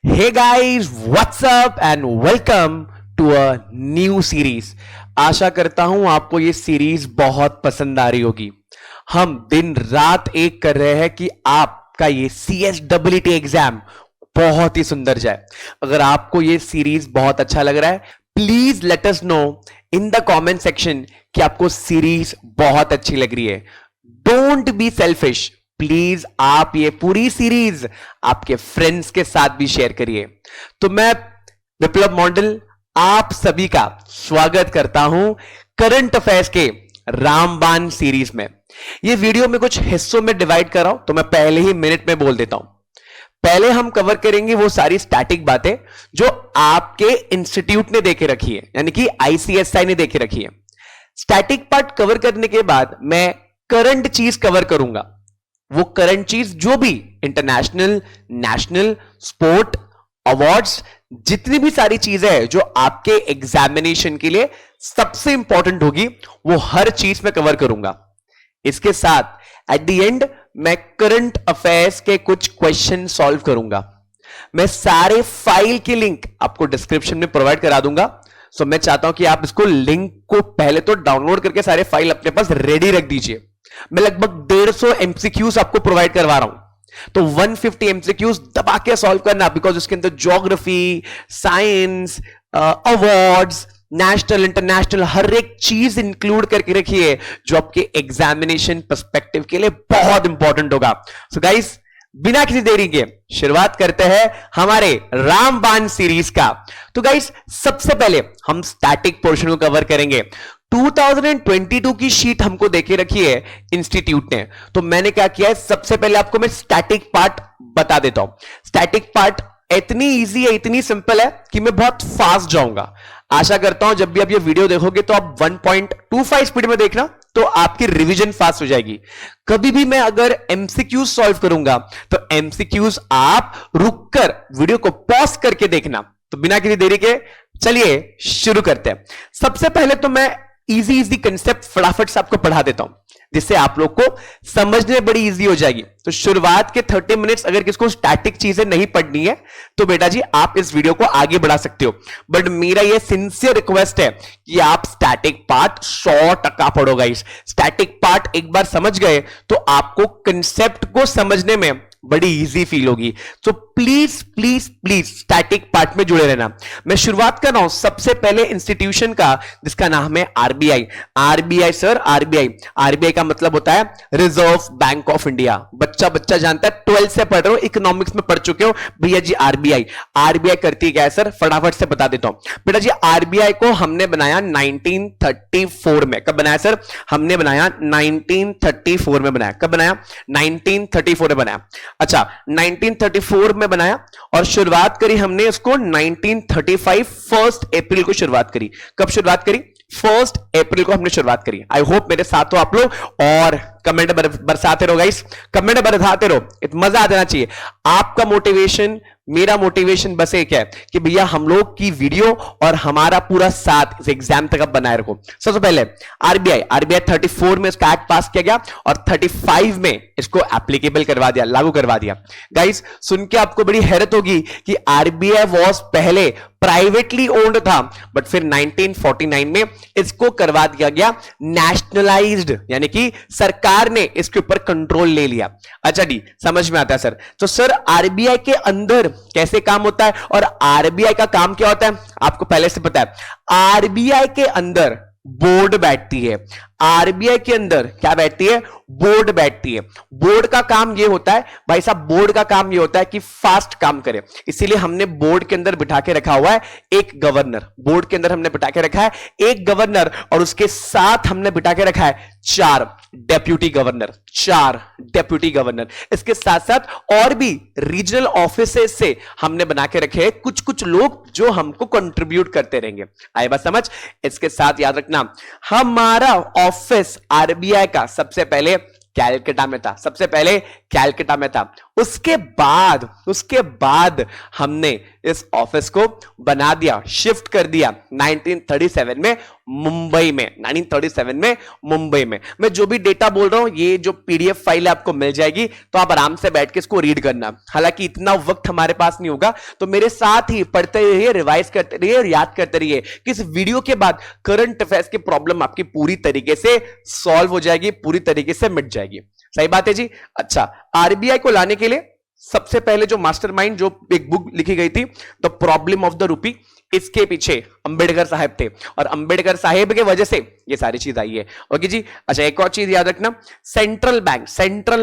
Hey guys, what's up and welcome to a new series। आशा करता हूं आपको ये सीरीज बहुत पसंद आ रही होगी। हम दिन रात एक कर रहे हैं कि आपका ये CSEET एग्जाम बहुत ही सुंदर जाए। अगर आपको ये सीरीज बहुत अच्छा लग रहा है, please let us know in the comment section कि आपको सीरीज बहुत अच्छी लग रही है। डोंट बी सेल्फिश, प्लीज आप ये पूरी सीरीज आपके फ्रेंड्स के साथ भी शेयर करिए। तो मैं विप्लव मॉडल आप सभी का स्वागत करता हूं करंट अफेयर्स के रामबाण सीरीज में। ये वीडियो में कुछ हिस्सों में डिवाइड कर रहा हूं, तो मैं पहले ही मिनट में बोल देता हूं। पहले हम कवर करेंगे वो सारी स्टैटिक बातें जो आपके इंस्टीट्यूट ने देखे रखी है, यानी कि ICSI ने देखे रखी है। स्टैटिक पार्ट कवर करने के बाद मैं करंट चीज कवर करूंगा। वो करंट चीज जो भी इंटरनेशनल, नेशनल, स्पोर्ट, अवार्ड्स, जितनी भी सारी चीजें हैं जो आपके एग्जामिनेशन के लिए सबसे इंपॉर्टेंट होगी, वो हर चीज में कवर करूंगा। इसके साथ एट द एंड मैं करंट अफेयर्स के कुछ क्वेश्चन सॉल्व करूंगा। मैं सारे फाइल के लिंक आपको डिस्क्रिप्शन में प्रोवाइड करा दूंगा। सो मैं चाहता हूं कि आप इसको लिंक को पहले तो डाउनलोड करके सारे फाइल अपने पास रेडी रख दीजिए। मैं लगभग 150 MCQs आपको प्रोवाइड करवा रहा हूं, तो 150 MCQs दबा के सॉल्व करना, बिकॉज उसके अंदर geography, science, awards, national, international हर एक चीज इंक्लूड करके रखिए जो आपके एग्जामिनेशन पर्सपेक्टिव के लिए बहुत इंपॉर्टेंट होगा। सो गाइस, बिना किसी देरी के शुरुआत करते हैं हमारे रामबाण सीरीज का। तो गाइस, सबसे पहले हम स्टैटिक पोर्शन को कवर करेंगे। 2022 की शीट हमको देके रखी है इंस्टीट्यूट ने, तो मैंने क्या किया है, सबसे पहले आपको मैं स्टैटिक पार्ट बता देता हूं। स्टैटिक पार्ट इतनी इजी है, इतनी सिंपल है कि मैं बहुत फास्ट जाऊंगा। आशा करता हूं जब भी आप ये वीडियो देखोगे तो आप 1.25 स्पीड में देखना, तो आपकी रिवीजन फास्ट हो जाएगी। कभी भी मैं अगर MCQs सॉल्व करूंगा तो MCQs आप रुककर वीडियो को पॉज करके देखना। तो बिना किसी देरी के चलिए शुरू करते हैं। सबसे पहले तो मैं इजी कंसेप्ट फटाफट से आपको पढ़ा देता हूं, जिससे आप लोग को समझने बड़ी इजी हो जाएगी। तो शुरुआत के 30 मिनट्स अगर किसको स्टैटिक चीजें नहीं पढ़नी है तो बेटा जी आप इस वीडियो को आगे बढ़ा सकते हो, बट मेरा ये सिंसियर रिक्वेस्ट है कि आप स्टैटिक पार्ट 100% पढ़ो गाइस। स्टैटिक पार्ट एक बार समझ गए तो आपको कंसेप्ट को समझने में बड़ी इजी फील होगी। तो please please please static part में जुड़े रहना। मैं शुरुआत कर रहा हूं सबसे पहले इंस्टीट्यूशन का, जिसका नाम है RBI। RBI सर, RBI का मतलब होता है रिजर्व बैंक ऑफ इंडिया। बच्चा जानता है, 12th से पढ़ रहे हो, इकोनॉमिक्स में पढ़ चुके हो भैया जी। RBI करती क्या है सर, फटाफट से बता देता हूं बेटा जी। RBI को हमने बनाया 1934 में। कब बनाया सर? हमने बनाया 1934 में बनाया। कब बनाया? 1934 में बनाया। अच्छा, 1934 में बनाया और शुरुआत करी हमने इसको 1935 1 अप्रैल को शुरुआत करी। कब शुरुआत करी? 1 अप्रैल को हमने शुरुआत करी। आई होप मेरे साथ हो आप लोग और कमेंट बरसाते रहो गाइस, कमेंट बरसाते रहो, मजा आ जाना चाहिए। आपका मोटिवेशन, मेरा मोटिवेशन बस एक है कि भैया हम लोग की वीडियो और हमारा पूरा साथ इस एग्जाम तक आप बनाए रखो। सबसे पहले RBI 34 में इसका एक्ट पास किया गया और 35 में इसको एप्लीकेबल करवा दिया, लागू करवा दिया। गाइस, सुन के आपको बड़ी हैरत होगी कि RBI वॉज पहले प्राइवेटली ओन्ड था, बट फिर 1949 में इसको करवा दिया गया नेशनलाइज्ड, यानी कि सरकार ने इसके ऊपर कंट्रोल ले लिया। अच्छा जी, समझ में आता है सर। तो सर RBI के अंदर कैसे काम होता है और RBI का काम क्या होता है आपको पहले से पता है। RBI के अंदर बोर्ड बैठती है। RBI के अंदर क्या बैठती है? बोर्ड बैठती है। बोर्ड का काम ये होता है भाई साहब, बोर्ड का काम ये होता है कि फास्ट काम करे। इसीलिए हमने बोर्ड के अंदर बिठा के रखा हुआ है एक गवर्नर। बोर्ड के अंदर हमने बिठा के रखा है एक गवर्नर और उसके साथ हमने बिठा के रखा है 4 डेप्यूटी गवर्नर। 4 deputy governor. इसके साथ साथ और भी रीजनल ऑफिसेस से हमने बना के रखे हैं कुछ कुछ लोग जो हमको कंट्रीब्यूट करते रहेंगे। आए बात समझ? इसके साथ याद रखना, हमारा ऑफिस RBI का सबसे पहले कैलकाटा में था। सबसे पहले कैलकाटा में था। उसके बाद हमने इस ऑफिस को बना दिया, शिफ्ट कर दिया 1937 में मुंबई में। 1937 में मुंबई में। मैं जो भी डेटा बोल रहा हूं, ये जो पीडीएफ फाइल आपको मिल जाएगी, तो आप आराम से बैठ के इसको रीड करना। हालांकि इतना वक्त हमारे पास नहीं होगा, तो मेरे साथ ही पढ़ते रहिए, रिवाइज करते रहिए और याद करते रहिए कि इस वीडियो के बाद करंट अफेयर्स की प्रॉब्लम आपकी पूरी तरीके से सॉल्व हो जाएगी, पूरी तरीके से मिट जाएगी। सही बात है जी। अच्छा, आरबीआई को लाने के लिए सबसे पहले जो मास्टरमाइंड, जो एक बुक लिखी गई थी the problem of the rupee, इसके पीछे अंबेडकर साहब थे और अंबेडकर साहब के वजह से ये सारी चीज आई है। ओके जी। अच्छा, एक और चीज याद रखना, central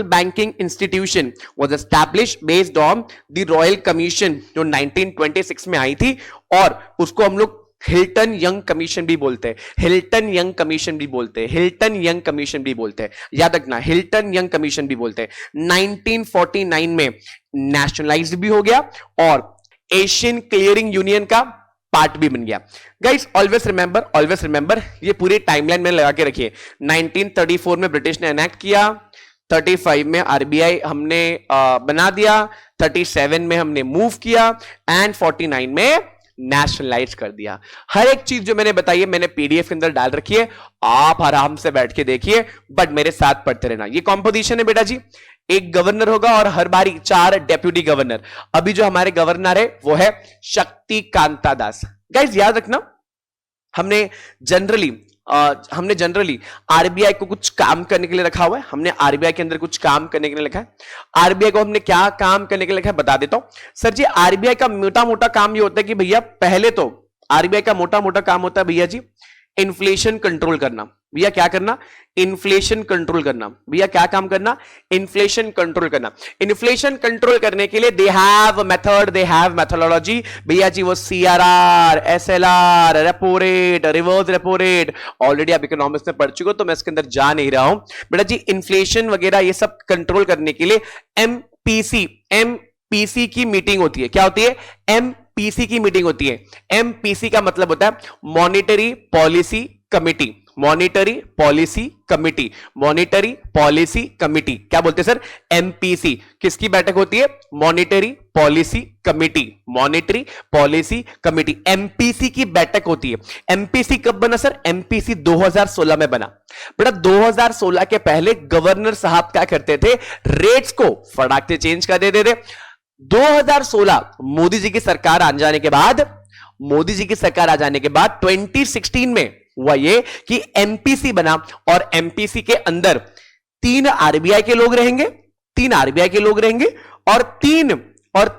banking institution was established based on the royal commission, जो 1926 में आई थी, और उसको हम लोग हिल्टन यंग कमीशन भी बोलते हैं। हिल्टन यंग कमीशन भी बोलते हैं। हिल्टन यंग कमीशन भी बोलते हैं, याद रखना, हिल्टन यंग कमीशन भी बोलते हैं। 1949 में नेशनलाइज्ड भी हो गया और एशियन क्लियरिंग यूनियन का पार्ट भी बन गया। गाइस ऑलवेज रिमेंबर, ये पूरी टाइमलाइन में लगा के रखिए। 1934 में ब्रिटिश ने एनेक्ट किया, 35 में आरबीआई हमने बना दिया, 37 में हमने मूव किया एंड 49 में नेशनलाइज कर दिया। हर एक चीज जो मैंने बताई है मैंने पीडीएफ के अंदर डाल रखी है, आप आराम से बैठ के देखिए, बट मेरे साथ पढ़ते रहना। ये कॉम्पोजिशन है बेटा जी, एक गवर्नर होगा और हर बारी 4 डेप्यूटी गवर्नर। अभी जो हमारे गवर्नर है वो है शक्ति कांता दास। गाइस याद रखना, हमने जनरली आरबीआई को कुछ काम करने के लिए रखा हुआ है। हमने आरबीआई के अंदर कुछ काम करने के लिए लिखा है। आरबीआई को हमने क्या काम करने के लिए लिखा है बता देता हूं। सर जी, आरबीआई का मोटा मोटा काम ये होता है कि भैया, पहले तो आरबीआई का मोटा मोटा काम होता है भैया जी, इन्फ्लेशन कंट्रोल करना। भैया क्या करना? इन्फ्लेशन कंट्रोल करना। भैया क्या काम करना? इन्फ्लेशन कंट्रोल करना। इन्फ्लेशन कंट्रोल करने के लिए they have method, they have methodology. भैया जी वो CRR, SLR, repo rate, reverse repo rate, already आप इकोनॉमिक्स में पढ़ चुके हो तो मैं इसके अंदर जा नहीं रहा हूं बेटा जी। इन्फ्लेशन वगैरह ये सब कंट्रोल करने के लिए एमपीसी की मीटिंग होती है। क्या होती है? एमपीसी की मीटिंग होती है। एमपीसी का मतलब होता है monetary policy committee. Monetary policy committee, monetary policy committee, क्या बोलते हैं सर? एमपीसी। किसकी बैठक होती है? Monetary policy committee. Monetary policy committee, MPC की बैठक होती है। एमपीसी कब बना सर? एमपीसी 2016 में बना। बेटा 2016 के पहले गवर्नर साहब क्या करते थे? रेट्स को फटाक से चेंज कर देते थे। 2016 मोदी जी की सरकार आ जाने के बाद 2016 में हुआ ये कि एमपीसी बना और एमपीसी के अंदर 3 आरबीआई के लोग रहेंगे, 3 आरबीआई के लोग रहेंगे और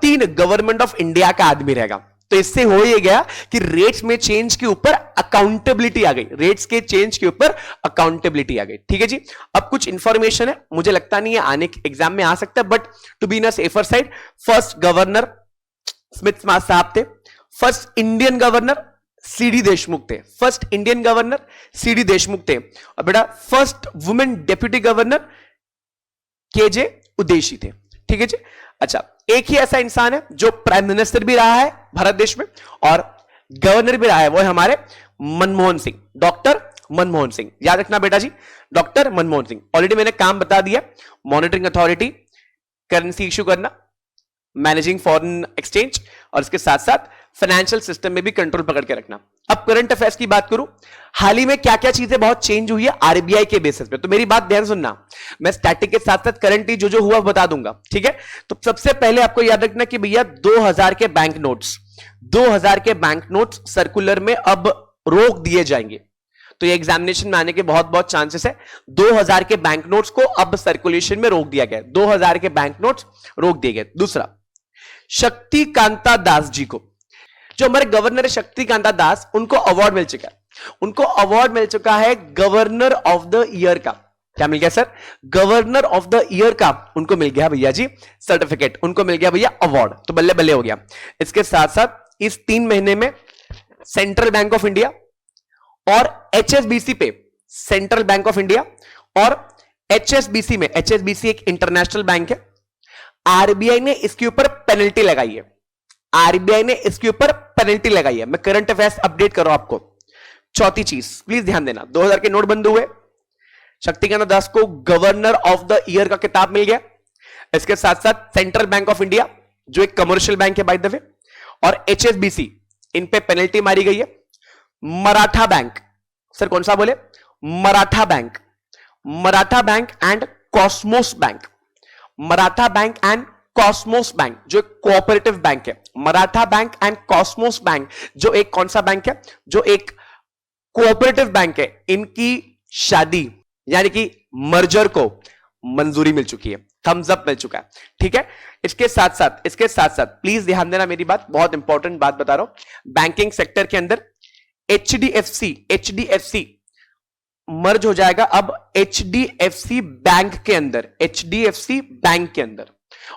तीन गवर्नमेंट ऑफ इंडिया का आदमी रहेगा। तो इससे हो ये गया कि रेट्स में चेंज के ऊपर अकाउंटेबिलिटी आ गई। रेट्स के चेंज के ऊपर अकाउंटेबिलिटी आ गई। ठीक है जी। अब कुछ इंफॉर्मेशन है, मुझे लगता नहीं है आने एग्जाम में आ सकता है, but to be in a safer side, first governor Smith साहब थे। First Indian governor CD Deshmukh थे। First Indian governor CD Deshmukh थे। और बेटा first women deputy governor KJ Udeshi थे। ठीक है जी। अच्छा, एक ही ऐसा इंसान है जो प्राइम मिनिस्टर भी रहा है भारत देश में और गवर्नर भी रहा है, वो है हमारे मनमोहन सिंह, डॉक्टर मनमोहन सिंह। याद रखना बेटा जी, डॉक्टर मनमोहन सिंह। ऑलरेडी मैंने काम बता दिया, मॉनिटरिंग अथॉरिटी, करेंसी इश्यू करना, मैनेजिंग फॉरेन एक्सचेंज और इसके साथ साथ फाइनेंशियल सिस्टम में भी कंट्रोल पकड़ के रखना। अब करंट अफेयर्स की बात करूं, हाल ही में क्या क्या चीजें बहुत चेंज हुई है आरबीआई के बेसिस पे, तो मेरी बात ध्यान सुनना। मैं स्टैटिक के साथ साथ करंटली जो हुआ बता दूंगा। ठीक है। तो सबसे पहले आपको याद रखना कि भैया 2000 के बैंक नोट्स सर्कुलर में अब रोक दिए जाएंगे। तो ये एग्जामिनेशन में आने के बहुत बहुत चांसेस है। 2000 के बैंक नोट्स को अब सर्कुलेशन में रोक दिया गया। 2000 के बैंक नोट्स रोक दिए गए। दूसरा, शक्ति कांता दास जी को, जो हमारे गवर्नर है शक्ति कांता दास, उनको अवार्ड मिल चुका है। उनको अवार्ड मिल चुका है गवर्नर ऑफ द ईयर का। क्या मिल गया sir? Governor of the year का उनको मिल गया भैया जी सर्टिफिकेट, उनको मिल गया भैया अवार्ड। तो बल्ले बल्ले हो गया। इसके साथ साथ इस 3 महीने में सेंट्रल बैंक ऑफ इंडिया और एचएसबीसी पे, सेंट्रल बैंक ऑफ इंडिया और एचएसबीसी में, एचएसबीसी एक इंटरनेशनल बैंक है, आरबीआई ने इसके ऊपर पेनल्टी लगाई है। आरबीआई ने इसके ऊपर पेनल्टी लगाई है। मैं करंट अफेयर्स अपडेट कर रहा हूं आपको। चौथी चीज प्लीज ध्यान देना, 2000 के नोट बंद हुए, शक्तिकांत दास को गवर्नर ऑफ द ईयर का खिताब मिल गया। इसके साथ साथ सेंट्रल बैंक ऑफ इंडिया जो एक कमर्शियल बैंक है बाय द वे, और एचएसबीसी, इन पे पेनल्टी मारी गई है। मराठा बैंक, सर कौन सा बोले? Maratha bank, Maratha bank and Cosmos bank, Maratha bank and Cosmos bank जो एक कोऑपरेटिव बैंक है। Maratha bank and Cosmos bank जो एक कौन सा बैंक है? जो एक कोऑपरेटिव बैंक है। इनकी शादी यानी कि मर्जर को मंजूरी मिल चुकी है, थम्स अप मिल चुका है। ठीक है, इसके साथ साथ प्लीज ध्यान देना मेरी बात, बहुत इंपॉर्टेंट बात बता रहा हूं। बैंकिंग सेक्टर के अंदर एचडीएफसी मर्ज हो जाएगा अब एचडीएफसी बैंक के अंदर, एचडीएफसी बैंक के अंदर,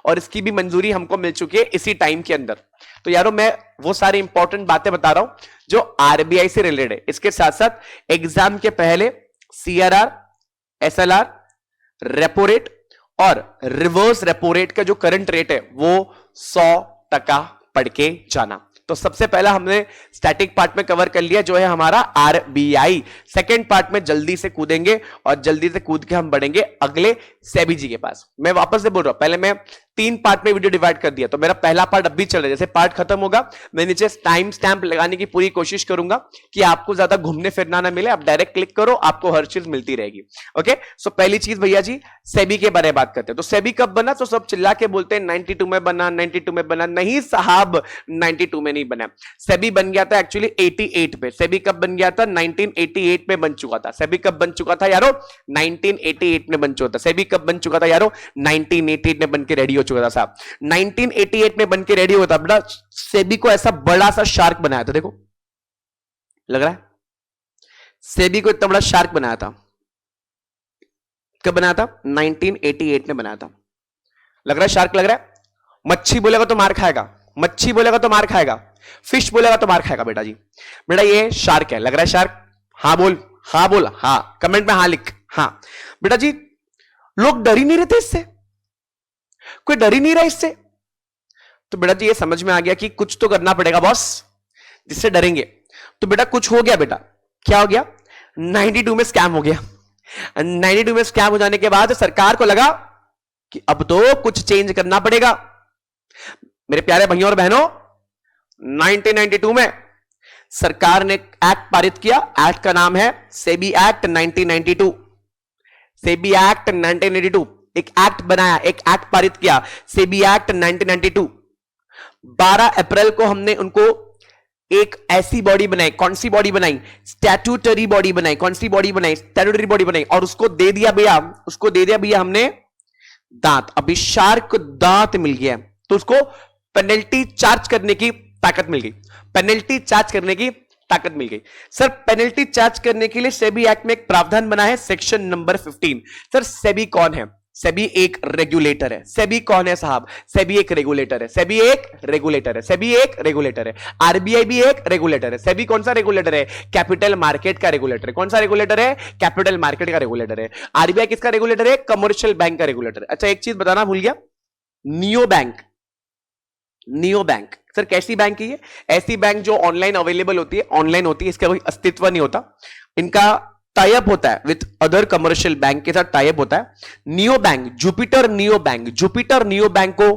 और इसकी भी मंजूरी हमको मिल चुकी है इसी टाइम के अंदर। तो यारों मैं वो सारी इंपॉर्टेंट बातें बता रहा हूं जो आरबीआई से रिलेटेड है। इसके साथ साथ एग्जाम के पहले सीआरआर, एसएलआर, रेपो रेट और रिवर्स रेपो रेट का जो करंट रेट है वो 100% पढ़ के जाना। तो सबसे पहला हमने स्टैटिक पार्ट में कवर कर लिया जो है हमारा आरबीआई। सेकंड पार्ट में जल्दी से कूदेंगे और जल्दी से कूद के हम बढ़ेंगे अगले सेबी जी के पास। मैं वापस से बोल रहा हूं, पहले मैं 3 पार्ट में वीडियो डिवाइड कर दिया, तो मेरा पहला पार्ट अभी चल रहा है। जैसे पार्ट खत्म होगा मैं नीचे टाइम स्टैंप लगाने की पूरी कोशिश करूंगा कि आपको ज्यादा घूमने फिरना ना मिले, आप डायरेक्ट क्लिक करो, आपको हर चीज मिलती रहेगी। ओके, सो पहली चीज भैया जी सेबी के बारे में बात करते हैं। तो सेबी कब बना? तो सब चिल्ला के बोलते हैं 92 में बना, 92 में बना। नहीं साहब, 92 में नहीं बना। सेबी बन गया था एक्चुअली 88 पे। सेबी कब बन गया था? 1988 में बन चुका था। सेबी कब बन चुका था यारो? 1988 में बन चुका था। सेबी कब बन चुका था यारो? 1988 में बन के रेडी हो चुका था साहब। 1988 में बन के रेडी होता बेटा। सेबी को ऐसा बड़ा सा शार्क बनाया था, देखो लग रहा है सेबी को इतना बड़ा शार्क बनाया था। कब बनाया था? 1988 में बनाया था। लग रहा है शार्क लग रहा है। मच्छी बोलेगा तो मार खाएगा, मच्छी बोलेगा तो मार खाएगा, फिश बोलेगा तो मार खाएगा बेटा जी। बेटा ये शार्क है, लग रहा है शार्क? हाँ बोल, हाँ बोल, हाँ कमेंट में हाँ लिख। हाँ बेटा जी, लोग डर ही नहीं रहते इससे, कोई डर ही नहीं रहा इससे। तो बेटा जी ये समझ में आ गया कि कुछ तो करना पड़ेगा बॉस जिससे डरेंगे। तो बेटा कुछ हो गया। बेटा क्या हो गया? 92 में स्कैम हो गया। 92 में स्कैम हो जाने के बाद सरकार को लगा कि अब तो कुछ चेंज करना पड़ेगा। मेरे प्यारे भाइयों और बहनों, 1992 में सरकार ने एक्ट पारित किया। एक्ट का नाम है सेबी एक्ट 1992। सेबी एक्ट 1992 एक एक्ट बनाया, एक एक्ट पारित किया, सेबी एक्ट 1992। 12 अप्रैल को हमने उनको एक ऐसी बॉडी बनाई। कौन सी बॉडी बनाई? स्टैट्यूटरी बॉडी बनाई। कौन सी बॉडी बनाई? स्टैट्यूटरी बॉडी बनाई। और उसको दे दिया भैया, उसको दे दिया भैया हमने दांत। अभी शार्क को दांत मिल गया, तो उसको पेनल्टी चार्ज करने की ताकत मिल गई। पेनल्टी चार्ज करने की ताकत मिल गई। सर पेनल्टी चार्ज करने के लिए सेबी एक्ट में एक प्रावधान बना है, सेक्शन नंबर 15। सर सेबी कौन है? सेबी एक रेगुलेटर है। सेबी कौन है साहब? सेबी एक रेगुलेटर है। सेबी एक रेगुलेटर है। सेबी एक रेगुलेटर है। आरबीआई भी एक रेगुलेटर है। सेबी कौन सा रेगुलेटर है? कैपिटल मार्केट का रेगुलेटर है। कौन सा रेगुलेटर है? कैपिटल मार्केट का रेगुलेटर है। आरबीआई किसका रेगुलेटर है? कमर्शियल बैंक का रेगुलेटर है। अच्छा एक चीज बताना भूल गया, neo bank. Neo bank sir कैसी बैंक है ये? ऐसी बैंक जो ऑनलाइन अवेलेबल होती है, ऑनलाइन होती है, इसका कोई अस्तित्व नहीं होता। इनका टाइप होता है विथ अदर कमर्शियल बैंक के साथ टाइप होता है। Neo bank, Jupiter neo bank, Jupiter neo bank को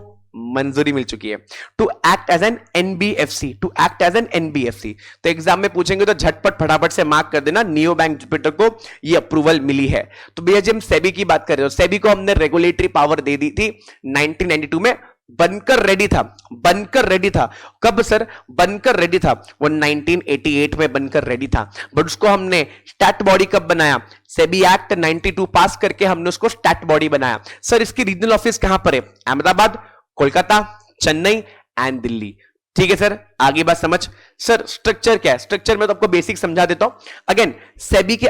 मंजूरी मिल चुकी है to act as an NBFC, to act as an NBFC. तो एग्जाम में पूछेंगे तो झटपट फटाफट से मार्क कर देना, नियो बैंक जुपिटर को ये अप्रूवल मिली है। तो भैया जी हम सेबी की बात कर रहे हो, सेबी को हमने रेगुलेटरी पावर दे दी थी 1992 में। बनकर रेडी था, बनकर रेडी था। कब सर बनकर रेडी था? वो 1988 में बनकर रेडी था। बट उसको हमने स्टैट बॉडी कब बनाया? सेबी एक्ट 92 पास करके हमने उसको स्टैट बॉडी बनाया। सर इसकी रीजनल ऑफिस कहां पर है? अहमदाबाद, कोलकाता, चेन्नई एंड दिल्ली। ठीक है सर, आगे बात समझ। सर स्ट्रक्चर क्या है? स्ट्रक्चर में तो आपको बेसिक समझा देता हूं। अगेन सेबी के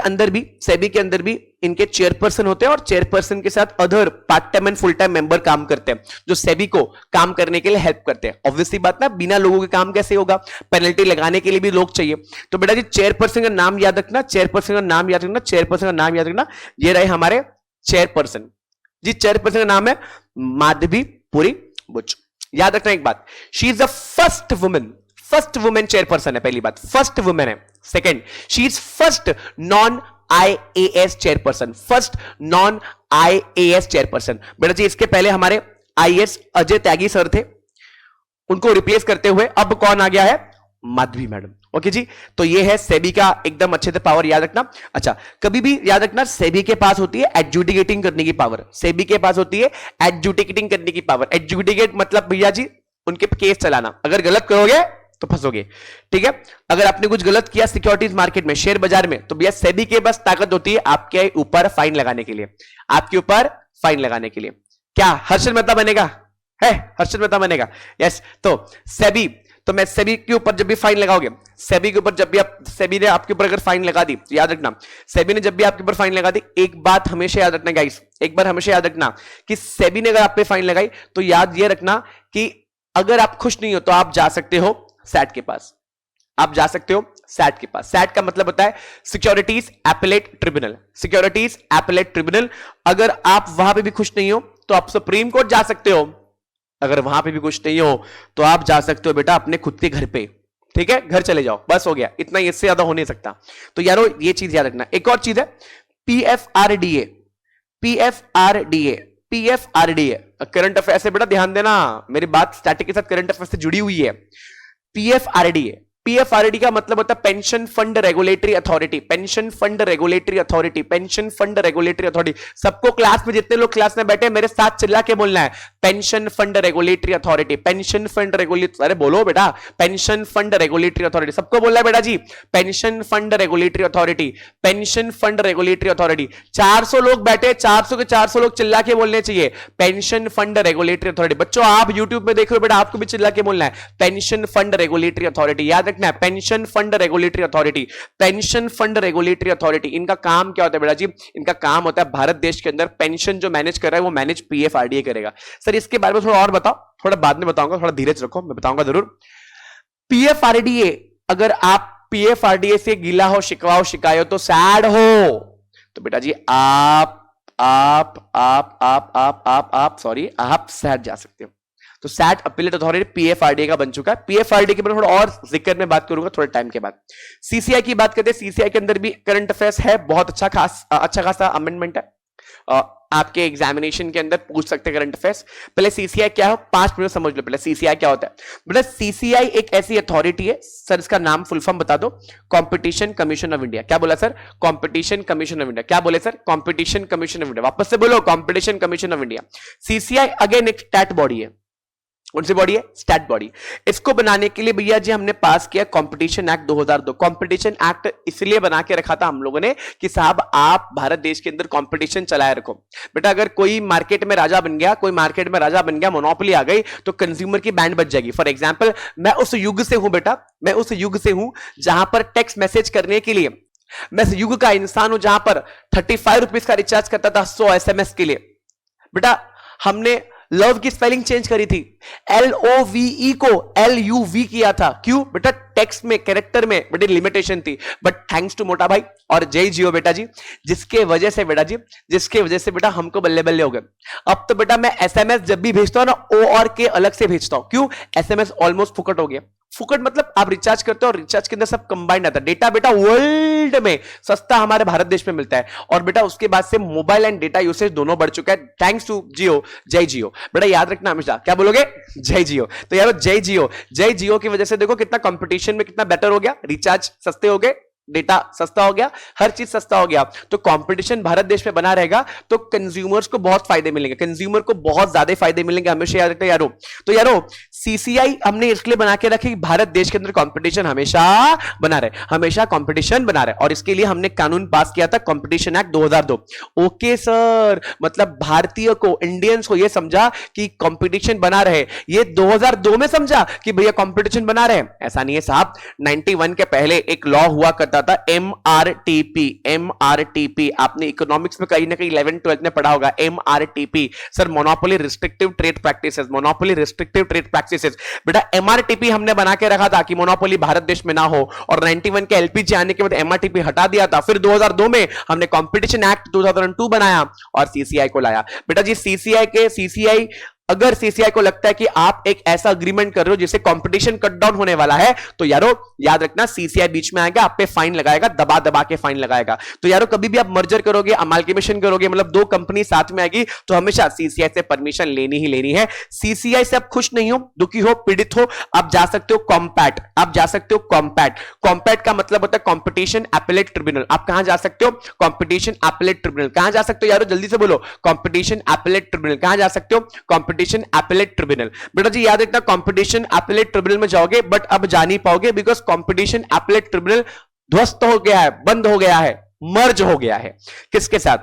अंदर भी इनके चेयरपर्सन होते हैं और चेयरपर्सन के साथ other part time and full time member काम करते हैं जो सेबी को काम करने के लिए हेल्प करते हैं। ऑब्वियसली बात ना, बिना लोगों के काम कैसे होगा? पेनल्टी लगाने के लिए भी लोग चाहिए। तो बेटा जी चेयरपर्सन का नाम याद रखना, चेयरपर्सन का नाम याद रखना, चेयरपर्सन का नाम याद रखना। ये रहे हमारे चेयरपर्सन जी। चेयरपर्सन का नाम है माधवीपुरी बुच। याद रखना एक बात, she is the first women chairperson है। पहली बात फर्स्ट वुमेन है। Second, she is first non IAS chairperson, first non IAS chairperson. बेटा जी इसके पहले हमारे आईएएस अजय त्यागी सर थे, उनको रिप्लेस करते हुए अब कौन आ गया है? माधवी मैडम। ओके जी, तो ये है सेबी का एकदम अच्छे से पावर, याद रखना। अच्छा, कभी भी याद रखना, सेबी के पास होती है एडजुडिकेटिंग करने की पावर, सेबी के पास होती है एडजुडिकेटिंग करने की पावर। एडजुडिकेट मतलब भैया जी उनके केस चलाना, अगर गलत करोगे तो फंसोगे, ठीक है। अगर आपने कुछ गलत किया सिक्योरिटीज मार्केट में, शेयर बाजार में, तो भैया सेबी के पास ताकत होती है आपके ऊपर फाइन लगाने के लिए, आपके ऊपर फाइन लगाने के लिए। क्या हर्षद मेहता बनेगा? है, हर्षद मेहता बनेगा, यस। तो सेबी, तो मैं सेबी के ऊपर जब भी फाइन लगाओगे, सेबी के ऊपर जब भी सेबी ने आपके ऊपर अगर फाइन लगा दी, तो याद रखना, सेबी ने जब भी आपके ऊपर फाइन लगा दी, एक बात हमेशा याद रखना गाइस, एक बार हमेशा याद रखना कि सेबी ने अगर आप पे फाइन लगाई तो याद ये रखना कि अगर आप खुश नहीं हो तो आप जा सकते हो सैट के पास, आप जा सकते हो सैट के पास। सैट का मतलब होता है securities appellate tribunal, securities appellate tribunal. अगर आप वहां पे भी खुश नहीं हो तो आप सुप्रीम कोर्ट जा सकते हो, अगर वहां पे भी खुश नहीं हो तो आप जा सकते हो बेटा अपने खुद के घर पे, ठीक है, घर चले जाओ, बस हो गया, इतना, इससे ज्यादा हो नहीं सकता। तो यारो ये चीज याद रखना। एक और चीज है PFRDA, PFRDA, PFRDA current affair से बेटा ध्यान देना, मेरी बात स्टैटिक के साथ करंट अफेयर से जुड़ी हुई है। पीएफआरडीए, पीएफआरडी का मतलब होता है pension fund regulatory authority, pension fund regulatory authority, pension fund regulatory authority. सबको क्लास में, जितने लोग क्लास में बैठे मेरे साथ चिल्ला के बोलना है, pension fund regulatory authority, pension fund regulatory, अरे बोलो बेटा, पेंशन फंड रेगुलेटरी अथॉरिटी, सबको बोलना है बेटा जी, pension fund regulatory authority, pension fund regulatory authority. 400 लोग बैठे, 400 के 400 लोग चिल्ला के बोलने चाहिए, पेंशन फंड रेगुलेटरी अथॉरिटी। बच्चों आप यूट्यूब में देख रहे हो बेटा, आपको भी चिल्ला के बोलना है, पेंशन फंड रेगुलेटरी अथॉरिटी। याद रखना है, pension fund regulatory authority, pension fund regulatory authority. इनका काम क्या होता है बेटा जी? इनका काम होता है भारत देश के अंदर पेंशन जो मैनेज कर रहा है वो मैनेज पीएफआरडीए करेगा। सर इसके बारे में थोड़ा और बताओ, थोड़ा बाद में बताऊंगा, थोड़ा धीरज रखो, मैं बताऊंगा जरूर। पीएफआरडीए, अगर आप पीएफआरडीए से गिला हो, शिकवा हो, शिकायत हो, तो सैड हो, तो बेटा जी आप सॉरी आप सैड जा सकते हो। तो सैट अपीलेट अथॉरिटी पीएफआरडीए का बन चुका है। पीएफआरडीए के बारे में थोड़ा और जिक्र में बात करूंगा थोड़े टाइम के बाद। सीसीआई की बात करते हैं, सीसीआई के अंदर भी करंट अफेयर्स है, बहुत अच्छा खासा अमेंडमेंट है, आपके एग्जामिनेशन के अंदर पूछ सकते हैं करंट अफेयर्स। पहले सीसीआई क्या है 5 मिनट समझ लो, पहले सीसीआई क्या होता है। बेटा सीसीआई एक ऐसी अथॉरिटी है, सर इसका नाम फुल फॉर्म बता दो, कंपटीशन कमीशन ऑफ इंडिया। क्या बोला sir? Competition commission of India. क्या बोले sir? Competition commission of India. वापस से बोलो, competition commission of India. CCI again एक स्टैट बॉडी है। कौन सी बॉडी है? Stat body. इसको बनाने के लिए भैया जी हमने पास किया कंपटीशन एक्ट 2002। कंपटीशन एक्ट इसलिए बना के रखा था हम लोगों ने कि साहब आप भारत देश के अंदर कंपटीशन चलाए रखो। बेटा अगर कोई मार्केट में राजा बन गया, कोई मार्केट में राजा बन गया, मोनोपोली आ गई, तो कंज्यूमर की बैंड बच जाएगी। फॉर एग्जाम्पल मैं उस युग से हूं बेटा, मैं उस युग से हूं जहां पर टेक्स्ट मैसेज करने के लिए, मैं इस युग का इंसान हूं जहां पर 35 रुपीज का रिचार्ज करता था 100 एसएमएस के लिए। बेटा हमने लव की स्पेलिंग चेंज करी थी, LOVE को LUV किया था। क्यों? बेटा टेक्स्ट में, कैरेक्टर में बड़ी लिमिटेशन थी, बट थैंक्स टू मोटा भाई और जय जियो बेटा जी, जिसके वजह से बेटा जी, जिसके वजह से बेटा हमको बल्ले बल्ले हो गए। अब तो बेटा मैं एसएमएस जब भी भेजता हूं ना, O और K अलग से भेजता हूं। क्यों? एसएमएस ऑलमोस्ट फुकट हो गया। फुकट मतलब आप रिचार्ज करते हो और रिचार्ज के अंदर सब कंबाइंड आता है। डेटा बेटा वर्ल्ड में सस्ता हमारे भारत देश में मिलता है, और बेटा उसके बाद से मोबाइल एंड डेटा यूसेज दोनों बढ़ चुका है, थैंक्स टू जियो, जय जियो। बेटा याद रखना हमेशा, क्या बोलोगे? जय जियो। तो यार जय जियो, जय जियो की वजह से देखो कितना कंपटीशन में कितना बेटर हो गया, रिचार्ज सस्ते हो गए, डेटा सस्ता हो गया, हर चीज सस्ता हो गया। तो कंपटीशन भारत देश में बना रहेगा तो कंज्यूमर्स को बहुत फायदे मिलेंगे, कंज्यूमर को बहुत ज्यादा फायदे मिलेंगे, हमेशा याद रखते यारो। तो यारो सीसीआई हमने इसलिए बना के रखी, भारत देश के अंदर कंपटीशन हमेशा बना रहे, हमेशा कंपटीशन बना रहे, और इसके लिए हमने कानून पास किया था कंपटीशन एक्ट 2002। ओके सर, मतलब भारतीय को, इंडियंस को यह समझा कि कंपटीशन बना रहे, ये 2002 में समझा कि भैया कंपटीशन बना रहे। ऐसा नहीं है साहब, 91 के पहले एक लॉ हुआ करता था MRTP। MRTP आपने इकोनॉमिक्स में कहीं ना कहीं 11th-12th में पढ़ा होगा। MRTP sir monopoly restrictive trade practices, monopoly restrictive trade practices. बेटा MRTP हमने बना के रखा था कि मोनोपोली भारत देश में ना हो, और 91 के LPG आने के बाद MRTP हटा दिया था। फिर 2002 में हमने कंपटीशन एक्ट 2002 बनाया और CCI को लाया। बेटा जी CCI अगर सीसीआई को लगता है कि आप एक ऐसा अग्रीमेंट कर रहे हो जिससे कंपटीशन कट डाउन होने वाला है, तो यारो याद रखना सीसीआई बीच में आएगा, आप पे फाइन लगाएगा, दबा दबा के फाइन लगाएगा। तो यारो कभी भी आप मर्जर करोगे, अमाल्गेमेशन करोगे, मतलब दो कंपनी साथ में आएगी, तो हमेशा सीसीआई से परमिशन लेनी ही लेनी है। सीसीआई से आप खुश नहीं हो, दुखी हो, पीड़ित हो, आप जा सकते हो कॉम्पैट, आप जा सकते हो कॉम्पैट। कॉम्पैट का मतलब होता है कॉम्पिटिशन एपेलेट ट्रिब्यूनल। आप कहां जा सकते हो? Competition appellate tribunal. कहां जा सकते हो यारो? जल्दी से बोलो, कॉम्पिटिशन एपेलेट ट्रिब्यूनल। कहां जा सकते हो? Competition appellate tribunal. बेटा जी याद रखना, कॉम्पिटिशन एपेलेट ट्रिब्यूनल में जाओगे, बट अब जा नहीं पाओगे, बिकॉज कॉम्पिटिशन एपेलेट ट्रिब्यूनल ध्वस्त हो गया है, बंद हो गया है, मर्ज हो गया है। किसके साथ?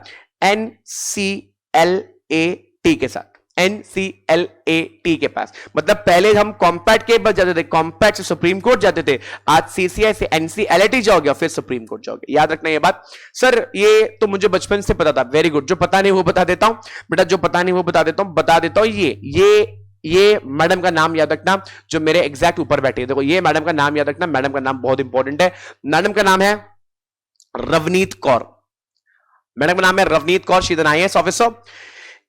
NCLAT के साथ, NCLAT के पास। मतलब पहले हम कॉम्पैक्ट के पास जाते थे, कॉम्पैक्ट से सुप्रीम कोर्ट जाते थे, आज सीसीआई से NCLAT जाओगे और फिर सुप्रीम कोर्ट जाओगे। याद रखना ये बात। सर ये तो मुझे बचपन से पता था, वेरी गुड। जो पता नहीं वो बता देता हूं बेटा, जो पता नहीं वो बता देता हूं, बता देता हूं। ये मैडम का नाम याद रखना, जो मेरे एग्जैक्ट ऊपर बैठी है। देखो ये मैडम का नाम याद रखना, मैडम का नाम बहुत इंपॉर्टेंट है। मैडम का नाम है रवनीत कौर। मैडम का नाम है Ravneet Kaur, she is an IAS officer.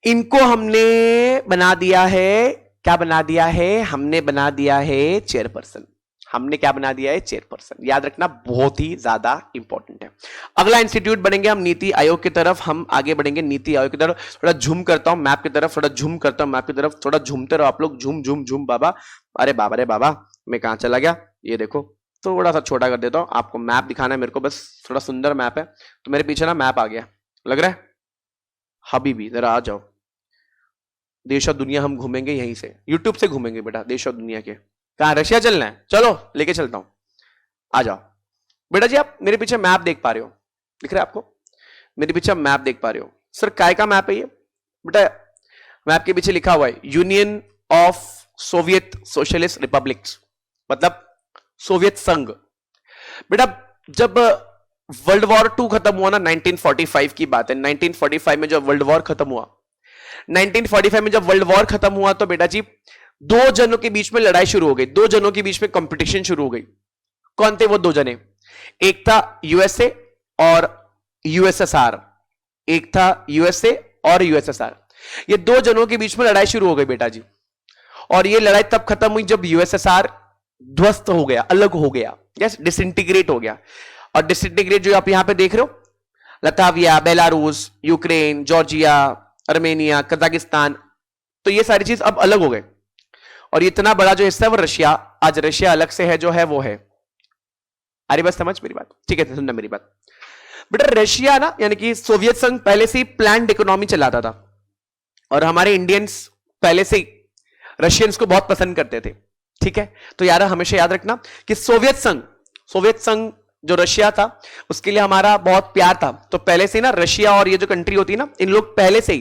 इनको हमने बना दिया है, क्या बना दिया है? हमने बना दिया है चेयरपर्सन। हमने क्या बना दिया है? चेयरपर्सन। याद रखना, बहुत ही ज्यादा इंपॉर्टेंट है। अगला इंस्टीट्यूट बनेंगे हम नीति आयोग की तरफ, हम आगे बढ़ेंगे नीति आयोग की तरफ। थोड़ा झूम करता हूं मैप की तरफ, थोड़ा झूम करता हूं मैप की तरफ, थोड़ा झूमते रहो आप लोग, झूम झूम झूम बाबा। अरे बाबा रे बाबा, मैं कहां चला गया? ये देखो, थोड़ा सा छोटा कर देता हूं, आपको मैप दिखाना है मेरे को, बस थोड़ा सुंदर मैप है। तो मेरे पीछे ना मैप आ गया, लग रहा है? हबीबी जरा आ जाओ। देश और दुनिया हम घूमेंगे यहीं से, यूट्यूब से घूमेंगे बेटा, देश और दुनिया के। कहां? रशिया चलना है? चलो लेके चलता हूं, आ जाओ। बेटा जी आप मेरे पीछे मैप देख पा रहे हो, दिख रहा है आपको? मेरे पीछे मैप देख पा रहे हो। सर काय का मैप है ये? बेटा मैप के पीछे लिखा हुआ है union of Soviet socialist republics, मतलब सोवियत संघ। बेटा जब वर्ल्ड वॉर 2 खत्म हुआ ना, 1945 की बात है, 1945 में जब वर्ल्ड वॉर खत्म हुआ, 1945 में जब वर्ल्ड वॉर खत्म हुआ, तो बेटा जी दो जनों के बीच में लड़ाई शुरू हो गई, दो जनों के बीच में कंपटीशन शुरू हो गई। कौन थे वो दो जने? एक था यूएसए और यूएसएसआर, एक था यूएसए और यूएसएसआर। ये दो जनों के बीच में लड़ाई शुरू हो गई बेटा जी। और ये लड़ाई तब खत्म हुई जब यूएसएसआर ध्वस्त हो गया, अलग हो गया, यस, डिसइंटीग्रेट हो गया। और डिसइंटीग्रेट जो आप यहां पे देख रहे हो, Latvia, Belarus, Ukraine, Georgia, Armenia, Kazakhstan, तो ये सारी चीज अब अलग हो गए। और इतना बड़ा जो हिस्सा है वो रशिया, आज रशिया अलग से है, जो है वो है। अरे बस समझ मेरी बात, ठीक है? सुनना मेरी बात बेटा। रशिया ना, यानी कि सोवियत संघ पहले से ही प्लान्ड इकोनॉमी चलाता था, और हमारे इंडियंस पहले से ही रशियंस को बहुत पसंद करते थे, ठीक है? तो यार हमेशा याद रखना कि सोवियत संघ जो रशिया था, उसके लिए हमारा बहुत प्यार था। तो पहले से ही ना रशिया और ये जो कंट्री होती है ना, इन लोग पहले से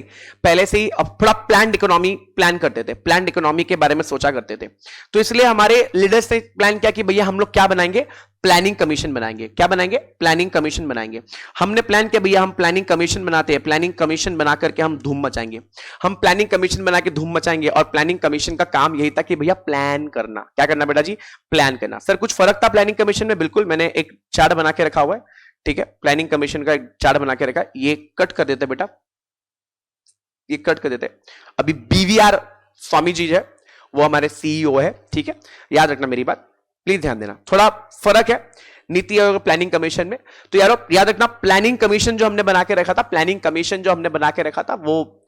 ही अब थोड़ा प्लान्ड इकोनॉमी प्लान करते थे, प्लान्ड इकोनॉमी के बारे में सोचा करते थे। तो इसलिए हमारे लीडर्स ने प्लान किया कि भैया हम लोग क्या बनाएंगे? प्लानिंग कमीशन बनाएंगे। क्या बनाएंगे? प्लानिंग कमीशन बनाएंगे। हमने प्लान किया भैया हम प्लानिंग कमीशन बनाते हैं, प्लानिंग कमीशन बना करके हम धूम मचाएंगे। हम प्लानिंग कमीशन बना के धूम मचाएंगे, और प्लानिंग कमीशन का काम यही था कि भैया प्लान करना। क्या करना बेटा जी? प्लान करना। सर कुछ फर्क था प्लानिंग कमीशन में? बिल्कुल, मैंने एक चार्ट बना के रखा हुआ है, ठीक है? प्लानिंग कमीशन का एक चार्ट बना के रखा है, ये कट कर देते बेटा, ये कट कर देते। अभी BVR स्वामी जी है, वो हमारे CEO है, ठीक है? याद रखना मेरी बात, प्लीज ध्यान देना, थोड़ा फर्क है नीति आयोग प्लानिंग कमीशन में। तो यारो याद रखना, प्लानिंग कमीशन जो हमने बना के रखा था, प्लानिंग कमीशन जो हमने बना के रखा था, वो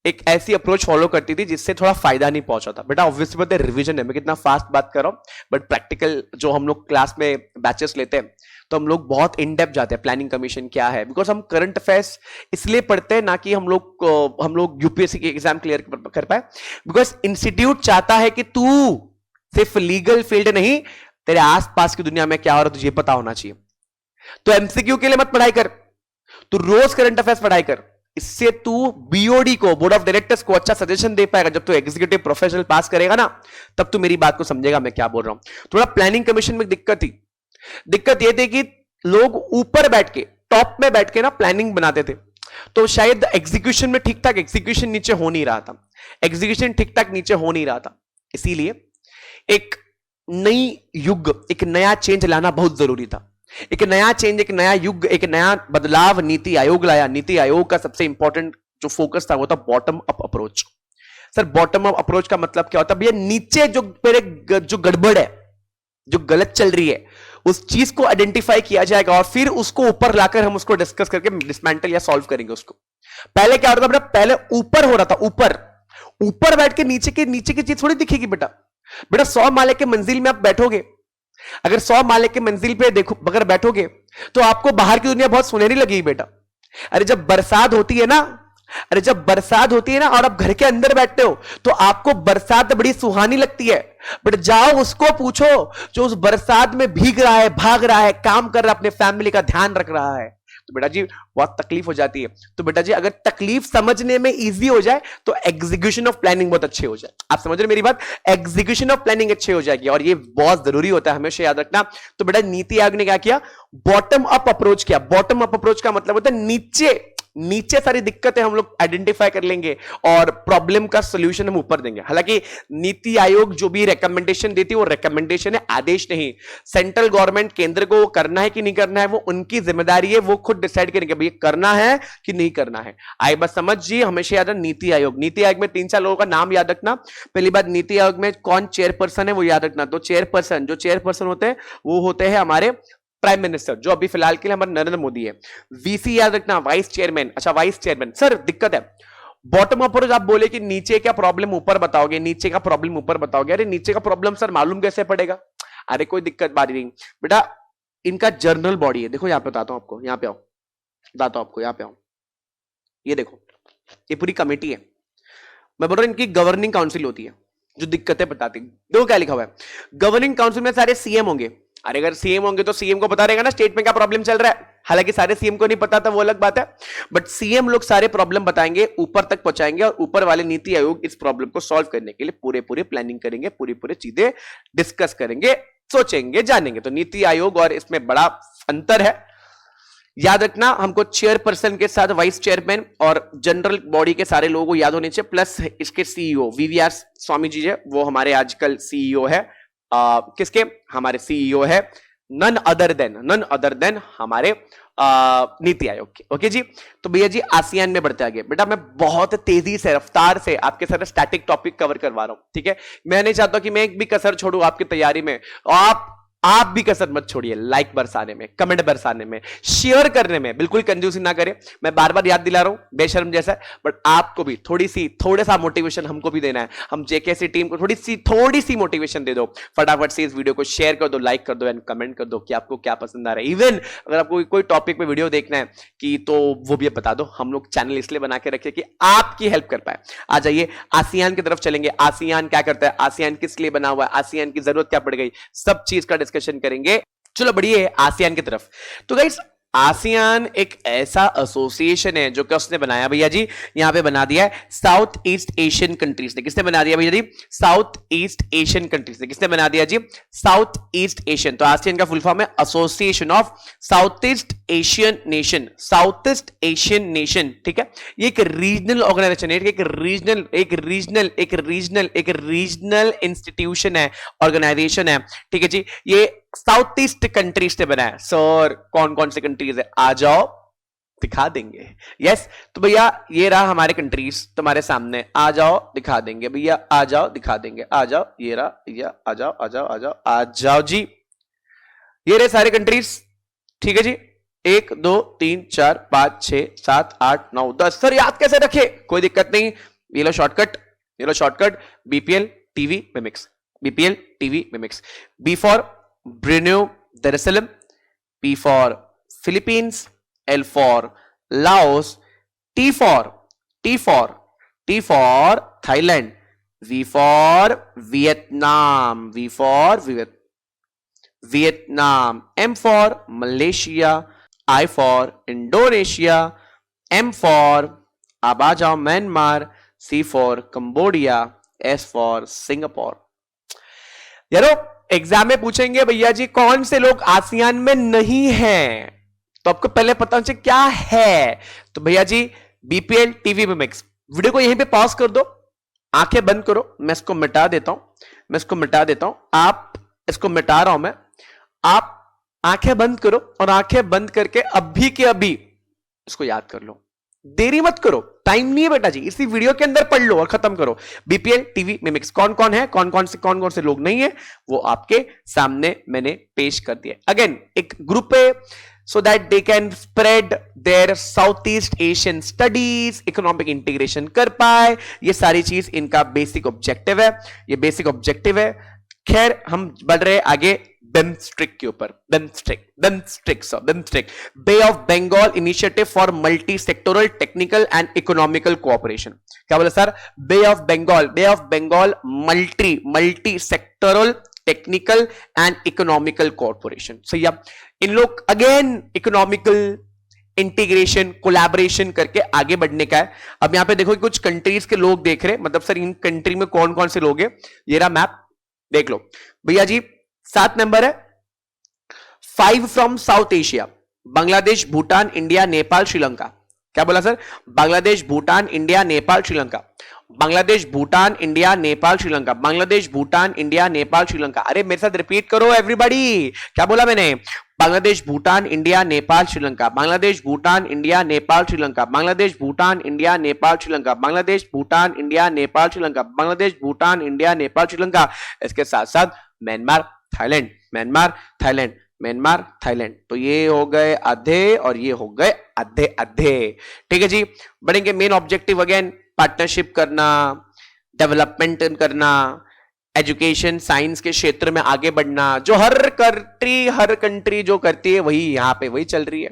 एक ऐसी अप्रोच फॉलो करती थी जिससे थोड़ा फायदा नहीं पहुंचा था। बेटा ऑब्वियसली बात है, रिवीजन है, मैं कितना फास्ट बात कर रहा हूं, बट प्रैक्टिकल जो हम लोग क्लास में बैचेस लेते हैं, तो हम लोग बहुत इन डेप्थ जाते हैं प्लानिंग कमीशन क्या है, बिकॉज हम करंट अफेयर्स इसलिए पढ़ते हैं ना कि हम लोग यूपीएससी के एग्जाम क्लियर कर पाए, बिकॉज इंस्टीट्यूट चाहता है कि तू सिर्फ लीगल फील्ड नहीं, तेरे आसपास की दुनिया में क्या हो रहा है तुझे पता होना चाहिए। तो एमसीक्यू के लिए मत पढ़ाई कर, तू रोज करंट अफेयर्स पढ़ाई कर, इससे तू बीओडी को, बोर्ड ऑफ डायरेक्टर्स को अच्छा सजेशन दे पाएगा। जब तू एग्जीक्यूटिव प्रोफेशनल पास करेगा ना, तब तू मेरी बात को समझेगा मैं क्या बोल रहा हूं। थोड़ा प्लानिंग कमीशन में दिक्कत थी, दिक्कत यह थी कि लोग ऊपर बैठ के, टॉप में बैठ के ना प्लानिंग बनाते थे, तो शायद एग्जीक्यूशन में ठीक ठाक एग्जीक्यूशन नीचे हो नहीं रहा था, एग्जीक्यूशन ठीक ठाक नीचे हो नहीं रहा था। इसीलिए एक नई युग, एक नया चेंज लाना बहुत जरूरी था। एक नया चेंज, एक नया युग, एक नया बदलाव नीति आयोग लाया। नीति आयोग का सबसे इंपॉर्टेंट जो फोकस था वो था bottom up approach. Sir bottom up approach का मतलब क्या होता है भैया? नीचे जो मेरे जो गड़बड़ है, जो गलत चल रही है, उस चीज को आइडेंटिफाई किया जाएगा और फिर उसको ऊपर लाकर हम उसको डिस्कस करके डिसमेंटल या सॉल्व करेंगे उसको। पहले क्या होता था बेटा? पहले ऊपर हो रहा था, ऊपर ऊपर बैठ के नीचे की चीज थोड़ी दिखेगी बेटा। बेटा 100 माले के मंजिल में आप बैठोगे, अगर 100 माले के मंजिल पे देखो अगर बैठोगे तो आपको बाहर की दुनिया बहुत सुनहरी लगेगी बेटा। अरे जब बरसात होती है ना, अरे जब बरसात होती है ना और आप घर के अंदर बैठते हो तो आपको बरसात बड़ी सुहानी लगती है। बट जाओ उसको पूछो जो उस बरसात में भीग रहा है, भाग रहा है, काम कर रहा है, अपने फैमिली का ध्यान रख रहा है, तो बेटा जी बहुत तकलीफ हो जाती है। तो बेटा जी अगर तकलीफ समझने में इजी हो जाए तो एग्जीक्यूशन ऑफ प्लानिंग बहुत अच्छे हो जाए। आप समझ रहे मेरी बात? एग्जीक्यूशन ऑफ प्लानिंग अच्छे हो जाएगी और ये बहुत जरूरी होता है, हमेशा याद रखना। तो बेटा नीति आयोग ने क्या किया? बॉटम अप अप्रोच किया। बॉटम अप अप्रोच का मतलब होता है नीचे नीचे सारी दिक्कतें हम लोग आइडेंटिफाई कर लेंगे और प्रॉब्लम का सॉल्यूशन हम ऊपर देंगे। हालांकि नीति आयोग जो भी रिकमेंडेशन देती है वो रिकमेंडेशन है, आदेश नहीं। सेंट्रल गवर्नमेंट केंद्र को करना है कि नहीं करना है वो उनकी जिम्मेदारी है, वो खुद डिसाइड करेंगे भाई करना है कि नहीं करना है। आए बस समझिए, हमेशा याद रखना नीति आयोग। नीति आयोग में 3-4 लोगों का नाम याद रखना। पहली बात, नीति आयोग में कौन चेयरपर्सन है वो याद रखना। तो चेयरपर्सन होते हैं वो होते हैं हमारे प्राइम मिनिस्टर, जो अभी फिलहाल के लिए हमारे नरेंद्र मोदी है। वीसी याद रखना, वाइस चेयरमैन। अच्छा वाइस चेयरमैन, सर दिक्कत है बॉटम अप अप्रोच। आप बोले कि नीचे का प्रॉब्लम ऊपर बताओगे, नीचे का प्रॉब्लम ऊपर बताओगे। अरे नीचे का प्रॉब्लम सर मालूम कैसे पड़ेगा? अरे कोई दिक्कत बात नहीं बेटा, इनका जर्नल बॉडी है। देखो यहां पे बताता हूं आपको, यहां पे आओ, बताता हूं आपको, यहां पे आओ। ये देखो, ये पूरी कमेटी है। मैं बोल रहा हूं इनकी गवर्निंग काउंसिल होती है जो दिक्कतें बताती। देखो क्या लिखा हुआ है, गवर्निंग काउंसिल में सारे सीएम होंगे। अरे अगर सीएम होंगे तो सीएम को पता रहेगा ना स्टेट में क्या प्रॉब्लम चल रहा है। हालांकि सारे सीएम को नहीं पता था, वो अलग बात है, बट सीएम लोग सारे प्रॉब्लम बताएंगे, ऊपर तक पहुंचाएंगे और ऊपर वाले नीति आयोग इस प्रॉब्लम को सॉल्व करने के लिए पूरे प्लानिंग करेंगे, पूरी चीजें डिस्कस करेंगे, सोचेंगे, जानेंगे। तो नीति आयोग और इसमें बड़ा अंतर है, याद रखना। हमको चेयरपर्सन के साथ वाइस चेयरमैन और जनरल बॉडी के सारे लोगों को याद होने चाहिए, प्लस इसके सीईओ वीवीआर स्वामी जी है, वो हमारे आजकल सीईओ है। किसके? हमारे सीईओ है नन अदर देन हमारे नीति आयोग के। ओके जी, तो भैया जी आसियान में बढ़ते आगे। बेटा मैं बहुत तेजी से, रफ्तार से आपके साथ स्टैटिक टॉपिक कवर करवा रहा हूं, ठीक है? मैं नहीं चाहता कि मैं एक भी कसर छोड़ू आपकी तैयारी में। आप भी कसर मत छोड़िए, लाइक बरसाने में, कमेंट बरसाने में, शेयर करने में बिल्कुल कंजूसी ना करें। मैं बार बार याद दिला रहा हूं, बेशर्म जैसा, बट आपको भी थोड़ा सा मोटिवेशन हमको भी देना है। हम जेकेसी टीम को थोड़ी सी मोटिवेशन दे दो। फटाफट से इस वीडियो को शेयर कर दो, लाइक कर दो एंड कमेंट कर दो कि आपको क्या पसंद आ रहा है। इवन अगर आपको कोई टॉपिक पे वीडियो देखना है कि तो वो भी बता दो। हम लोग चैनल इसलिए बना के रखे कि आपकी हेल्प कर पाए। आ जाइए आसियान की तरफ चलेंगे। आसियान क्या करता है, आसियान किस लिए बना हुआ है, आसियान की जरूरत क्या पड़ गई, सब चीज का डिस्कशन करेंगे। चलो बढ़िए आसियान की तरफ। तो गाइस आसियान एक ऐसा एसोसिएशन है जो कि उसने बनाया भैया जी, यहां पे बना दिया है साउथ ईस्ट एशियन कंट्रीज ने। किसने बना दिया भैया जी? साउथ ईस्ट एशियन कंट्रीज ने। किसने बना दिया जी? South east Asian. तो आसियान का फुल फॉर्म है association of south east Asian nation. South east Asian nation, ठीक है? ये एक रीजनल ऑर्गेनाइजेशन है, एक रीजनल इंस्टीट्यूशन है, ऑर्गेनाइजेशन है, ठीक है जी? ये साउथ ईस्ट कंट्रीज से बना है। सर कौन कौन से कंट्रीज है? आ जाओ दिखा देंगे। यस, तो भैया ये रहा हमारे कंट्रीज तुम्हारे सामने, आ जाओ दिखा देंगे भैया, आ जाओ दिखा देंगे, आ जाओ, ये रहा भैया, आ जाओ आ जाओ आ जाओ आ जाओ जी। ये रहे सारे कंट्रीज, ठीक है जी? 1 2 3 4 5 6 7 8 9 10। सर याद कैसे रखे? कोई दिक्कत नहीं, ये लो shortcut, BPL TV mimics, BPL TV mimics. B for Brunei Darussalam, P for Philippines, L for Laos, T for Thailand, V for Vietnam, Vietnam, M for Malaysia, I for Indonesia, M for अब आ जाओ Myanmar, C for Cambodia, S for Singapore। यारो exam में पूछेंगे भैया जी कौन से लोग ASEAN में नहीं हैं, तो आपको पहले पता होना चाहिए क्या है। तो भैया जी बीपीएल टीवी मिमिक्स। वीडियो को यहीं पे पॉज कर दो, आंखें बंद करो, मैं इसको मिटा देता हूं, आप इसको मिटा रहा हूं मैं। आप आंखें बंद करो और आंखें बंद करके अभी के अभी इसको याद कर लो। देरी मत करो, टाइम नहीं है बेटा जी, इसी वीडियो के अंदर पढ़ लो और खत्म करो। बीपीएल टीवी मिमिक्स कौन कौन है, कौन कौन से लोग नहीं है, वो आपके सामने मैंने पेश कर दिया। अगेन एक ग्रुप है so that they can spread their Southeast Asian studies, economic integration कर पाए, ये सारी चीज इनका बेसिक ऑब्जेक्टिव है, ये बेसिक ऑब्जेक्टिव है। खैर हम बढ़ रहे आगे बिम्स्ट्रिक के ऊपर। BIMSTEC bay of Bengal initiative for multi sectoral technical and economical cooperation. क्या बोला sir? Bay of Bengal multi sectoral technical and economical corporation. सही है। इन लोग अगेन इकोनॉमिकल इंटीग्रेशन कोलैबोरेशन करके आगे बढ़ने का है। अब यहां पे देखो कुछ कंट्रीज के लोग देख रहे, मतलब सर इन कंट्री में कौन कौन से लोग हैं, ये रहा मैप देख लो भैया जी। 7 नंबर है 5 from south Asia, Bangladesh, Bhutan, India, Nepal, Sri Lanka. क्या बोला sir? Bangladesh, Bhutan, India, Nepal, Sri Lanka. Bangladesh, Bhutan, India, Nepal, Sri Lanka. Bangladesh, Bhutan, India, Nepal, Sri Lanka. अरे मेरे साथ रिपीट करो एवरीबॉडी, क्या बोला मैंने? Bangladesh, Bhutan, India, Nepal, Sri Lanka. Bangladesh, Bhutan, India, Nepal, Sri Lanka. Bangladesh, Bhutan, India, Nepal, Sri Lanka. Bangladesh, Bhutan, India, Nepal, Sri Lanka. Bangladesh, Bhutan, India, Nepal, Sri Lanka. इसके साथ साथ Myanmar, Thailand, Myanmar, Thailand, Myanmar, Thailand. तो ये हो गए आधे और ये हो गए आधे। ठीक है जी। बढ़ेंगे मेन ऑब्जेक्टिव अगेन पार्टनरशिप करना, डेवलपमेंट करना, एजुकेशन साइंस के क्षेत्र में आगे बढ़ना, जो हर कंट्री जो करती है वही यहां पे वही चल रही है।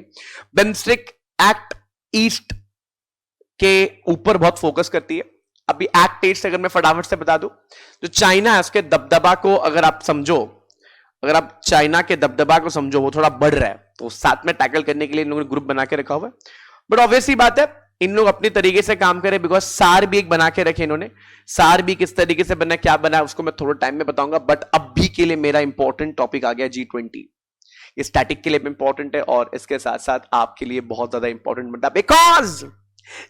बिम्स्ट्रिक एक्ट ईस्ट के ऊपर बहुत फोकस करती है। अभी एक्ट ईस्ट अगर मैं फटाफट से बता दूं, जो चाइना है उसके दबदबा को अगर आप समझो, अगर आप चाइना के दबदबा को समझो, वो थोड़ा बढ़ रहा है, तो साथ में टैकल करने के लिए इन लोगों ने ग्रुप बना के रखा हुआ है। बट ऑब्वियसली बात है इन लोग अपनी तरीके से काम करें, बिकॉज सार भी एक बना के रखे इन्होंने। सार भी किस तरीके से बना, क्या बना, उसको मैं थोड़ा टाइम में बताऊंगा। बट अभी के लिए मेरा इंपॉर्टेंट टॉपिक आ गया G20। ये स्टैटिक के लिए इंपॉर्टेंट है और इसके साथ साथ आपके लिए बहुत ज्यादा इंपॉर्टेंट बनता है, बिकॉज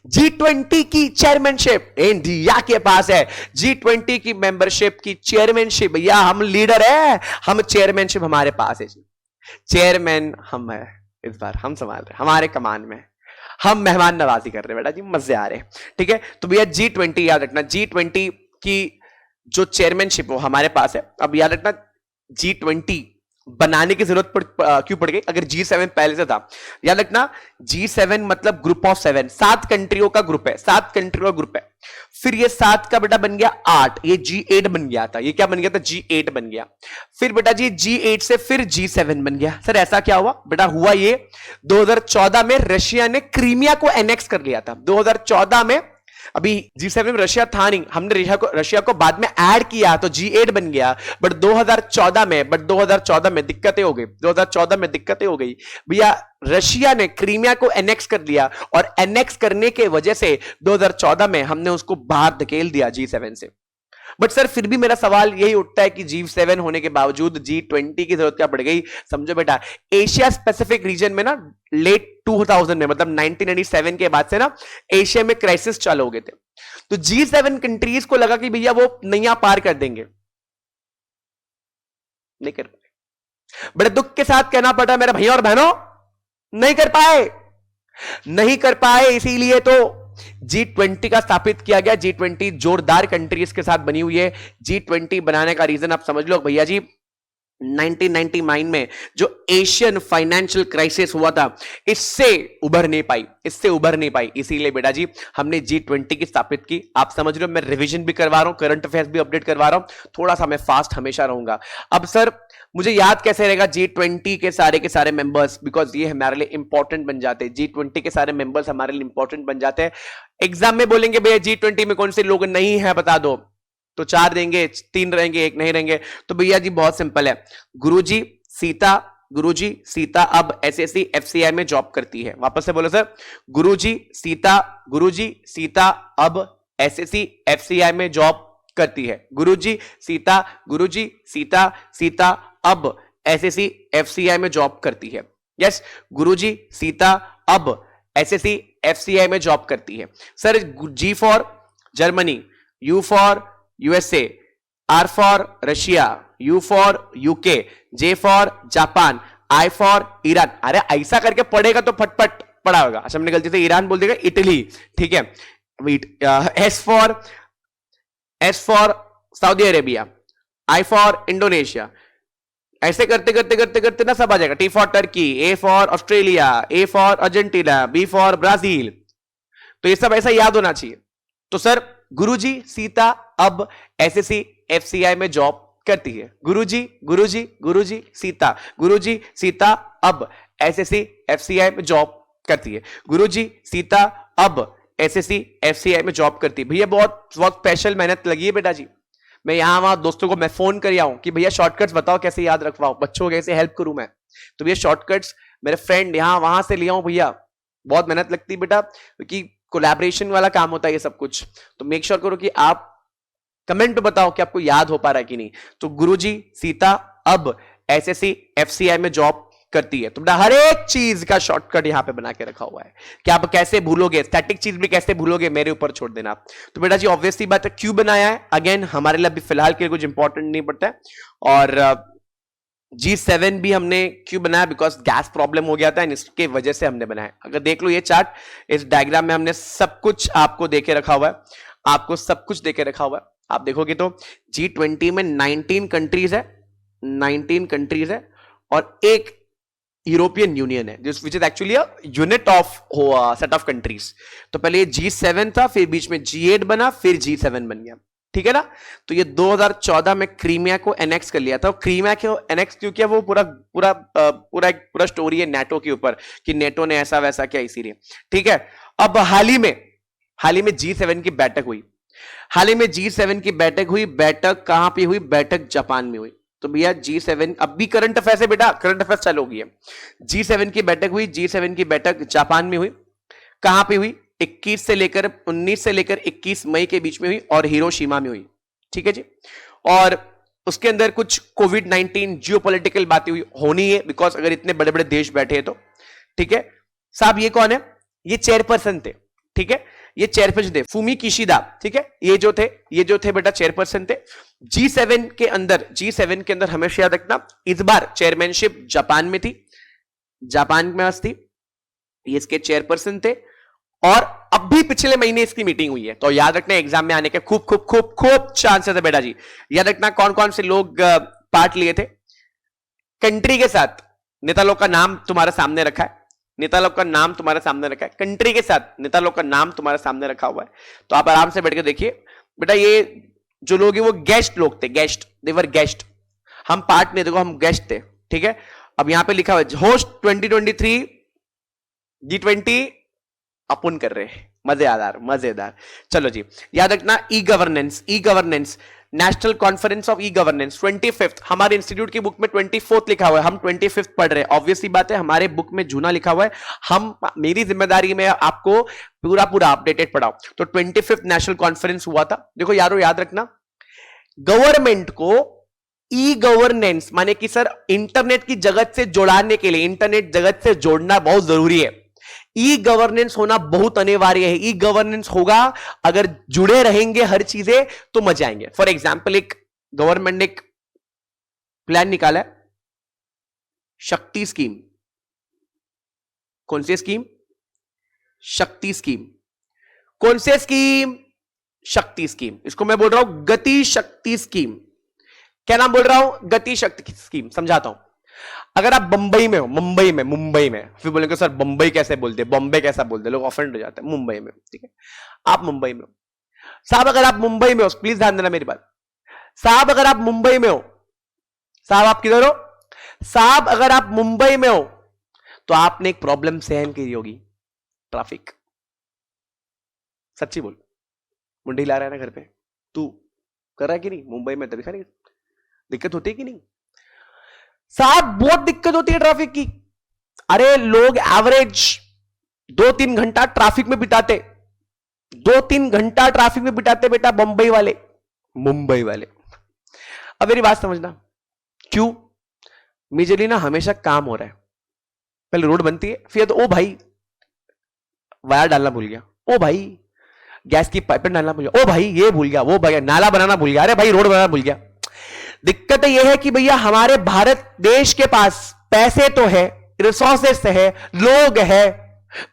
G20 की चेयरमैनशिप इंडिया के पास है। G20 की मेंबरशिप की चेयरमैनशिप, भैया हम लीडर है, हम चेयरमैनशिप हमारे पास है। चेयरमैन हम है, इस बार हम संभाल रहे, हमारे कमान में हम मेहमान नवाजी कर रहे हैं बेटा जी, मजे आ रहे हैं। ठीक है, तो भैया G20 याद रखना, G20 की जो चेयरमैनशिप वो हमारे पास है। अब याद रखना G20 बनाने की जरूरत क्यों पड़ गई, अगर G7 पहले से था। याद रखना G7 मतलब ग्रुप ऑफ 7, 7 कंट्रियों का ग्रुप है, 7 कंट्रियों का ग्रुप है। फिर ये 7 का बेटा बन गया 8, ये G8 बन गया था। ये क्या बन गया था? G8 बन गया। फिर बेटा जी G8 से फिर G7 बन गया। सर ऐसा क्या हुआ बेटा? हुआ ये 2014 में रशिया ने क्रीमिया को एनेक्स कर लिया था। 2014 में, अभी G7 में रशिया था नहीं, हमने रशिया को बाद में ऐड किया तो G8 बन गया। बट 2014 में दिक्कतें हो गई, 2014 में दिक्कतें हो गई भैया। रशिया ने क्रीमिया को एनेक्स कर लिया और एनेक्स करने के वजह से 2014 में हमने उसको बाहर धकेल दिया G7 से। बट सर फिर भी मेरा सवाल यही उठता है कि G7 होने के बावजूद G20 की जरूरत क्या पड़ गई? समझो बेटा, एशिया स्पेसिफिक रीजन में ना लेट 2000 में, मतलब 1997 के बाद से ना एशिया में क्राइसिस चालू हो गए थे। तो G7 कंट्रीज को लगा कि भैया वो नैया पार कर देंगे, नहीं कर पाए। बड़े दुख के साथ कहना पड़ा मेरे भैया और बहनों, नहीं कर पाए। इसीलिए तो G20 का स्थापित किया गया। G20 जोरदार कंट्रीज के साथ बनी हुई है। G20 बनाने का रीजन आप समझ लो भैया जी, 1999 में जो एशियन फाइनेंशियल क्राइसिस हुआ था, इससे उभर नहीं पाई। इसीलिए बेटा जी हमने G20 की स्थापित की। आप समझ रहे हो, मैं रिवीजन भी करवा रहा हूं, करंट अफेयर्स भी अपडेट करवा रहा हूं, थोड़ा सा मैं फास्ट हमेशा रहूंगा। अब सर मुझे याद कैसे रहेगा G20 के सारे मेंबर्स, बिकॉज ये हमारे लिए इंपॉर्टेंट बन जाते हैं। G20 के सारे मेंबर्स हमारे लिए इंपॉर्टेंट बन जाते हैं। एग्जाम में बोलेंगे भैया G20 में कौन से लोग नहीं है बता दो, तो 4 देंगे, 3 रहेंगे, 1 नहीं रहेंगे। तो भैया जी बहुत सिंपल है, गुरुजी सीता अब एसएससी एफसीआई में जॉब करती है। वापस से बोलो सर, गुरुजी सीता अब एसएससी एफसीआई में जॉब करती है। गुरुजी सीता अब एसएससी एफसीआई में जॉब करती है। यस, गुरुजी सीता अब एसएससी एफसीआई में जॉब करती है। सर जी for Germany, U for USA, R for Russia, U for UK, J for Japan, I for Iran. अरे ऐसा करके पढ़ेगा तो फटफट पढ़ा होगा। अच्छा मैंने गलती से ईरान बोल देगा, इटली, ठीक है। S for Saudi Arabia, I for Indonesia, ऐसे करते करते करते करते ना सब आ जाएगा। T for Turkey, A for Australia, A for Argentina, B for Brazil. तो ये सब ऐसा याद होना चाहिए। तो सर गुरुजी सीता अब एसएससी एफसीआई में जॉब करती है। गुरुजी गुरुजी गुरुजी सीता, गुरुजी सीता अब एसएससी एफसीआई में जॉब करती है। गुरुजी सीता अब एसएससी एफसीआई में जॉब करती है। भैया बहुत स्पेशल मेहनत लगी है बेटा जी। मैं यहां वहां दोस्तों को मैं फोन कर आऊं कि भैया शॉर्टकट्स बताओ कैसे याद रखवाऊं, बच्चों को कैसे हेल्प करूं मैं। तो भैया शॉर्टकट्स मेरे फ्रेंड यहां वहां से ले आऊं भैया, बहुत मेहनत लगती है बेटा, क्योंकि कोलैबोरेशन वाला काम होता है ये सब कुछ। तो मेक श्योर करो कि आप कमेंट पे बताओ कि आपको याद हो पा रहा है कि नहीं। तो गुरुजी सीता अब एसएससी एफसीआई में जॉब करती है। तो बेटा हर एक चीज का शॉर्टकट यहां पे बना के रखा हुआ है कि आप कैसे भूलोगे, स्टैटिक चीज भी कैसे भूलोगे, मेरे ऊपर छोड़ देना। तो बेटा जी ऑब्वियसली बात है, क्यों बनाया है, अगेन हमारे लिए अभी फिलहाल के लिए कुछ इंपॉर्टेंट नहीं पड़ता है। और G7 भी हमने क्यों बनाया, बिकॉज गैस प्रॉब्लम हो गया था, इसके वजह से हमने बनाया। अगर देख लो ये चार्ट, इस डायग्राम में हमने सब कुछ आपको देके रखा हुआ है, आपको सब कुछ देके रखा हुआ है। आप देखोगे तो G20 में 19 कंट्रीज है, 19 कंट्रीज है, और एक यूरोपियन यूनियन है, which is actually a unit of set of countries. तो पहले ये G7 था, फिर बीच में G8 बना, फिर G7 बन गया, ठीक है ना। तो ये 2014 में क्रीमिया को एनेक्स कर लिया था। क्रीमिया को एनेक्स क्यों किया, वो पूरा स्टोरी है नेटो के ऊपर कि नेटो ने ऐसा वैसा किया, इसीलिए, ठीक है। अब हाल ही में G7 की बैठक हुई, हाल ही में G7 की बैठक हुई। बैठक कहां पे हुई, बैठक जापान में हुई। तो भैया G7 अब भी करंट अफेयर्स है बेटा, करंट अफेयर्स चालू हो गई है। G7 की बैठक हुई, G7 की बैठक जापान में हुई। कहां पे हुई, 19 से लेकर 21 मई के बीच में हुई, और हिरोशिमा में हुई, ठीक है जी। और उसके अंदर कुछ कोविड-19 जियोपॉलिटिकल बातें हुई, होनी है, बिकॉज अगर इतने बड़े बड़े देश बैठे हैं तो, ठीक है साहब। ये कौन है, ये चेयरपर्सन थे, ठीक है, ये चेयरपर्सन थे फूमी किशिदा, ठीक है। ये जो थे बेटा चेयरपर्सन थे। G7 के अंदर हमेशा याद रखना, इस बार चेयरमैनशिप जापान में थी, जापान में थी, ये इसके चेयरपर्सन थे। और अब भी पिछले महीने इसकी मीटिंग हुई है। तो याद रखना एग्जाम में आने के खूब खूब खूब खूब चांसेस है बेटा जी। याद रखना कौन कौन से लोग पार्ट लिए थे। कंट्री के साथ नेता लोग का नाम तुम्हारे सामने रखा है, नेता लोग का नाम तुम्हारे सामने रखा है, कंट्री के साथ नेता लोग का नाम तुम्हारे सामने रखा हुआ है। तो आप आराम से बैठ के देखिए बेटा। ये जो लोग हैं वो गेस्ट लोग थे, गेस्ट, देवर गेस्ट। हम पार्ट नहीं, देखो हम गेस्ट थे, ठीक है। अब यहां पे लिखा हुआ है होस्ट 2023 G20 अपन कर रहे हैं, मजेदार। चलो जी याद रखना, e governance national conference of e governance 25th, हमारे इंस्टीट्यूट की बुक में 24th लिखा हुआ है, हम 25th पढ़ रहे हैं। ऑब्वियसली बात है हमारे बुक में जूना लिखा हुआ है, मेरी जिम्मेदारी में आपको पूरा अपडेटेड पढ़ाओ। तो 25th नेशनल कॉन्फ्रेंस हुआ था। देखो यारो याद रखना, गवर्नमेंट को ई गवर्नेंस माने कि सर इंटरनेट की जगत से जोड़ाने के लिए, इंटरनेट जगत से जोड़ना बहुत जरूरी है। ई गवर्नेंस होना बहुत अनिवार्य है। ई गवर्नेंस होगा, अगर जुड़े रहेंगे हर चीजें तो मजे आएंगे। फॉर एग्जाम्पल एक गवर्नमेंट ने एक प्लान निकाला है, शक्ति स्कीम। कौन सी स्कीम, शक्ति स्कीम। कौन से स्कीम, शक्ति स्कीम। इसको मैं बोल रहा हूं गति शक्ति स्कीम। क्या नाम बोल रहा हूं, गति शक्ति स्कीम। समझाता हूं। अगर आप मुंबई में फिर बोलेंगे सर बंबई कैसे बोलते, बॉम्बे कैसा बोलते, लोग ऑफेंड हो जाते हैं। मुंबई में, ठीक है, आप मुंबई में हो साहब। अगर आप मुंबई में हो, प्लीज ध्यान देना मेरी बात साहब, अगर आप मुंबई में हो साहब, आप किधर हो साहब, अगर आप मुंबई में हो तो आपने एक प्रॉब्लम सहन की होगी, ट्रैफिक। सच्ची बोल, मुंडी ला रहा है ना घर पे, तू कर रहा है कि नहीं, मुंबई में तो दिखा नहीं, दिक्कत होती है कि नहीं साहब, बहुत दिक्कत होती है ट्रैफिक की। अरे लोग एवरेज 2-3 घंटा ट्रैफिक में बिताते, 2-3 घंटा ट्रैफिक में बिताते बेटा मुंबई वाले। अब मेरी बात समझना, क्यों मेजरली ना हमेशा काम हो रहा है। पहले रोड बनती है, फिर तो ओ भाई वायर डालना भूल गया, ओ भाई गैस की पाइप डालना भूल गया, ओ भाई ये भूल गया, वो भूल, नाला बनाना भूल गया, अरे भाई रोड बनाना भूल गया। दिक्कत यह है कि भैया हमारे भारत देश के पास पैसे तो है, रिसोर्सेस है, लोग है,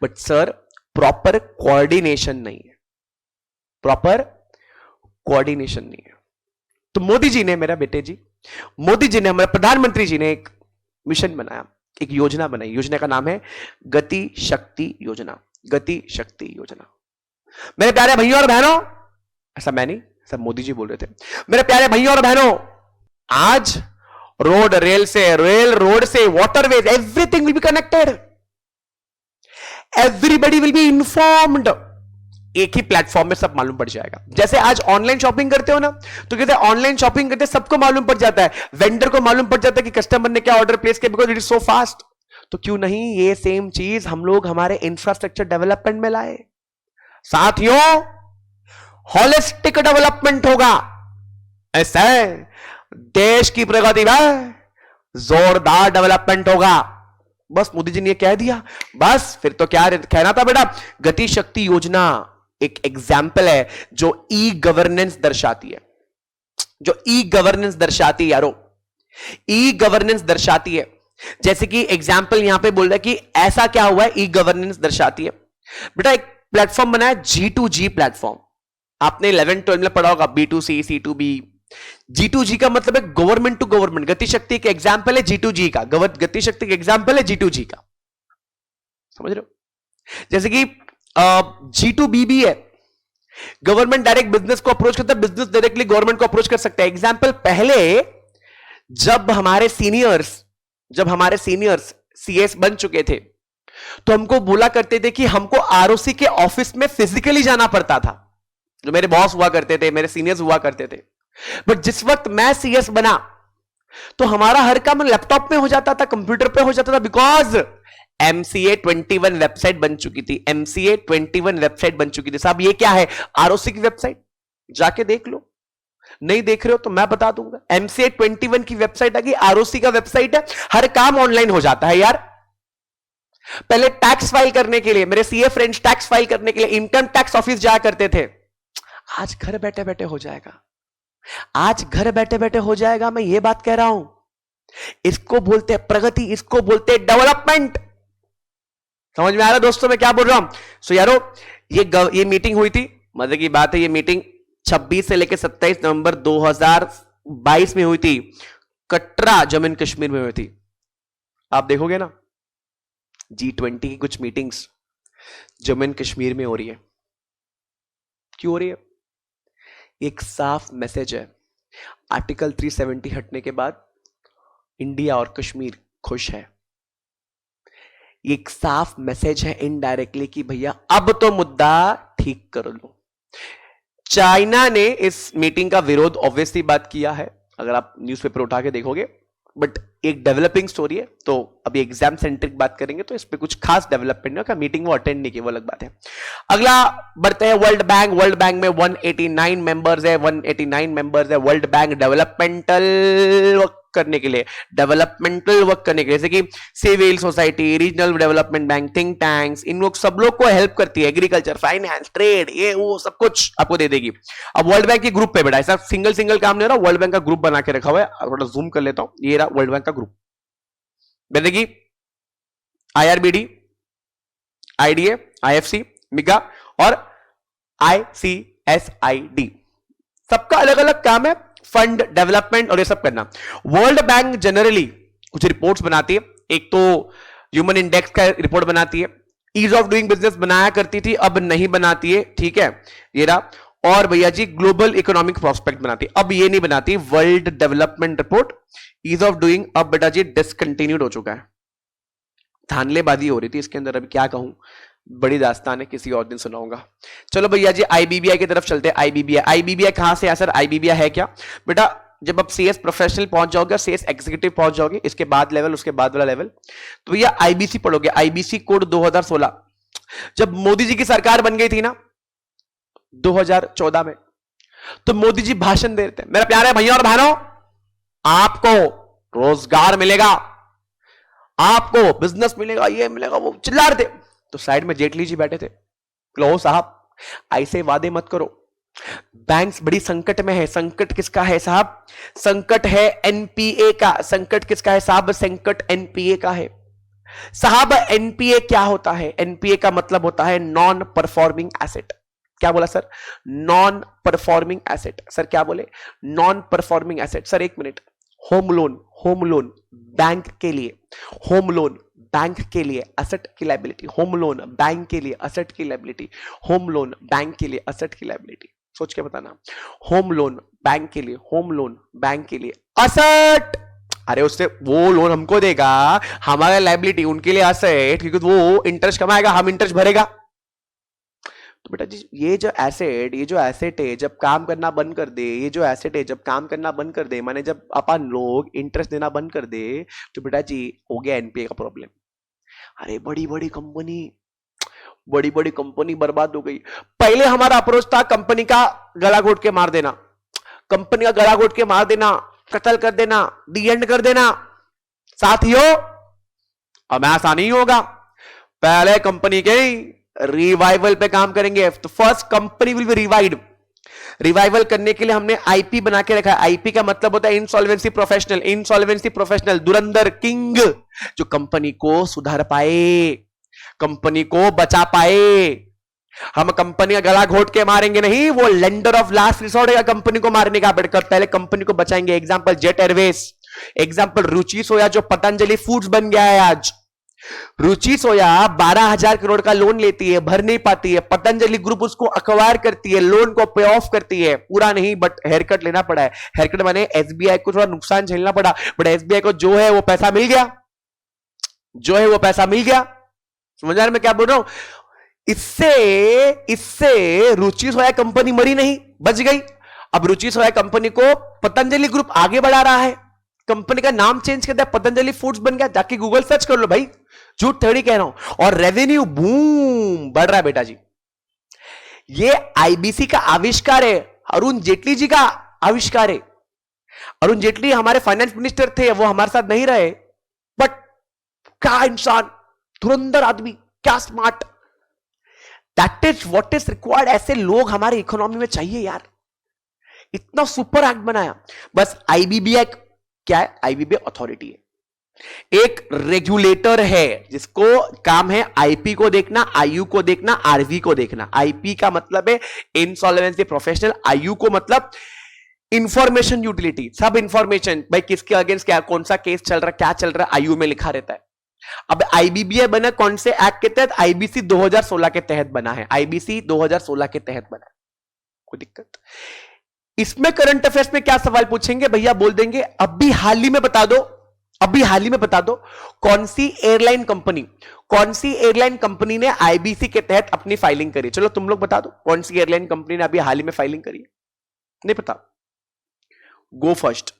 बट सर प्रॉपर कोऑर्डिनेशन नहीं है, प्रॉपर कोऑर्डिनेशन नहीं है। तो मोदी जी ने, मेरा बेटे जी, मोदी जी ने, हमारे प्रधानमंत्री जी ने एक मिशन बनाया, एक योजना बनाई। योजना का नाम है गति शक्ति योजना। गति शक्ति योजना। मेरे प्यारे भैयों और बहनों, ऐसा मैं नहीं, सब मोदी जी बोल रहे थे। मेरे प्यारे भैयों और बहनों, आज रोड रेल से, रेल रोड से, waterways, everything will be connected, everybody will be informed. एक ही प्लेटफॉर्म में सब मालूम पड़ जाएगा। जैसे आज ऑनलाइन शॉपिंग करते हो ना, तो कहते हैं ऑनलाइन शॉपिंग करते सबको मालूम पड़ जाता है, वेंडर को मालूम पड़ जाता है कि कस्टमर ने क्या ऑर्डर प्लेस किया, because it is so fast. तो क्यों नहीं ये सेम चीज हम लोग हमारे इंफ्रास्ट्रक्चर डेवलपमेंट में लाए। साथियों, हॉलिस्टिक डेवलपमेंट होगा, ऐसा है देश की प्रगति में जोरदार डेवलपमेंट होगा। बस मोदी जी ने कह दिया, बस फिर तो क्या कहना था बेटा। गति शक्ति योजना एक एग्जाम्पल है जो ई गवर्नेंस दर्शाती है, जो ई गवर्नेंस दर्शाती है यारो, ई गवर्नेंस दर्शाती है। जैसे कि एग्जाम्पल यहां पे बोल रहा है कि ऐसा क्या हुआ है, ई गवर्नेंस दर्शाती है। बेटा एक प्लेटफॉर्म बनाया G2G प्लेटफॉर्म, आपने 11-12 में पढ़ा होगा, B2C, C2B। G2G का मतलब है गवर्नमेंट टू गवर्नमेंट। गति शक्ति का एग्जाम्पल है G2G का, गति शक्ति का एग्जाम्पल है G2G का, समझ रहे हो। जैसे कि G2B भी है, गवर्नमेंट डायरेक्ट बिजनेस को अप्रोच करता है, बिजनेस डायरेक्टली गवर्नमेंट को अप्रोच कर सकता है। एग्जाम्पल, पहले जब हमारे सीनियर्स CS बन चुके थे, तो हमको बोला करते थे कि हमको ROC के ऑफिस में फिजिकली जाना पड़ता था। जो मेरे बॉस हुआ करते थे, मेरे सीनियर्स हुआ करते थे। बट जिस वक्त मैं CS बना, तो हमारा हर काम लैपटॉप में हो जाता था, कंप्यूटर पे हो जाता था, बिकॉज MCA 21 वेबसाइट बन चुकी थी। MCA 21 वेबसाइट बन चुकी थी। साहब ये क्या है? ROC की वेबसाइट, जाके देख लो। नहीं देख रहे हो तो मैं बता दूंगा। MCA 21 की वेबसाइट आ गई, ROC का वेबसाइट है, हर काम ऑनलाइन हो जाता है यार। पहले टैक्स फाइल करने के लिए, मेरे CA फ्रेंड्स टैक्स फाइल करने के लिए इनकम टैक्स ऑफिस जाया करते थे। आज घर बैठे बैठे हो जाएगा, आज घर बैठे बैठे हो जाएगा। मैं ये बात कह रहा हूं, इसको बोलते हैं प्रगति, इसको बोलते हैं डेवलपमेंट। समझ में आ रहा है दोस्तों मैं क्या बोल रहा हूं? सो यारो, ये मीटिंग हुई थी, मजे की बात है। ये मीटिंग 26 से लेकर 27 नवंबर 2022 में हुई थी, कटरा जम्मू एंड कश्मीर में हुई थी। आप देखोगे ना, G20 की कुछ मीटिंग्स जम्मू एंड कश्मीर में हो रही है। क्यों हो रही है? एक साफ मैसेज है, आर्टिकल 370 हटने के बाद इंडिया और कश्मीर खुश है। एक साफ मैसेज है इनडायरेक्टली कि भैया अब तो मुद्दा ठीक कर लो। चाइना ने इस मीटिंग का विरोध ऑब्वियसली बात किया है, अगर आप न्यूज़पेपर उठा के देखोगे, बट एक डेवलपिंग स्टोरी है। तो अभी एग्जाम सेंट्रिक बात करेंगे, तो इस पे कुछ खास डेवलपमेंट नहीं होगा। मीटिंग वो अटेंड नहीं की, वो अलग बात है। अगला बढ़ते हैं वर्ल्ड बैंक। वर्ल्ड बैंक में 189 मेंबर्स है, 189 मेंबर्स है वर्ल्ड बैंक डेवलपमेंटल वर्क करने के लिए, डेवलपमेंटल वर्क करने के लिए, जैसे कि civil society, regional development bank, think tanks, इन लोग सब लोग को हेल्प करती है। एग्रीकल्चर, फाइनेंस, ट्रेड, ये वो सब कुछ आपको दे देगी। अब वर्ल्ड बैंक के ग्रुप पे बेटा, ऐसा सिंगल काम नहीं हो रहा, वर्ल्ड बैंक का ग्रुप बना के रखा हुआ है। थोड़ा जूम कर लेता हूं, ये रहा वर्ल्ड बैंक का ग्रुप। देखिए IRBD, IDA, IFC, मिगा और ICSID, सबका अलग अलग काम है, फंड डेवलपमेंट और ये सब करना। वर्ल्ड बैंक जनरली कुछ रिपोर्ट्स बनाती है, एक तो ह्यूमन इंडेक्स का रिपोर्ट बनाती है, ईज ऑफ डूइंग बिजनेस बनाया करती थी, अब नहीं बनाती है, ठीक है, ये रहा। और भैया जी ग्लोबल इकोनॉमिक प्रोस्पेक्ट बनाती है, अब ये नहीं बनाती। World development report, ease of doing, अब बेटा जी डिसकंटिन्यूड हो चुका है। धानलेबाजी हो रही थी इसके अंदर, अभी क्या कहूं, बड़ी दास्तान है, किसी और दिन सुनाऊंगा। चलो भैया जी IBBI की तरफ चलते हैं। IBBI कहां से है सर? IBBI है क्या बेटा? जब आप CS प्रोफेशनल पहुंच जाओगे, CS एग्जीक्यूटिव पहुंच जाओगे, इसके बाद लेवल, उसके बाद वाला लेवल, तो भैया IBC पढ़ोगे। IBC कोड 2016, जब मोदी जी की सरकार बन गई थी ना 2014 में, तो मोदी जी भाषण दे रहे थे, मेरे प्यारे भैया और बहनों, आपको रोजगार मिलेगा, आपको बिजनेस मिलेगा, ये मिलेगा, वो चिल्ला रहे थे। तो साइड में जेटली जी बैठे थे, लो साहब ऐसे वादे मत करो, बैंक्स बड़ी संकट में है। संकट किसका है साहब? संकट है NPA का। संकट किसका है साहब? संकट NPA का है। साहब एनपीए क्या होता है? एनपीए का मतलब होता है नॉन परफॉर्मिंग एसेट। क्या बोला sir? Non performing asset. Sir क्या बोले? Non performing asset. सर एक minute, home loan, home loan bank के लिए, होम लोन बैंक के लिए असेट की लायबिलिटी, होम लोन बैंक के लिए असेट की लायबिलिटी, होम लोन बैंक के लिए असेट की लायबिलिटी। सोच के बताना, होम लोन बैंक के लिए, होम लोन बैंक के लिए असेट। अरे उससे वो लोन हमको देगा, हमारा लायबिलिटी उनके लिए असेट, क्योंकि वो इंटरेस्ट कमाएगा, हम इंटरेस्ट भरेगा। तो बेटा जी ये जो एसेट है जब काम करना बंद कर दे, ये जो एसेट है जब काम करना बंद कर दे, माने जब अपन लोग इंटरेस्ट देना बंद कर दे, तो बेटा जी हो गया एनपीए का प्रॉब्लम। अरे बड़ी बड़ी कंपनी बर्बाद हो गई। पहले हमारा अप्रोच था कंपनी का गला घोट के मार देना, कंपनी का गला घोट के मार देना, कत्ल कर देना, दी एंड कर देना। साथियों अब ऐसा नहीं होगा, पहले कंपनी के रिवाइवल पे काम करेंगे। तो first company will be revived. Revival करने के लिए हमने आईपी बना के रखा है। आईपी का मतलब होता है इंसॉल्वेंसी प्रोफेशनल। इंसॉल्वेंसी प्रोफेशनल धुरंधर किंग, जो कंपनी को सुधार पाए, कंपनी को बचा पाए। हम कंपनी का गला घोट के मारेंगे नहीं, वो लेंडर ऑफ लास्ट रिसोर्ट है कंपनी को मारने का। बढ़कर पहले कंपनी को बचाएंगे। एग्जांपल जेट एयरवेज, एग्जांपल रुचि सोया जो पतंजलि फूड्स बन गया है आज। रुचि सोया 12,000 करोड़ का लोन लेती है, भर नहीं पाती है, पतंजलि ग्रुप उसको अक्वायर करती है, लोन को पे ऑफ करती है, पूरा नहीं बट हेयरकट लेना पड़ा है। हेयरकट माने एसबीआई को थोड़ा नुकसान झेलना पड़ा, बट एसबीआई को जो है वो पैसा मिल गया, जो है वो पैसा मिल गया। समझ आ रहा मैं क्या बोल रहा हूं? इससे रुचि सोया कंपनी मरी नहीं, बच गई। अब रुचि सोया कंपनी को पतंजलि ग्रुप आगे बढ़ा रहा है, कंपनी का नाम चेंज कर दिया, पतंजलि फूड्स बन गया। जाके गूगल सर्च कर लो भाई, झूठ थोड़ी कह रहा हूं। और रेवेन्यू बूम बढ़ रहा है बेटा जी। ये आईबीसी का आविष्कार है, अरुण जेटली जी का आविष्कार है। अरुण जेटली हमारे फाइनेंस मिनिस्टर थे, वो हमारे साथ नहीं रहे, बट क्या इंसान, धुरंधर आदमी, क्या smart. That is what is required. ऐसे लोग हमारे इकोनॉमी में चाहिए यार। इतना सुपर एक्ट बनाया। बस आईबीबीआई क्या है? आईबीबीआई अथॉरिटी है, एक रेगुलेटर है जिसको काम है आईपी को देखना, आईयू को देखना, आरवी को देखना। आईपी का मतलब है इंसॉल्वेंसी प्रोफेशनल, आईयू को मतलब इंफॉर्मेशन यूटिलिटी, सब इंफॉर्मेशन भाई किसके अगेंस्ट क्या, कौन सा केस चल रहा है, क्या चल रहा है, आईयू में लिखा रहता है। अब आईबीबीआई बना कौन से एक्ट के तहत? आईबीसी 2016 के तहत बना है। आईबीसी 2016 के तहत बना है। कोई दिक्कत? इसमें करंट अफेयर्स में क्या सवाल पूछेंगे भैया? बोल देंगे अभी हाल ही में बता दो, अभी हाल ही में बता दो कौन सी एयरलाइन कंपनी ने आईबीसी के तहत अपनी फाइलिंग करी। चलो तुम लोग बता दो कौन सी एयरलाइन कंपनी ने अभी हाल ही में फाइलिंग करी है। नहीं पता? गो फर्स्ट,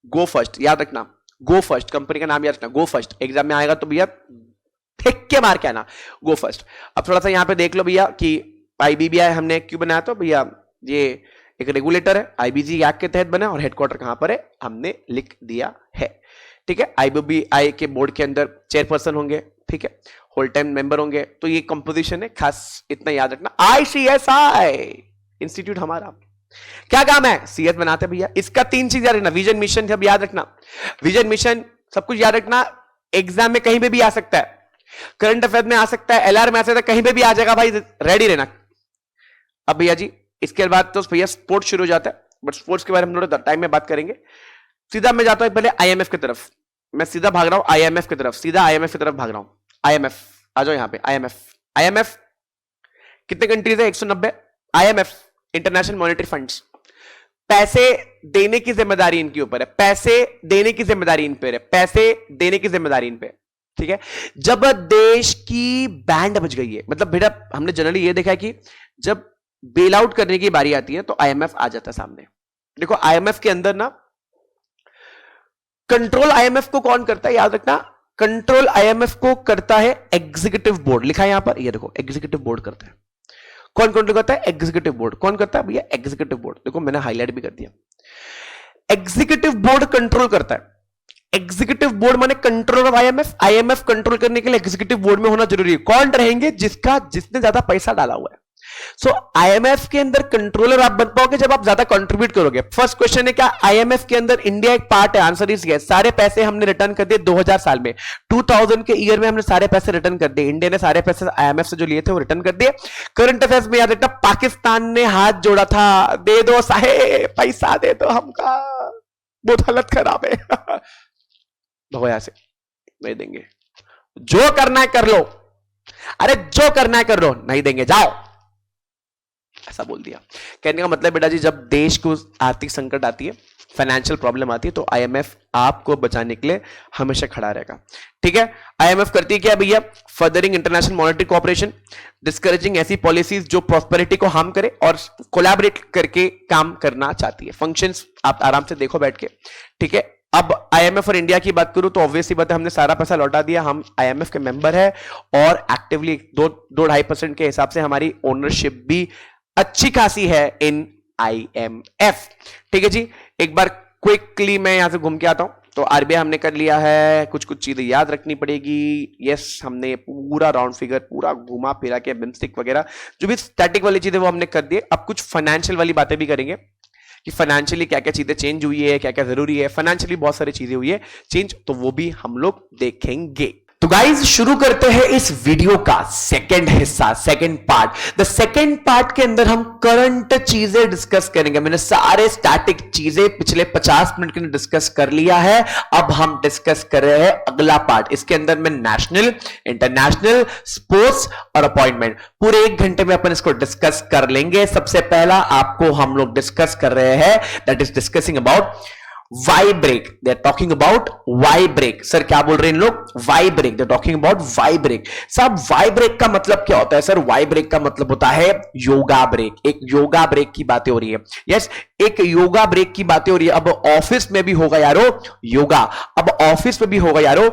गो फर्स्ट याद रखना, गो फर्स्ट कंपनी का नाम याद रखना। गो फर्स्ट एग्जाम में आएगा तो भैया फेंक के मार के आना, गो फर्स्ट। अब थोड़ा सा यहां पे देख लो भैया कि आईबीबीआई हमने क्यों बनाया, तो भैया ये एक रेगुलेटर है, आईबीजी एक्ट के तहत बना, और हेडक्वार्टर कहां पर है हमने लिख दिया है। ठीक है, आईबीबीआई के बोर्ड के अंदर चेयरपर्सन होंगे, ठीक है, होल टाइम मेंबर होंगे। तो ये कंपोजिशन है, खास इतना याद रखना। आईसीएसआई इंस्टीट्यूट हमारा क्या काम है? सीएस बनाते भैया। इसका 3 चीज याद रखना, विजन मिशन सब याद रखना, विजन मिशन सब कुछ याद रखना। एग्जाम में कहीं पे भी आ सकता है, करंट अफेयर में आ सकता है, एलआर में आ सकता है, कहीं पे भी आ जाएगा भाई, रेडी रहना। अब भैया जी इसके बाद तो भैया स्पोर्ट्स शुरू हो जाता है, बट स्पोर्ट्स के बारे में थोड़ा टाइम में बात करेंगे। सीधा मैं जाता हूं पहले आईएमएफ की तरफ, मैं सीधा भाग रहा हूं आईएमएफ की तरफ, सीधा आईएमएफ की तरफ भाग रहा हूं। आईएमएफ आ जाओ यहां पे। आईएमएफ, आईएमएफ कितने कंट्रीज है? 190। आईएमएफ इंटरनेशनल मॉनेटरी फंड्स, पैसे देने की जिम्मेदारी इनके ऊपर है, पैसे देने की जिम्मेदारी इन पर है, पैसे देने की जिम्मेदारी इन पे। ठीक है, जब देश की बैंड बज गई है, मतलब बेटा हमने जनरली ये देखा है कि जब बेल आउट करने की बारी आती है तो आईएमएफ आ जाता है सामने। देखो आईएमएफ के अंदर ना कंट्रोल आईएमएफ को कौन करता है, याद रखना, कंट्रोल आईएमएफ को करता है एग्जीक्यूटिव बोर्ड। लिखा है यहां पर, ये देखो एग्जीक्यूटिव बोर्ड करता है। कौन कंट्रोल करता है? Executive board. कौन करता है भैया? Executive board. देखो मैंने हाईलाइट भी कर दिया, एग्जीक्यूटिव बोर्ड कंट्रोल करता है। एग्जीक्यूटिव बोर्ड माने control of IMF. IMF control करने के लिए एग्जीक्यूटिव बोर्ड में होना जरूरी है। कौन रहेंगे? जिसने ज्यादा पैसा डाला हुआ है। सो आईएमएफ के अंदर कंट्रोलर आप बन पाओगे जब आप ज्यादा कंट्रीब्यूट करोगे। फर्स्ट क्वेश्चन है क्या आईएमएफ के अंदर इंडिया एक पार्ट है? Answer is yes. सारे पैसे हमने रिटर्न कर दिए 2000 साल में, 2000 के ईयर में हमने सारे पैसे रिटर्न कर दिए। इंडिया ने सारे पैसे आईएमएफ से जो लिए थे वो रिटर्न कर दिए। करंट अफेयर्स में याद रखना, पाकिस्तान ने हाथ जोड़ा था, दे दो साहेब पैसा दे दो हमका, बहुत हालत खराब है। भगो यहां से, नहीं देंगे। जो करना है कर लो, अरे जो करना है कर लो, नहीं देंगे जाओ, ऐसा बोल दिया। कहने का मतलब बेटा जी जब देश को आर्थिक संकट आती है, फाइनेंशियल प्रॉब्लम आती है, तो आईएमएफ आपको बचाने के लिए हमेशा खड़ा रहेगा। ठीक है, आईएमएफ करती है क्या भैया? Furthering international monetary cooperation, discouraging ऐसी पॉलिसीज जो प्रॉस्पेरिटी को हार्म करे और कोलैबोरेट करके काम करना चाहती है। फंक्शंस आप आराम से देखो बैठ के। ठीक है, अब आईएमएफ और इंडिया की बात करूं तो ऑब्वियसली बात है, हमने सारा पैसा लौटा दिया, हम आईएमएफ के मेंबर है और एक्टिवली 2-2.5% के हिसाब से हमारी ओनरशिप भी अच्छी खासी है इन आईएमएफ। ठीक है जी, एक बार क्विकली मैं यहां से घूम के आता हूं। तो आरबीआई हमने कर लिया है, कुछ कुछ चीजें याद रखनी पड़ेगी। यस, हमने पूरा राउंड फिगर पूरा घुमा फिरा के बिमस्टिक वगैरह जो भी स्टैटिक वाली चीजें वो हमने कर दिए। अब कुछ फाइनेंशियल वाली बातें भी करेंगे कि फाइनेंशियली क्या क्या चीजें चेंज हुई है, क्या क्या जरूरी है। फाइनेंशियली बहुत सारी चीजें हुई है चेंज, तो वो भी हम लोग देखेंगे। तो गाइज शुरू करते हैं इस वीडियो का सेकंड हिस्सा, second part. The second part के अंदर हम करंट चीजें डिस्कस करेंगे। मैंने सारे स्टैटिक चीजें पिछले 50 मिनट के लिए डिस्कस कर लिया है। अब हम डिस्कस कर रहे हैं अगला पार्ट। इसके अंदर मैं नेशनल, इंटरनेशनल, स्पोर्ट्स और अपॉइंटमेंट पूरे 1 घंटे में अपन इसको डिस्कस कर लेंगे। सबसे पहला आपको हम लोग डिस्कस कर रहे हैं, that is discussing about Y break. They are talking about Y break. Sir क्या बोल रहे हैं इन लोग? Y break. They are talking about Y break. साहब वाई ब्रेक का मतलब क्या होता है? सर वाई ब्रेक का मतलब होता है योगा ब्रेक। एक योगा ब्रेक की बातें हो रही है। यस, एक योगा ब्रेक की बातें हो रही है। अब ऑफिस में भी होगा यारो योगा, अब ऑफिस में भी होगा यारो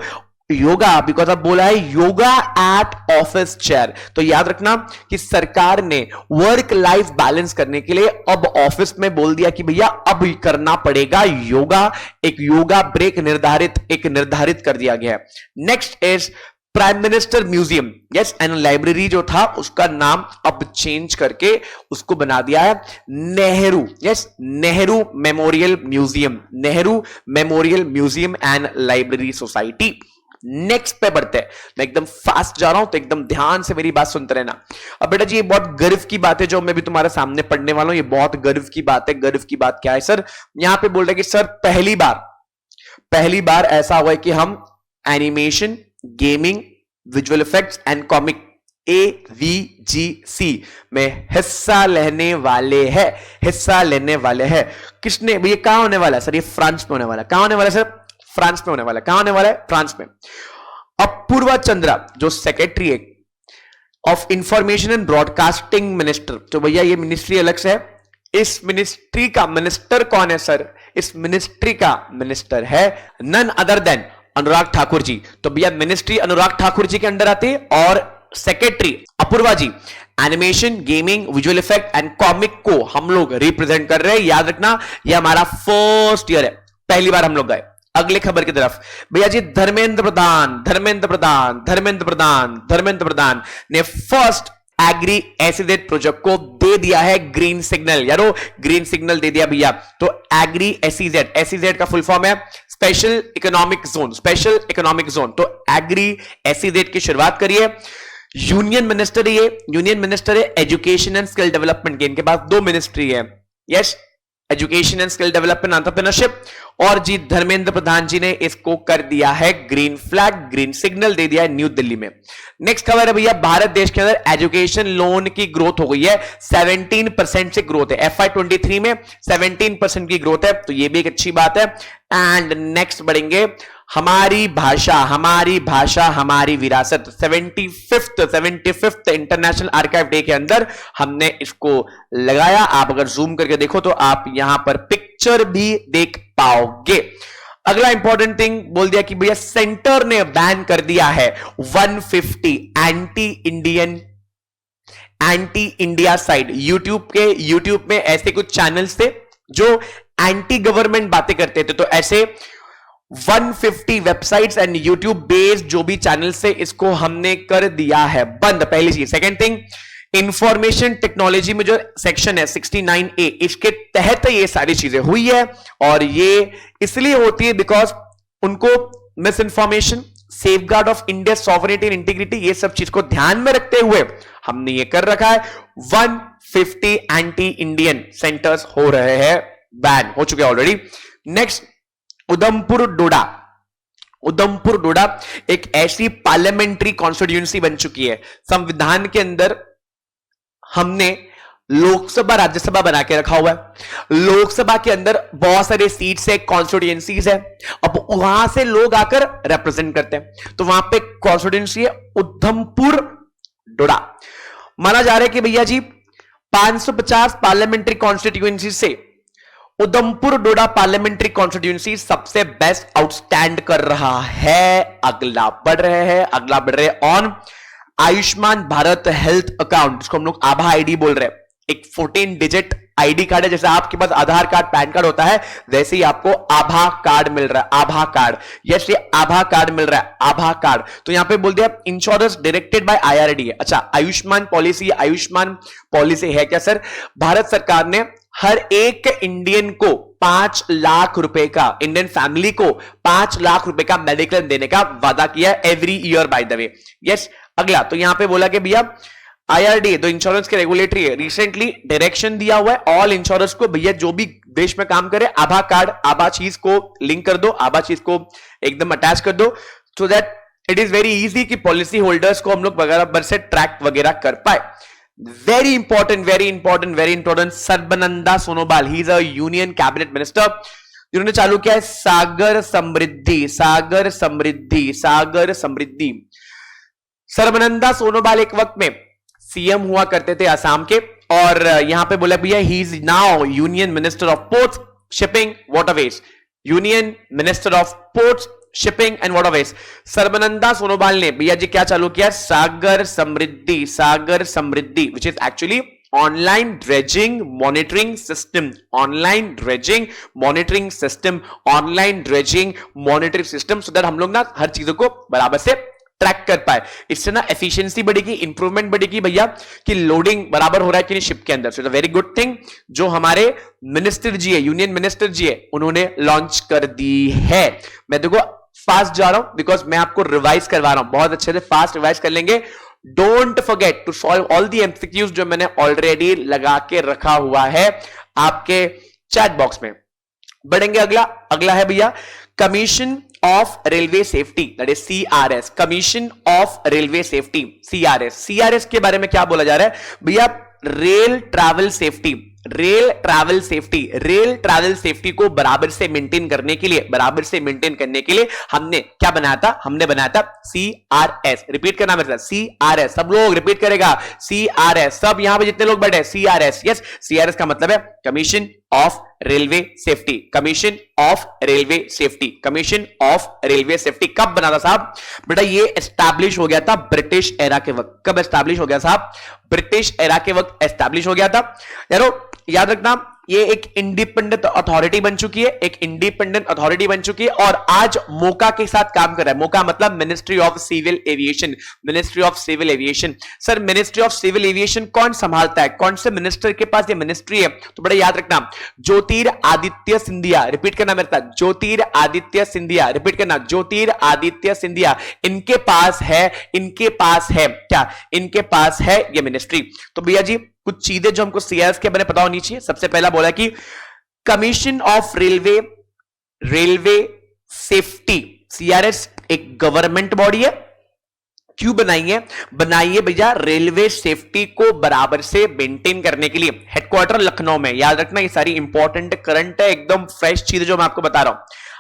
योगा, बिकॉज अब बोला है योगा एट ऑफिस चेयर। तो याद रखना कि सरकार ने वर्क लाइफ बैलेंस करने के लिए अब ऑफिस में बोल दिया कि भैया अब करना पड़ेगा योगा। एक योगा ब्रेक निर्धारित कर दिया गया है। Next is prime minister museum. Yes, and library जो था उसका नाम अब चेंज करके उसको बना दिया है Nehru. Yes, Nehru memorial museum, Nehru memorial museum and library society. Next पे बढ़ते हैं। मैं एकदम फास्ट जा रहा हूं तो एकदम ध्यान से मेरी बात सुनते रहना। अब बेटा जी ये बहुत गर्व की बात है जो मैं भी तुम्हारे सामने पढ़ने वाला हूं, ये बहुत गर्व की बात है। गर्व की बात क्या है सर? यहां पे बोल रहे कि सर पहली बार ऐसा हुआ है कि हम animation, gaming, visual effects and comic AVGC में हिस्सा लेने वाले हैं। किसने भैया? कहां होने वाला है सर? ये फ्रांस में होने वाला है। कहां होने वाला है सर? फ्रांस में होने वाला है। कहां होने वाला है? फ्रांस में। अपूर्वा चंद्रा जो सेक्रेटरी है of information and broadcasting minister, तो भैया ये मिनिस्ट्री अलग से है। इस मिनिस्ट्री का मिनिस्टर कौन है सर? इस मिनिस्ट्री का मिनिस्टर है none other than Anurag Thakur ji. तो भैया मिनिस्ट्री अनुराग ठाकुर जी के अंडर आती है और secretary Apurva ji animation, gaming, visual effect and comic को हम लोग रिप्रेजेंट कर रहे हैं। याद रखना ये हमारा फर्स्ट ईयर है, पहली बार हम लोग गए। अगले खबर की तरफ भैया जी धर्मेंद्र प्रधान ने फर्स्ट एग्री एसीडेट प्रोजेक्ट को दे दिया है ग्रीन सिग्नल। यारो ग्रीन सिग्नल दे दिया भैया। तो एग्री एसीजेड का फुल फॉर्म है स्पेशल इकोनॉमिक जोन। तो एग्री एसीजेड की शुरुआत करिए। यूनियन मिनिस्टर है एजुकेशन एंड स्किल डेवलपमेंट के। इनके पास 2 मिनिस्ट्री है। Yes, education and skill development, entrepreneurship. और जी धर्मेंद्र प्रधान जी ने इसको कर दिया है ग्रीन फ्लैग, ग्रीन सिग्नल दे दिया है न्यू दिल्ली में। नेक्स्ट खबर है भैया भारत देश के अंदर एजुकेशन लोन की ग्रोथ हो गई है 17% से ग्रोथ है। FY23 में 17% की ग्रोथ है, तो ये भी एक अच्छी बात है। एंड नेक्स्ट बढ़ेंगे हमारी भाषा हमारी विरासत। 75th इंटरनेशनल आर्काइव डे के अंदर हमने इसको लगाया। आप अगर जूम करके देखो तो आप यहां पर पिक्चर भी देख पाओगे। अगला इंपॉर्टेंट थिंग बोल दिया कि भैया सेंटर ने बैन कर दिया है 150 एंटी इंडिया साइड। यूट्यूब में ऐसे कुछ चैनल्स थे जो एंटी गवर्नमेंट बातें करते थे, तो ऐसे 150 वेबसाइट्स एंड यूट्यूब बेस्ड जो भी चैनल से इसको हमने कर दिया है बंद। पहली चीज। सेकंड थिंग इंफॉर्मेशन टेक्नोलॉजी में जो सेक्शन है 69A, इसके तहत ये सारी चीजें हुई है। और ये इसलिए होती है बिकॉज उनको miss information, safeguard of India sovereignty and integrity, ये सब चीज को ध्यान में रखते हुए हमने ये कर रखा है। 150 एंटी इंडियन सेंटर्स हो रहे हैं, बैन हो चुके हैं ऑलरेडी। नेक्स्ट, उधमपुर डोडा। उधमपुर डोडा एक ऐसी पार्लियामेंट्री कॉन्स्टिट्यूंसी बन चुकी है, संविधान के अंदर हमने लोकसभा राज्यसभा बना के रखा हुआ है। लोकसभा के अंदर बहुत सारे सीट्स है, कॉन्स्टिट्यूएंसीज है, अब वहां से लोग आकर रिप्रेजेंट करते हैं। तो वहां पे कॉन्स्टिट्यूएंसी है उधमपुर डोडा। माना जा रहा है कि भैया जी 550 पार्लियामेंट्री कॉन्स्टिट्यूएंसी से उधमपुर डोडा पार्लियामेंट्री कॉन्स्टिट्यूएंसी सबसे बेस्ट आउटस्टैंड कर रहा है। अगला बढ़ रहे on Ayushman Bharat health account, जिसको हम लोग आभा आईडी बोल रहे हैं। एक 14 डिजिट आईडी कार्ड है, जैसे आपके पास आधार कार्ड पैन कार्ड होता है, वैसे ही आपको आभा कार्ड मिल रहा है। आभा कार्ड, यस, ये आभा कार्ड मिल रहा है, आभा कार्ड। तो यहां पे बोल दिया इंश्योरेंस डायरेक्टेड बाय IRDA। अच्छा, आयुष्मान पॉलिसी है क्या सर? भारत सरकार ने हर एक इंडियन को 5 लाख रुपए का, इंडियन फैमिली को 5 लाख रुपए का मेडिक्लेम देने का वादा किया every year, by the way. Yes, अगला तो यहां पे बोला कि भैया IRDA जो इंश्योरेंस के रेगुलेटरी है, रिसेंटली डायरेक्शन दिया हुआ है ऑल इंश्योरेंस को, भैया जो भी देश में काम करे आभा कार्ड, आभा चीज को लिंक कर दो, आभा चीज को एकदम अटैच कर दो, so that it is very easy कि पॉलिसी होल्डर्स को हम लोग बराबर से ट्रैक वगैरह कर पाए। Very important Sarbananda Sonowal, he is a union cabinet minister, जिन्होंने चालू किया है सागर समृद्धि। सर्बानंद सोनोवाल एक वक्त में सीएम हुआ करते थे असम के, और यहां पे बोला भैया he is now union minister of ports, shipping, waterways. Union minister of ports, shipping and waterways Sarbananda Sonowal ने भैया जी क्या चालू किया? Sagar Samriddhi, which is actually online dredging monitoring system, so that हम लोग ना हर चीजों को बराबर से ट्रैक कर पाए। इससे ना एफिशिएंसी बढ़ेगी, इंप्रूवमेंट बढ़ेगी भैया, कि लोडिंग बराबर हो रहा है कि नहीं शिप के अंदर। So it's a very good thing जो हमारे मिनिस्टर जी है, यूनियन मिनिस्टर जी है, उन्होंने लॉन्च कर दी है। मैं देखो फास्ट जा रहा हूं बिकॉज मैं आपको रिवाइज करवा रहा हूं, बहुत अच्छे से फास्ट रिवाइज कर लेंगे। Don't forget to solve all the MCQs जो मैंने ऑलरेडी लगा के रखा हुआ है आपके चैट बॉक्स में। बढ़ेंगे, अगला है भैया commission of railway safety, that is CRS, commission of railway safety, CRS के बारे में क्या बोला जा रहा है भैया? रेल ट्रैवल सेफ्टी को बराबर से मेंटेन करने के लिए हमने क्या बनाया था? हमने बनाया था CRS। रिपीट करना मेरे साथ, CRS, सब लोग रिपीट करेगा, CRS, सब यहां पे जितने लोग बैठे CRS। यस, CRS का मतलब है कमीशन ऑफ रेलवे सेफ्टी, कब बना था साहब? बेटा ये एस्टैब्लिश हो गया था ब्रिटिश एरा के वक्त। कब एस्टैब्लिश हो गया साहब? ब्रिटिश एरा के वक्त एस्टैब्लिश हो गया था। यारो याद रखना, ये एक इंडिपेंडेंट अथॉरिटी बन चुकी है, और आज मोका के साथ काम कर रहा है। मोका मतलब ministry of civil aviation. Sir ministry of civil aviation कौन संभालता है? कौन से मिनिस्टर के पास ये मिनिस्ट्री है? तो बड़ा याद रखना, ज्योतिरादित्य सिंधिया। रिपीट करना मेरे साथ, ज्योतिरादित्य सिंधिया। इनके पास है ये मिनिस्ट्री। तो भैया जी कुछ चीजें जो हमको CRS के बारे में पता होनी चाहिए। सबसे पहला बोला कि commission of railway safety, CRS एक गवर्नमेंट बॉडी है। क्यों बनाई है भैया? रेलवे सेफ्टी को बराबर से मेंटेन करने के लिए। हेडक्वार्टर लखनऊ में, याद रखना, ये सारी इंपॉर्टेंट करंट है, एकदम फ्रेश चीज जो मैं आपको बता रहा हूं।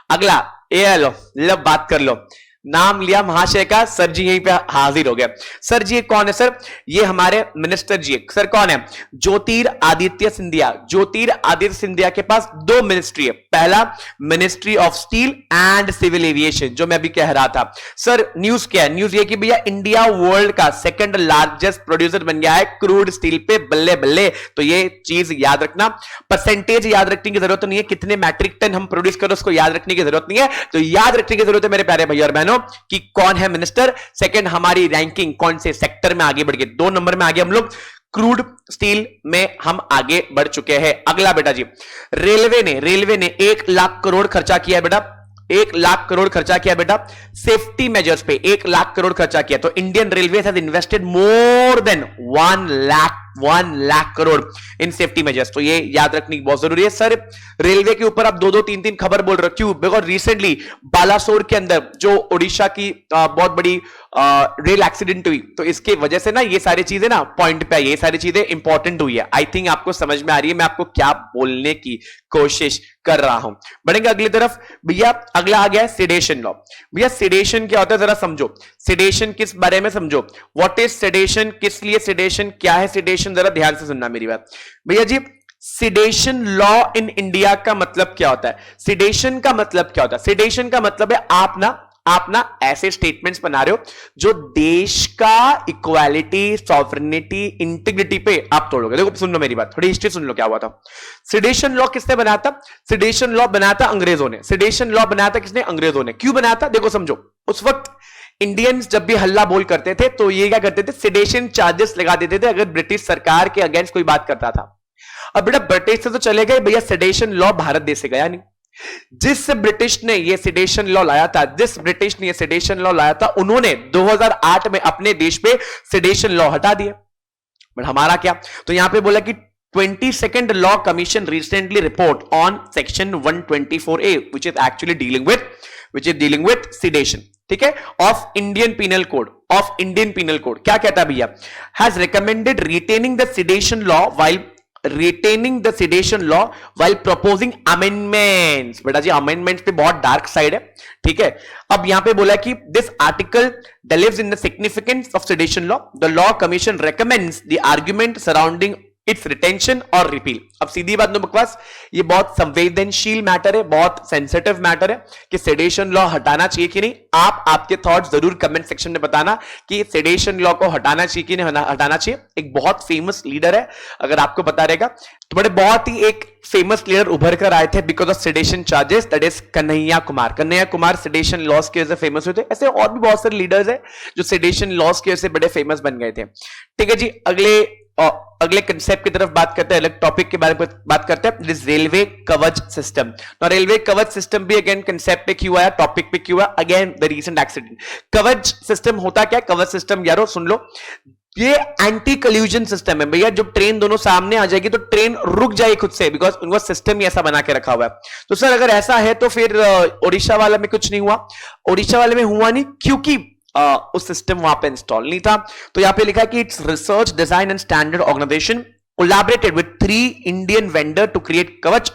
अगला ये लो बात कर लो, नाम लिया महाशय का, सर जी यहीं पे हाजिर हो गए। सर जी कौन है सर? ये हमारे मिनिस्टर जी है। सर कौन है? ज्योतिरादित्य सिंधिया के पास 2 मिनिस्ट्री है। पहला ministry of steel and civil aviation, जो मैं अभी कह रहा था। सर न्यूज क्या है? न्यूज ये कि भैया इंडिया वर्ल्ड का 2nd लार्जेस्ट प्रोड्यूसर बन गया है क्रूड स्टील पे, बल्ले बल्ले। तो ये चीज याद रखना, परसेंटेज याद रखने की जरूरत नहीं है, कितने मैट्रिक टन हम प्रोड्यूस करो उसको याद रखने की जरूरत नहीं है। तो याद रखने की जरूरत है मेरे प्यारे भैया और बहनों कि कौन है मिनिस्टर। सेकंड हमारी रैंकिंग कौन से सेक्टर में आगे बढ़ गए, 2 नंबर में आगे हम लोग क्रूड स्टील में हम आगे बढ़ चुके हैं। अगला बेटा जी, रेलवे ने 1 लाख करोड़ खर्चा किया है बेटा, 1 लाख करोड़ खर्चा किया बेटा सेफ्टी मेजर्स पे, 1 लाख करोड़ खर्चा किया। तो Indian railway has invested more than 1 lakh crore in safety measures. तो ये याद रखनी बहुत जरूरी है। सर रेलवे के ऊपर आप 2-2, 3-3 खबर बोल रहे हो, क्यों? बिकॉज रिसेंटली बालासोर के अंदर जो ओडिशा की बहुत बड़ी रेल एक्सीडेंट हुई, तो इसके वजह से ना ये सारी चीजें ना पॉइंट पे आई, ये सारी चीजें इंपॉर्टेंट हुई है। आई थिंक आपको समझ में आ रही है मैं आपको क्या बोलने की कोशिश कर रहा हूं। बढ़ेंगे अगली तरफ भैया। अगला आ गया है सेडेशन लॉ। भैया सेडेशन क्या होता है जरा समझो, सेडेशन किस बारे में समझो, व्हाट इज सेडेशन, किस लिए सेडेशन, क्या है सेडेशन, जरा ध्यान से सुनना मेरी बात भैया जी। सेडेशन लॉ इन इंडिया का मतलब क्या होता है? सेडेशन का मतलब क्या होता है? सेडेशन का मतलब है आप ना ऐसे स्टेटमेंट्स बना रहे हो जो देश का इक्वालिटी, सॉवरेनिटी, इंटीग्रिटी पे आप तोड़ोगे। देखो सुन लो मेरी बात, थोड़ी हिस्ट्री सुन लो क्या हुआ था। सेडेशन लॉ किसने बनाया था? सेडेशन लॉ बनाया था अंग्रेजों ने। सेडेशन लॉ बनाया था किसने? अंग्रेजों ने। क्यों बनाया था? देखो समझो, उस वक्त इंडियंस जब भी हल्ला बोल करते थे तो ये क्या करते थे, सेडेशन चार्जेस लगा देते थे अगर ब्रिटिश सरकार के अगेंस्ट कोई बात करता था। अब बेटा ब्रिटिश से तो चले गए भैया, सेडेशन लॉ भारत देश से गया नहीं। जिस ब्रिटिश ने ये सेडेशन लॉ लाया था, उन्होंने 2008 में अपने देश पे सेडेशन लॉ हटा दिया। बट हमारा क्या, तो यहां पे बोला कि 22nd law commission recently report on section 124A which is actually dealing with sedation, ठीक है, ऑफ इंडियन पिनल कोड, क्या कहता है भैया? Has recommended retaining the sedition law while proposing amendments। बेटा जी अमेंडमेंट्स पे बहुत डार्क साइड है, ठीक है। अब यहां पे बोला कि this article delves in the significance of sedition law. The law commission recommends the argument surrounding it's retention और रिपील। अब सीधी बात, नो बकवास, ये बहुत संवेदनशील मैटर है, बहुत सेंसिटिव मैटर है कि सेडेशन लॉ हटाना चाहिए कि नहीं। आप आपके थॉट्स जरूर कमेंट सेक्शन में बताना कि सेडेशन लॉ को हटाना चाहिए कि नहीं हटाना चाहिए। एक बहुत फेमस लीडर है, अगर आपको पता रहेगा तो बड़े बहुत ही एक फेमस लीडर उभर कर आए थे because of sedition charges, that is Kanhaiya Kumar sedition laws की वजह से फेमस हुए थे। ऐसे और भी बहुत सारे लीडर्स है जो सेडेशन लॉस की वजह से बड़े फेमस बन गए थे, ठीक है जी। अगले कंसेप्ट की तरफ बात करते हैं, अलग टॉपिक के बारे में बात करते हैं, दिस रेलवे कवच सिस्टम। तो रेलवे कवच सिस्टम भी अगेन कंसेप्ट पे क्यों आया, टॉपिक पे क्यों आया? Again the recent accident. कवच सिस्टम होता क्या? कवच सिस्टम यारो सुन लो, ये एंटी कल्यूजन सिस्टम है भैया। जब ट्रेन दोनों सामने आ जाएगी तो ट्रेन रुक जाएगी खुद से, बिकॉज उनका सिस्टम ही ऐसा बना के रखा हुआ है। तो सर अगर ऐसा है तो फिर ओडिशा वाला में कुछ नहीं हुआ, ओडिशा वाले में हुआ नहीं क्योंकि उस सिस्टम वहां पे इंस्टॉल नहीं था। तो यहां पे लिखा है कि it's research design and standard organisation collaborated with 3 Indian vendor to create Kavach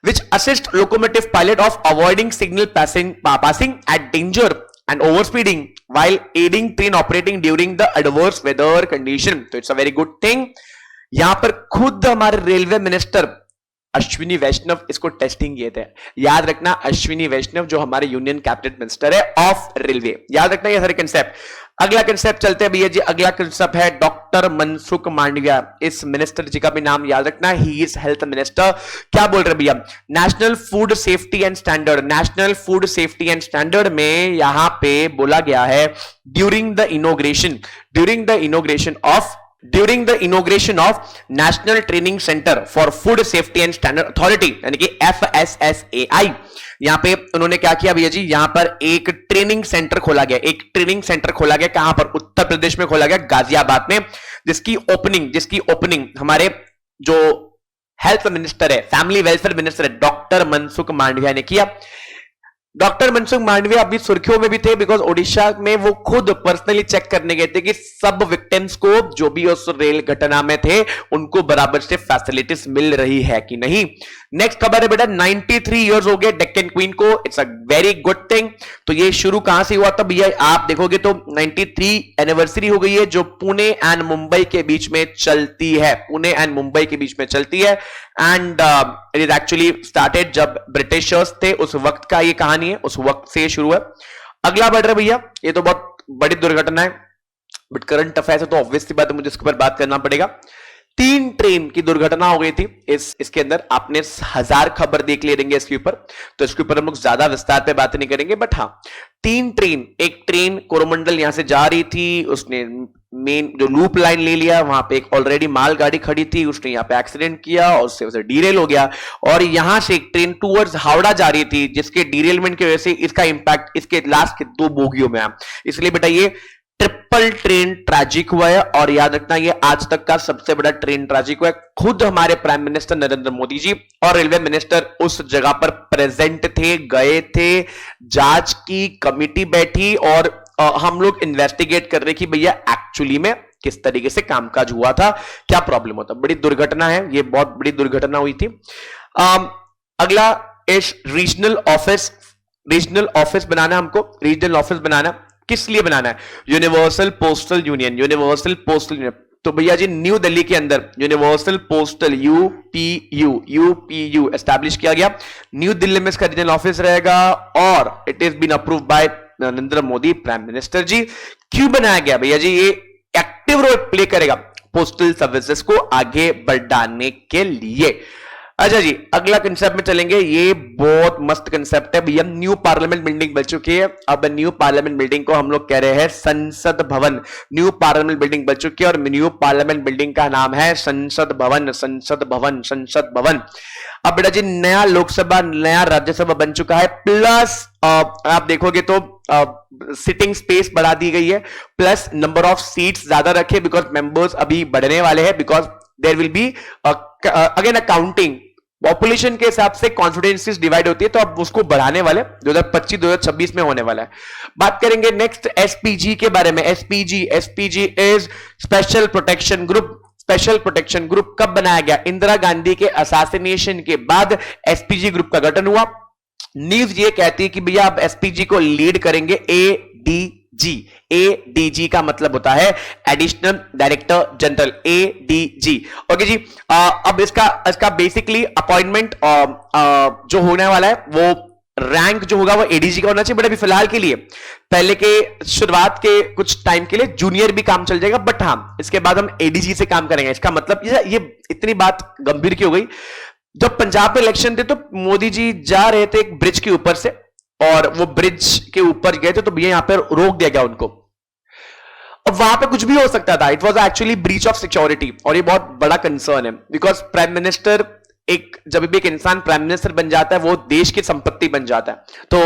which assist locomotive pilot of avoiding signal passing at danger and overspeeding while aiding train operating during the adverse weather condition. तो it's a very good thing. यहां पर खुद हमारे railway minister Ashwini वैष्णव इसको testing किए थे। याद रखना, अश्विनी वैष्णव जो हमारे यूनियन कैबिनेट मिनिस्टर है ऑफ रेलवे, याद रखना ये सारे कंसेप्ट। अगला कंसेप्ट चलते हैं भैया जी, अगला कंसेप्ट है डॉक्टर मनसुख मांडविया। इस मिनिस्टर जी का भी नाम याद रखना, ही इज हेल्थ मिनिस्टर। क्या बोल रहे भैया? National food safety and standard में यहां पे बोला गया है during the inauguration of national training centre for food safety and standard authority यानी कि FSSAI। यहां पे उन्होंने क्या किया भैया जी, यहां पर एक ट्रेनिंग सेंटर खोला गया, कहां पर? उत्तर प्रदेश में खोला गया, गाजियाबाद में, जिसकी ओपनिंग हमारे जो हेल्थ मिनिस्टर है, फैमिली वेलफेयर मिनिस्टर है, डॉक्टर मनसुख मांडविया ने किया। डॉक्टर मनसुख मांडविया अभी सुर्खियों में भी थे बिकॉज ओडिशा में वो खुद पर्सनली चेक करने गए थे कि सब विक्टिम्स को जो भी उस रेल घटना में थे उनको बराबर से फैसिलिटीज मिल रही है कि नहीं। नेक्स्ट खबर है बेटा, 93 इयर्स हो गए डेक्कन क्वीन को, it's a very good thing. तो ये शुरू कहां से हुआ था भैया? आप देखोगे तो 93 एनिवर्सरी हो गई है जो पुणे एंड मुंबई के बीच में चलती है, and it is actually started जब ब्रिटिशर्स थे, उस वक्त का ये कहानी है, उस वक्त से शुरू है। अगला बढ़ रहा है भैया, ये तो बहुत बड़ी दुर्घटना है बट करंट अफेयर्स है तो ऑब्वियसली बात है, मुझे इसके ऊपर बात करना पड़ेगा। 3 ट्रेन की दुर्घटना हो गई थी इसके अंदर, आपने 1000 खबर देख लेंगे इसके ऊपर, तो इसके ऊपर हम लोग ज्यादा विस्तार पे बात नहीं करेंगे। बट हाँ, 3 ट्रेन, एक ट्रेन कोरोमंडल यहां से जा रही थी, उसने मेन जो लूप लाइन ले लिया, वहां पे एक ऑलरेडी माल गाड़ी खड़ी थी, उसने यहाँ पे एक्सीडेंट किया और उससे उसे डीरेल हो गया, और यहां से एक ट्रेन टूवर्ड्स हावड़ा जा रही थी, जिसके डीरेलमेंट की वजह से इसका इंपैक्ट इसके लास्ट के 2 बोगियों में आया। इसलिए बेटा ये ट्रिपल ट्रेन ट्रैजिक हुआ है, और याद रखना ये आज तक का सबसे बड़ा ट्रेन ट्रैजिक हुआ है। खुद हमारे प्राइम मिनिस्टर नरेंद्र मोदी जी और रेलवे मिनिस्टर उस जगह पर प्रेजेंट थे, गए थे, जांच की कमिटी बैठी और हम लोग इन्वेस्टिगेट कर रहे कि भैया एक्चुअली में किस तरीके से कामकाज हुआ था, क्या प्रॉब्लम होता। बड़ी दुर्घटना है ये, बहुत बड़ी दुर्घटना हुई थी। अगला इस रीजनल ऑफिस बनाना, हमको रीजनल ऑफिस बनाना, किस लिए बनाना है? Universal postal union. तो भैया जी न्यू दिल्ली के अंदर यूनिवर्सल पोस्टल यूपीयू एस्टैब्लिश किया गया। न्यू दिल्ली में इसका रीजनल ऑफिस रहेगा और it is been approve by Narendra Modi prime minister ji. क्यों बनाया गया भैया जी? ये एक्टिव रोल प्ले करेगा पोस्टल सर्विसेज को आगे बढ़ाने के लिए। अच्छा जी, अगला कंसेप्ट में चलेंगे। ये बहुत मस्त कंसेप्ट है भैया। न्यू पार्लियामेंट बिल्डिंग बन चुकी है, अब न्यू पार्लियामेंट बिल्डिंग को हम लोग कह रहे हैं संसद भवन। न्यू पार्लियामेंट बिल्डिंग बन चुकी है और न्यू पार्लियामेंट बिल्डिंग का नाम है संसद भवन। अब बेटा जी नया लोकसभा नया राज्यसभा बन चुका है, प्लस आप देखोगे तो सिटिंग स्पेस बढ़ा दी गई है, प्लस नंबर ऑफ सीट्स ज्यादा रखे, बिकॉज मेंबर्स अभी बढ़ने वाले हैं, because there will be again accounting population के हिसाब से कॉन्स्टिट्यूएंसीज डिवाइड होती है, तो अब उसको बढ़ाने वाले 2025-2026 में होने वाला है। बात करेंगे नेक्स्ट एसपीजी के बारे में। SPG is special protection group. Special protection group कब बनाया गया? इंदिरा गांधी के असैसिनेशन के बाद एसपीजी ग्रुप का गठन हुआ। न्यूज ये कहती है कि भैया अब एसपीजी को लीड करेंगे एडीजी का मतलब होता है additional director general, ADG. Okay जी, अब इसका बेसिकली अपॉइंटमेंट जो होने वाला है वो रैंक जो होगा वो एडीजी का होना चाहिए, बट अभी फिलहाल के लिए पहले के शुरुआत के कुछ टाइम के लिए जूनियर भी काम चल जाएगा, बट हाँ इसके बाद हम एडीजी से काम करेंगे। इसका मतलब ये इतनी बात गंभीर क्यों हो गई? जब पंजाब में इलेक्शन थे तो मोदी जी जा रहे थे एक ब्रिज के ऊपर से, और वो ब्रिज के ऊपर गए थे तो भैया यहां पर रोक दिया गया उनको। अब वहां पे कुछ भी हो सकता था, it was actually breach of security, और ये बहुत बड़ा कंसर्न है, बिकॉज प्राइम मिनिस्टर जब भी एक इंसान प्राइम मिनिस्टर बन जाता है वो देश की संपत्ति बन जाता है, तो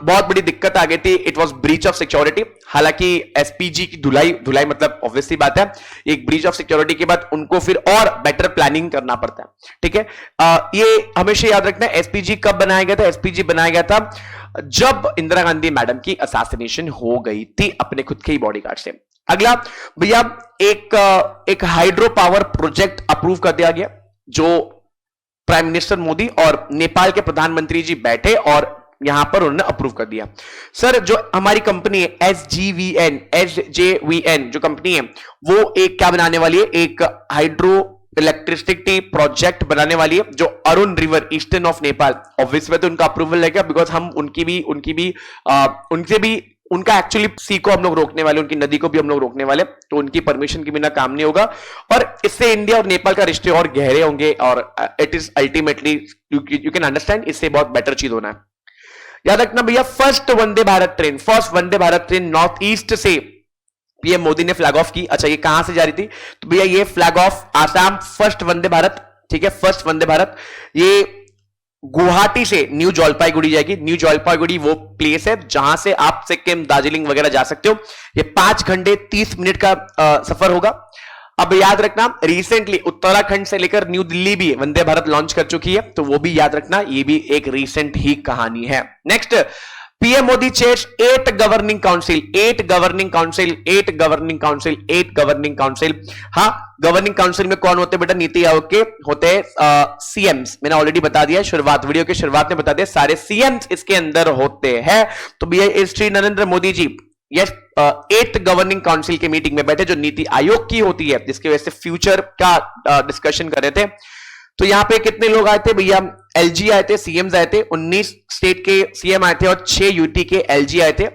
बहुत बड़ी दिक्कत आ गई थी। It was breach of security. हालांकि एसपीजी की धुलाई मतलब ऑब्वियसली बात है, एक ब्रीच ऑफ सिक्योरिटी के बाद उनको फिर और बेटर प्लानिंग करना पड़ता है, ठीक है। ये हमेशा याद रखना है। एसपीजी कब बनाया गया था? एसपीजी बनाया गया था जब इंदिरा गांधी मैडम की असैसिनेशन हो गई थी अपने खुद के ही बॉडीगार्ड से। अगला भैया एक हाइड्रो पावर प्रोजेक्ट अप्रूव कर दिया गया, जो प्राइम मिनिस्टर मोदी और नेपाल के प्रधानमंत्री जी बैठे और यहां पर उन्होंने अप्रूव कर दिया। सर जो हमारी कंपनी है एसजेवीएन जो कंपनी है वो एक क्या बनाने वाली है? एक हाइड्रो इलेक्ट्रिसिटी प्रोजेक्ट बनाने वाली है, जो Arun river eastern of Nepal. Obviously तो उनका अप्रूवल लगेगा, बिकॉज हम उनका एक्चुअली सी को हम लोग रोकने वाले, उनकी नदी को भी हम लोग रोकने वाले, तो उनकी परमिशन के बिना काम नहीं होगा, और इससे इंडिया और नेपाल का रिश्ते और गहरे होंगे, और it is ultimately you can understand, इससे बहुत बेटर चीज होना है। याद रखना भैया, first Vande Bharat train north east से पीएम मोदी ने फ्लैग ऑफ की। अच्छा ये कहां से जा रही थी? तो भैया ये flag of Assam first Vande Bharat, ठीक है, फर्स्ट वंदे भारत ये गुवाहाटी से न्यू जलपाईगुड़ी जाएगी। न्यू जलपाईगुड़ी वो प्लेस है जहां से आप सिक्किम, दार्जिलिंग वगैरह जा सकते हो। ये 5 घंटे 30 मिनट का सफर होगा। अब याद रखना रिसेंटली उत्तराखंड से लेकर न्यू दिल्ली भी वंदे भारत लॉन्च कर चुकी है, तो वो भी याद रखना, ये भी एक रिसेंट ही कहानी है। Next, PM Modi chairs 8 governing council. हाँ, गवर्निंग काउंसिल में कौन होते हैं बेटा? नीति आयोग के होते हैं सीएम्स। मैंने ऑलरेडी बता दिया वीडियो के शुरुआत में बता दिया, सारे सीएम्स इसके अंदर होते हैं। तो भैया श्री नरेंद्र मोदी जी 8 गवर्निंग काउंसिल की मीटिंग में बैठे, जो नीति आयोग की होती है, जिसकी वजह से फ्यूचर का डिस्कशन कर रहे थे। तो यहां पे कितने लोग आए थे भैया? एलजी आए थे, सीएम्स आए थे, 19 स्टेट के सीएम आए थे और 6 यूटी के एलजी आए थे।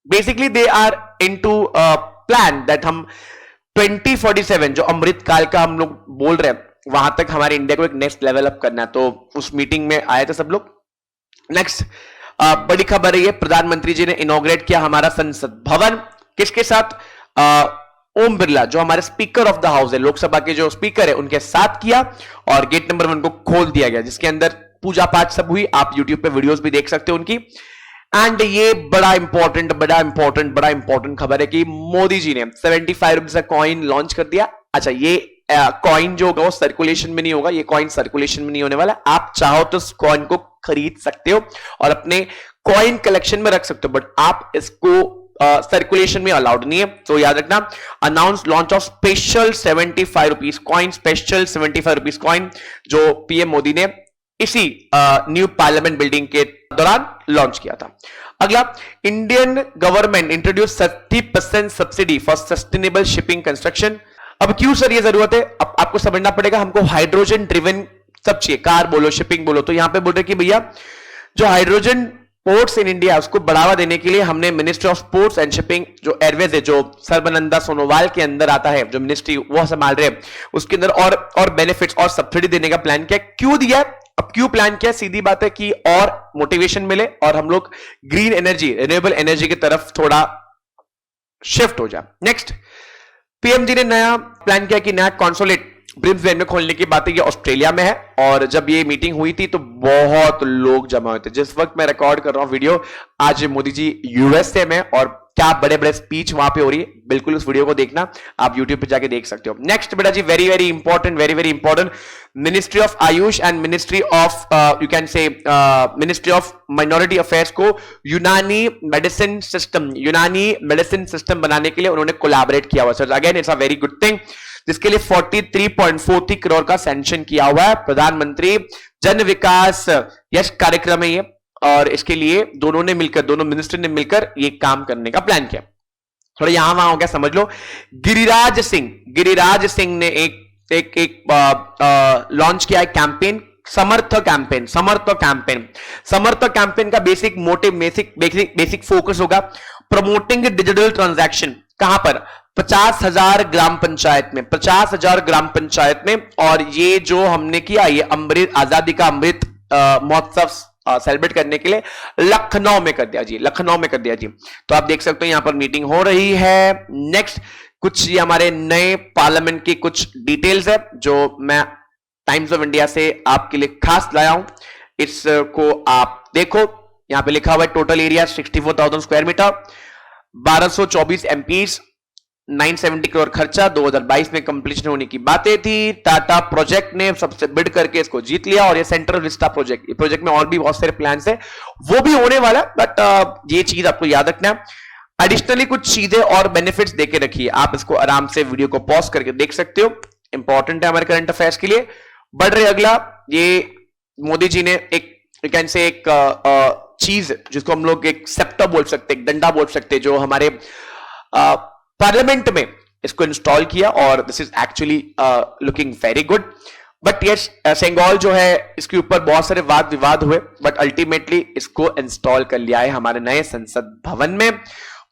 Basically they are into plan that हम 2047 जो अमृत काल का हम लोग बोल रहे हैं, वहां तक हमारे इंडिया को एक नेक्स्ट लेवल अप करना है, तो उस मीटिंग में आए थे सब लोग। नेक्स्ट बड़ी खबर है, ये प्रधानमंत्री जी ने इनॉग्रेट किया हमारा संसद भवन। किसके साथ? ओम बिरला जो हमारे स्पीकर ऑफ द हाउस है, लोकसभा के जो स्पीकर है, उनके साथ किया और गेट नंबर 1 को खोल दिया गया, जिसके अंदर पूजा पाठ सब हुई। आप यूट्यूब पे वीडियोस भी देख सकते हो उनकी। एंड ये बड़ा इंपॉर्टेंट खबर है कि मोदी जी ने 75 रुपीज का कॉइन लॉन्च कर दिया। अच्छा, ये कॉइन जो होगा वो सर्कुलेशन में नहीं होगा, ये कॉइन सर्कुलेशन में नहीं होने वाला। आप चाहो तो इस कॉइन को खरीद सकते हो और अपने कॉइन कलेक्शन में रख सकते हो, बट आप इसको सर्कुलेशन में अलाउड नहीं है। तो याद रखना, announce launch of special 75 rupees coin, special 75 rupees coin जो पीएम मोदी ने इसी न्यू पार्लियामेंट बिल्डिंग के दौरान लॉन्च किया था। अगला, Indian government introduce 30% subsidy for sustainable shipping construction. अब क्यों सर ये जरूरत है? अब आपको समझना पड़ेगा, हमको हाइड्रोजन ड्रिवन सब चाहिए, कार बोलो, शिपिंग बोलो। तो यहां पे बोल रहे कि भैया जो हाइड्रोजन पोर्ट्स इन इंडिया उसको बढ़ावा देने के लिए हमने ministry of sports and shipping जो एयरवेज है, जो सर्बानंदा सोनोवाल के अंदर आता है, जो मिनिस्ट्री वो संभाल रहे हैं, उसके अंदर और बेनिफिट्स और सब्सिडी देने का प्लान किया। क्यों दिया? अब क्यों प्लान किया? सीधी बात है कि और मोटिवेशन मिले और हम लोग ग्रीन एनर्जी, रिन्यूएबल एनर्जी की तरफ थोड़ा शिफ्ट हो जाए। नेक्स्ट, पीएम जी ने नया प्लान किया कि नया कॉन्सुलेट ब्रिस्बेन में खोलने की बात है, ये ऑस्ट्रेलिया में है। और जब ये मीटिंग हुई थी तो बहुत लोग जमा हुए थे। जिस वक्त मैं रिकॉर्ड कर रहा हूं वीडियो, आज मोदी जी यूएसए में, और क्या बड़े बड़े स्पीच वहां पे हो रही है। बिल्कुल उस वीडियो को देखना, आप यूट्यूब पे जाके देख सकते हो। नेक्स्ट बेटा जी, very very important, ministry of AYUSH and ministry of you can say ministry of minority affairs को यूनानी मेडिसिन सिस्टम बनाने के लिए उन्होंने कोलैबोरेट किया हुआ। Sir again it's a very good thing, जिसके लिए 43.43 करोड़ का सैंक्शन किया हुआ है। प्रधानमंत्री जन विकास यश कार्यक्रम है ये, और इसके लिए दोनों मिनिस्टर ने मिलकर ये काम करने का प्लान किया। थोड़ा यहां वहां हो गया, समझ लो। गिरिराज सिंह ने एक लॉन्च किया है कैंपेन, समर्थ कैंपेन का बेसिक मोटिव, बेसिक फोकस होगा प्रमोटिंग डिजिटल ट्रांजैक्शन। कहां पर? 50,000 ग्राम पंचायत में, 50,000 ग्राम पंचायत में। और ये जो हमने किया, ये आजादी का अमृत महोत्सव सेलिब्रेट करने के लिए लखनऊ में कर दिया जी। तो आप देख सकते हो यहां पर मीटिंग हो रही है। नेक्स्ट, कुछ ये हमारे नए पार्लियामेंट की कुछ डिटेल्स है जो मैं टाइम्स ऑफ इंडिया से आपके लिए खास लाया हूं। इसको आप देखो, यहां पे लिखा हुआ है total area 64,000 square metre, 1224 MPs, 970 crore खर्चा, 2022 में कंप्लीशन होने की बातें थी। टाटा प्रोजेक्ट ने सबसे बिड करके इसको जीत लिया। और ये सेंट्रल विस्टा प्रोजेक्ट, ये प्रोजेक्ट में और भी बहुत सारे प्लान्स है, वो भी होने वाला। बट ये चीज आपको याद रखना है। एडिशनली कुछ चीजें और बेनिफिट्स देके रखिए, आप इसको आराम से वीडियो को पॉज करके देख सकते हो, इंपॉर्टेंट है हमारे करंट अफेयर्स के लिए। बढ़ रहे अगला, ये मोदी जी ने एक चीज जिसको हम लोग एक सेप्टर बोल सकते, एक डंडा बोल सकते, जो हमारे पार्लियामेंट में इसको इंस्टॉल किया। और this is actually looking very good. But yes, Sengol जो है, इसके ऊपर बहुत सारे वाद विवाद हुए, बट अल्टीमेटली इसको इंस्टॉल कर लिया है हमारे नए संसद भवन में।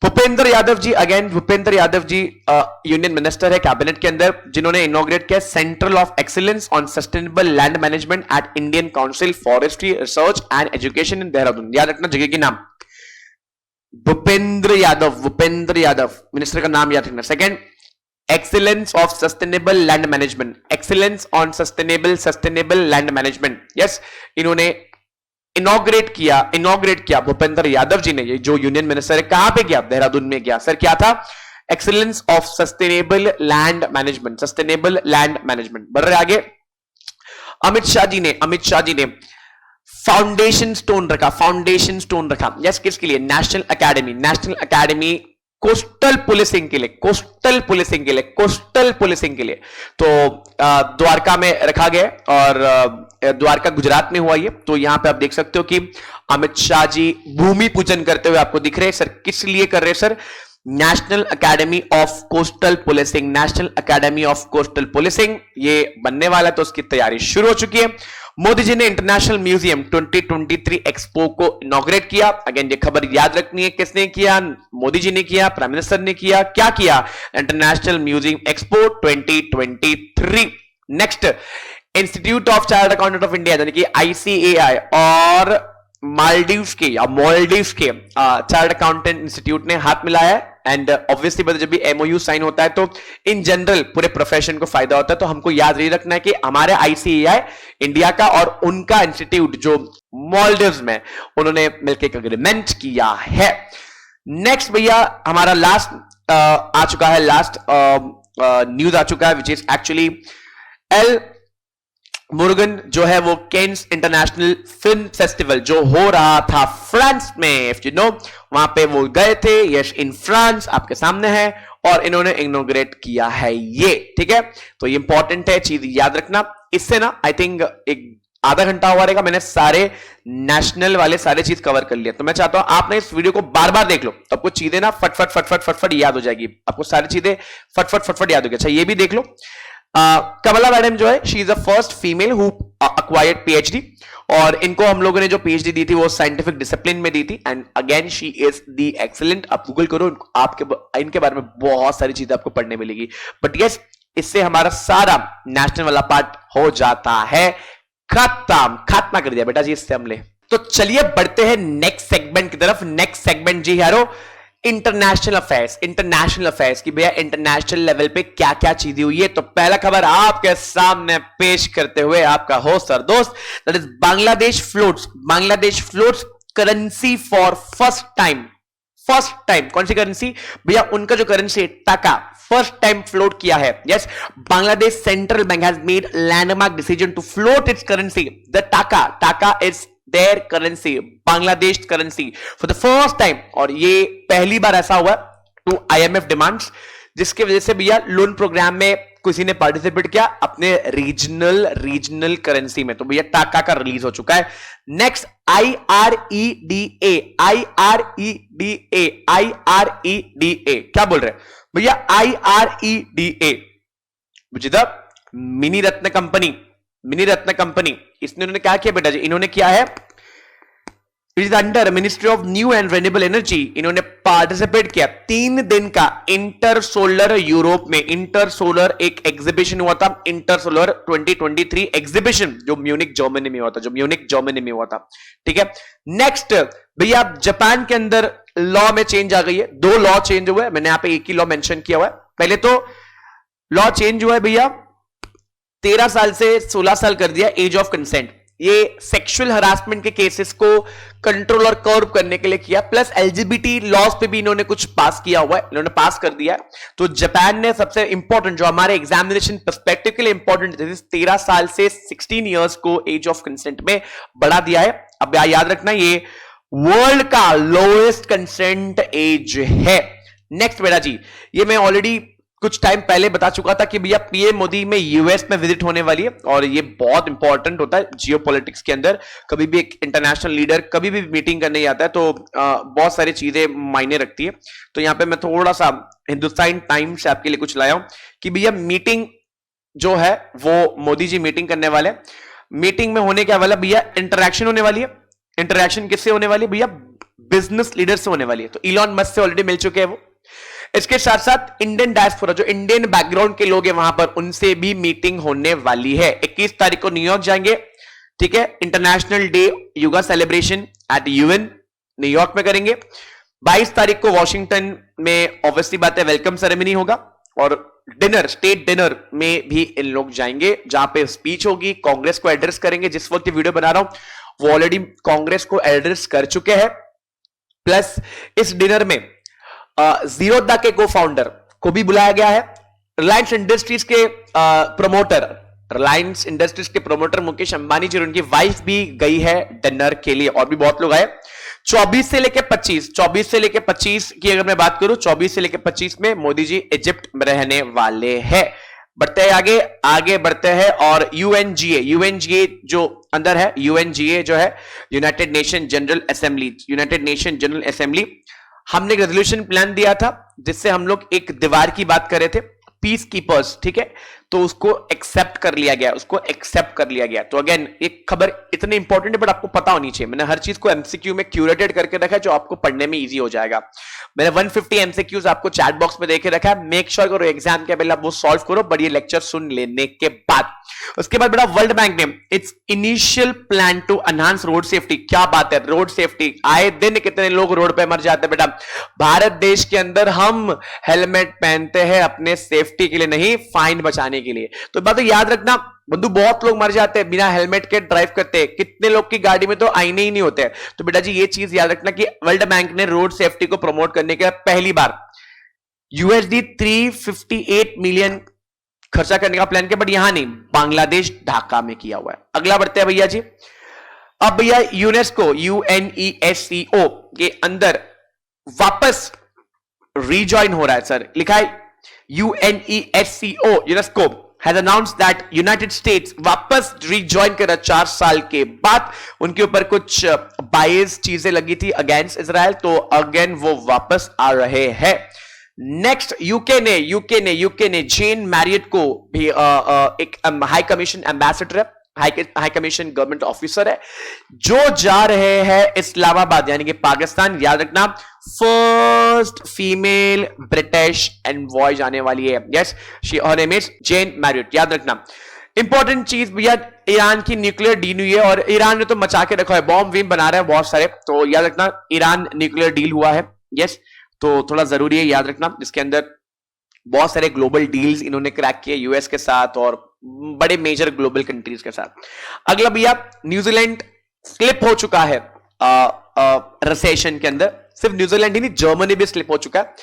भूपेंद्र यादव जी यूनियन मिनिस्टर है कैबिनेट के अंदर, जिन्होंने इनॉग्रेट किया central of excellence on sustainable land management at Indian council forestry research and education in Dehradun. याद रखना जगह की नाम, भूपेंद्र यादव मिनिस्टर का नाम याद रखना। Second, excellence of sustainable land management, excellence on sustainable land management. Yes, इन्होंने इनॉग्रेट किया भूपेंद्र यादव जी ने, ये जो यूनियन मिनिस्टर है। कहां पे गया? देहरादून में गया। सर क्या था? Excellence of sustainable land management. बढ़ रहे आगे, अमित शाह जी ने फाउंडेशन स्टोन रखा। यस, किसके लिए? नेशनल अकेडमी कोस्टल पुलिसिंग के लिए। तो द्वारका में रखा गया, और द्वारका गुजरात में हुआ ये। तो यहां पे आप देख सकते हो कि अमित शाह जी भूमि पूजन करते हुए आपको दिख रहे हैं। सर किस लिए कर रहे हैं? Sir national academy of coastal policing ये बनने वाला है, तो उसकी तैयारी शुरू हो चुकी है। मोदी जी ने इंटरनेशनल म्यूजियम 2023 एक्सपो को इनॉग्रेट किया। अगेन ये खबर याद रखनी है, किसने किया? मोदी जी ने किया, प्राइम मिनिस्टर ने किया। क्या किया? International museum expo 2023। Next, institute of chartered accountant of India यानी कि ICAI और मालदीव्स के चार्टर्ड अकाउंटेंट इंस्टीट्यूट ने हाथ मिलाया है। एंड ऑब्वियसली बता, जब भी एमओयू साइन होता है तो इन जनरल पूरे प्रोफेशन को फायदा होता है। तो हमको याद यही रखना है कि हमारे आईसीएआई इंडिया का और उनका इंस्टीट्यूट जो मालदीव्स में, उन्होंने मिलकर एक एग्रीमेंट किया है। नेक्स्ट भैया हमारा लास्ट आ चुका है, लास्ट न्यूज आ चुका है, which is actually L Murugan जो है वो कैन्स इंटरनेशनल फिल्म फेस्टिवल जो हो रहा था फ्रांस में, इफ यू नो, वहां पे वो गए थे। यस, इन फ्रांस आपके सामने है, और इन्होंने इनॉग्रेट किया है ये, ठीक है। तो ये इंपॉर्टेंट है, चीज याद रखना। इससे ना आई थिंक एक आधा घंटा हुआ रहेगा, मैंने सारे नेशनल वाले सारे चीज कवर कर लिया। तो मैं चाहता हूं आपने इस वीडियो को बार बार देख लो, तो आपको चीजें ना फटफट फटफट फटफट याद हो जाएगी, आपको सारी चीजें फटफट फटफट याद होगी। अच्छा ये भी देख लो, कमला मैडम जो है, she is the first female who acquired PhD, और इनको हम लोगों ने जो पीएचडी दी थी वो साइंटिफिक डिसिप्लिन में दी थी। And again she is the excellent. आप गूगल करो, आपके इनके बारे में बहुत सारी चीजें आपको पढ़ने मिलेगी। बट यस, इससे हमारा सारा नेशनल वाला पार्ट हो जाता है खात्मा कर दिया बेटा जी इससे हमने। तो चलिए बढ़ते हैं नेक्स्ट सेगमेंट की तरफ। नेक्स्ट सेगमेंट जी यारो, इंटरनेशनल अफेयर्स। इंटरनेशनल अफेयर्स की भैया इंटरनेशनल लेवल पे क्या क्या चीजें हुई है। तो पहला खबर आपके सामने पेश करते हुए आपका होस्ट और दोस्त, that is Bangladesh floats currency for first time. कौन सी करेंसी भैया? उनका जो करेंसी टाका फर्स्ट टाइम फ्लोट किया है। Yes, Bangladesh central bank has made landmark decision to float its currency, the taka is their currency, Bangladesh currency for the first time. और ये पहली बार ऐसा हुआ टू आईएमएफ डिमांड्स, जिसके वजह से भैया लोन प्रोग्राम में किसी ने पार्टिसिपेट किया अपने रीजनल करेंसी में। तो भैया टाका का रिलीज हो चुका है। नेक्स्ट IREDA, क्या बोल रहे हैं भैया? IREDA मुझे द मिनी रत्न कंपनी, इसने क्या किया बेटा जी? इन्होंने किया है, it is under ministry of new and renewable energy. इन्होंने पार्टिसिपेट किया 3 दिन का इंटर सोलर यूरोप में। इंटर सोलर एक एग्जीबिशन हुआ था, इंटर सोलर 2023 एग्जीबिशन, जो म्यूनिक जर्मनी में हुआ था, ठीक है। नेक्स्ट भैया, जापान के अंदर लॉ में चेंज आ गई है। 2 लॉ चेंज हुए, मैंने यहां पे एक ही लॉ मेंशन किया हुआ है। पहले तो लॉ चेंज हुआ है भैया, 13 साल से 16 साल कर दिया एज ऑफ कंसेंट। ये सेक्सुअल हरासमेंट के केसेस को कंट्रोल और कर्व करने के लिए किया, प्लस एलजीबीटी लॉज पे भी इन्होंने कुछ पास किया हुआ है, इन्होंने पास कर दिया है। तो जापान ने सबसे इंपॉर्टेंट, जो हमारे एग्जामिनेशन पर्सपेक्टिव के लिए इंपॉर्टेंट, 13 साल से 16 इयर्स को एज ऑफ कंसेंट में बढ़ा दिया है। अब याद रखना, ये वर्ल्ड का लोएस्ट कंसेंट एज है। नेक्स्ट बेटा जी, ये मैं ऑलरेडी कुछ टाइम पहले बता चुका था कि भैया पीएम मोदी में यूएस में विजिट होने वाली है, और ये बहुत इंपॉर्टेंट होता है जियोपॉलिटिक्स के अंदर। कभी भी एक इंटरनेशनल लीडर कभी भी मीटिंग करने आता है तो बहुत सारी चीजें मायने रखती है। तो यहां पे मैं थोड़ा सा हिंदुस्तान टाइम्स से आपके लिए कुछ लाया हूं कि भैया मीटिंग जो है वो मोदी जी मीटिंग करने वाले। मीटिंग में होने क्या वाला भैया? इंटरेक्शन होने वाली है। इंटरेक्शन किससे होने वाली है भैया? बिजनेस लीडर से होने वाली है। तो इलॉन मस्क से ऑलरेडी मिल चुके हैं वो। इसके साथ साथ इंडियन डायस्पोरा, जो इंडियन बैकग्राउंड के लोग हैं वहां पर, उनसे भी मीटिंग होने वाली है। 21 तारीख को न्यूयॉर्क जाएंगे, ठीक है। International day yoga celebration eight UN New York में करेंगे। 22 तारीख को वॉशिंगटन में ऑब्वियसली बात है वेलकम सेरेमनी होगा, और डिनर, स्टेट डिनर में भी इन लोग जाएंगे, जहां पे स्पीच होगी, कांग्रेस को एड्रेस करेंगे। जिस वक्त वीडियो बना रहा हूं वो ऑलरेडी कांग्रेस को एड्रेस कर चुके हैं। प्लस इस डिनर में जीरोधा के को फाउंडर को भी बुलाया गया है। रिलायंस इंडस्ट्रीज के प्रमोटर मुकेश अंबानी जी और उनकी वाइफ भी गई है डिनर के लिए, और भी बहुत लोग आए। 24 से लेकर 25 की अगर मैं बात करूं, 24 से लेकर 25 में मोदी जी इजिप्ट में रहने वाले हैं। बढ़ते हैं आगे बढ़ते हैं, और यूएनजीए जो अंदर है, यूएनजीए जो है यूनाइटेड नेशन जनरल असेंबली, हमने एक रेजोल्यूशन प्लान दिया था जिससे हम लोग एक दीवार की बात कर रहे थे। पीस कीपर्स, ठीक है, तो उसको एक्सेप्ट कर लिया गया, उसको एक्सेप्ट कर लिया गया। तो अगेन एक खबर इतनी इंपॉर्टेंट है बट आपको पता होनी चाहिए। मैंने हर चीज को एमसीक्यू में क्यूरेटेड करके रखा है जो आपको पढ़ने में इजी हो जाएगा। मैंने 150 एमसीक्यूज आपको चैट बॉक्स में देके रखा है, मेक श्योर करो एग्जाम के पहले आप वो सॉल्व करो, बट ये लेक्चर सुन लेने के बाद। उसके बाद बेटा वर्ल्ड बैंक ने its initial plan to enhance road safety. क्या बात है, रोड सेफ्टी, आए दिन कितने लोग रोड पे मर जाते हैं बेटा। भारत देश के अंदर हम हेलमेट पहनते हैं अपने सेफ्टी के लिए, नहीं फाइन बचाने के लिए। तो बात तो याद रखना बंधु, बहुत लोग मर जाते हैं बिना हेलमेट के ड्राइव करते हैं, कितने लोग की गाड़ी में तो आईने ही नहीं होते हैं। तो बेटा जी ये चीज याद रखना कि वर्ल्ड बैंक ने रोड सेफ्टी को प्रमोट करने के लिए पहली बार यूएसडी 358 मिलियन खर्चा करने का प्लान किया, बट यहां नहीं, बांग्लादेश ढाका में किया हुआ है। अगला बढ़ते हैं भैया जी। अब भैया यूनेस्को यूएनईएससीओ के अंदर वापस रीजॉइन हो रहा है सर, लिखा है UNESCO UNESCO has announced that United States वापस रीजॉइन कर रहा 4 साल के बाद। उनके ऊपर कुछ बायस चीजें लगी थी अगेंस्ट इजराइल, तो अगेन वो वापस आ रहे हैं। नेक्स्ट यूके ने जेन मैरियट को भी एक हाई कमीशन एम्बेसडर है, हाई कमीशन गवर्नमेंट ऑफिसर है, जो जा रहे हैं इस्लामाबाद यानी कि पाकिस्तान। याद रखना फर्स्ट फीमेल ब्रिटिश एनवॉय जाने वाली है। Yes, she her name is Jane Marriott. याद रखना इंपॉर्टेंट चीज भैया, ईरान की न्यूक्लियर डील हुई है और ईरान ने तो मचा के रखा है, बॉम्ब वीम बना रहे हैं बहुत सारे। तो याद रखना ईरान न्यूक्लियर डील हुआ है। यस, तो थोड़ा जरूरी है याद रखना, जिसके अंदर बहुत सारे ग्लोबल डील्स इन्होंने क्रैक किए यूएस के साथ और बड़े मेजर ग्लोबल कंट्रीज के साथ। अगला भैया न्यूजीलैंड स्लिप हो चुका है रिसेशन के अंदर। सिर्फ न्यूजीलैंड ही नहीं, जर्मनी भी स्लिप हो चुका है।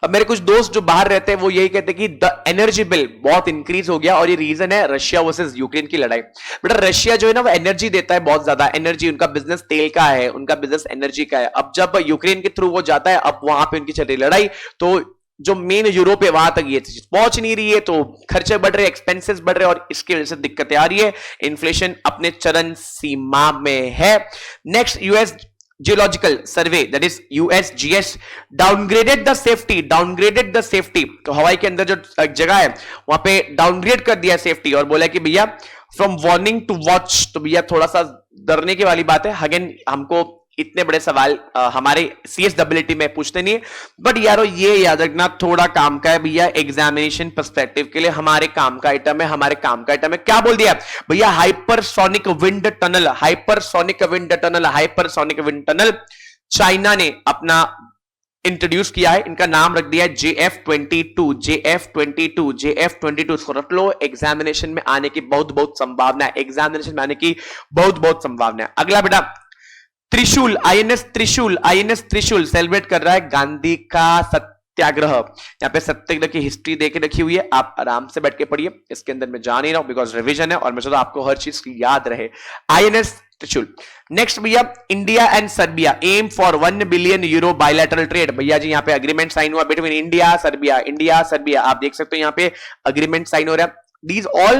अब मेरे कुछ दोस्त जो बाहर रहते हैं वो यही कहते हैं कि द एनर्जी बिल बहुत इंक्रीज हो गया और ये रीजन है रशिया वर्सेस यूक्रेन की लड़ाई। बेटा रशिया जो है ना वो एनर्जी देता है बहुत ज्यादा, एनर्जी, उनका बिजनेस तेल का है, उनका बिजनेस एनर्जी का है। अब जब यूक्रेन के थ्रू वो जाता है, अब वहां पे उनकी चल रही लड़ाई, तो जो मेन यूरोप है वहां तक ये चीज पहुंच नहीं रही है, तो खर्चे बढ़ रहे, एक्सपेंसेस बढ़ रहे और इसकी वजह से दिक्कतें आ रही है। इन्फ्लेशन अपने चरम सीमा में है। Next, US geological survey that is USGS downgraded the safety. तो हवाई के अंदर जो जगह है वहां पे डाउनग्रेड कर दिया सेफ्टी और बोला कि भैया फ्रॉम वार्निंग टू वॉच। तो भैया थोड़ा सा डरने की वाली बात है। अगेन हमको इतने बड़े सवाल हमारे सीएसडब्ल्यूटी में पूछते नहीं है, बट यारो ये याद रखना थोड़ा काम का है भैया, एग्जामिनेशन पर्सपेक्टिव के लिए हमारे काम का आइटम है, हमारे काम का आइटम है। क्या बोल दिया भैया, हाइपरसोनिक विंड टनल चाइना ने अपना इंट्रोड्यूस किया है। इनका नाम रख दिया है JF-22। इसको रख लो, एग्जामिनेशन में आने की बहुत संभावना है, अगला बेटा त्रिशूल, आईएनएस त्रिशूल सेलिब्रेट कर रहा है गांधी का सत्याग्रह। यहाँ पे सत्याग्रह की हिस्ट्री देके रखी हुई है, आप आराम से बैठ के पढ़िए, इसके अंदर मैं जा नहीं रहा हूं बिकॉज रिवीजन है और मैं चाहता हूं आपको हर चीज याद रहे। आईएनएस त्रिशूल। नेक्स्ट भैया, India and Serbia aim for 1 billion euro bilateral trade. भैया जी यहाँ पे अग्रीमेंट साइन हुआ बिटवीन इंडिया सर्बिया, आप देख सकते हो यहाँ पे अग्रीमेंट साइन हो रहा है। These all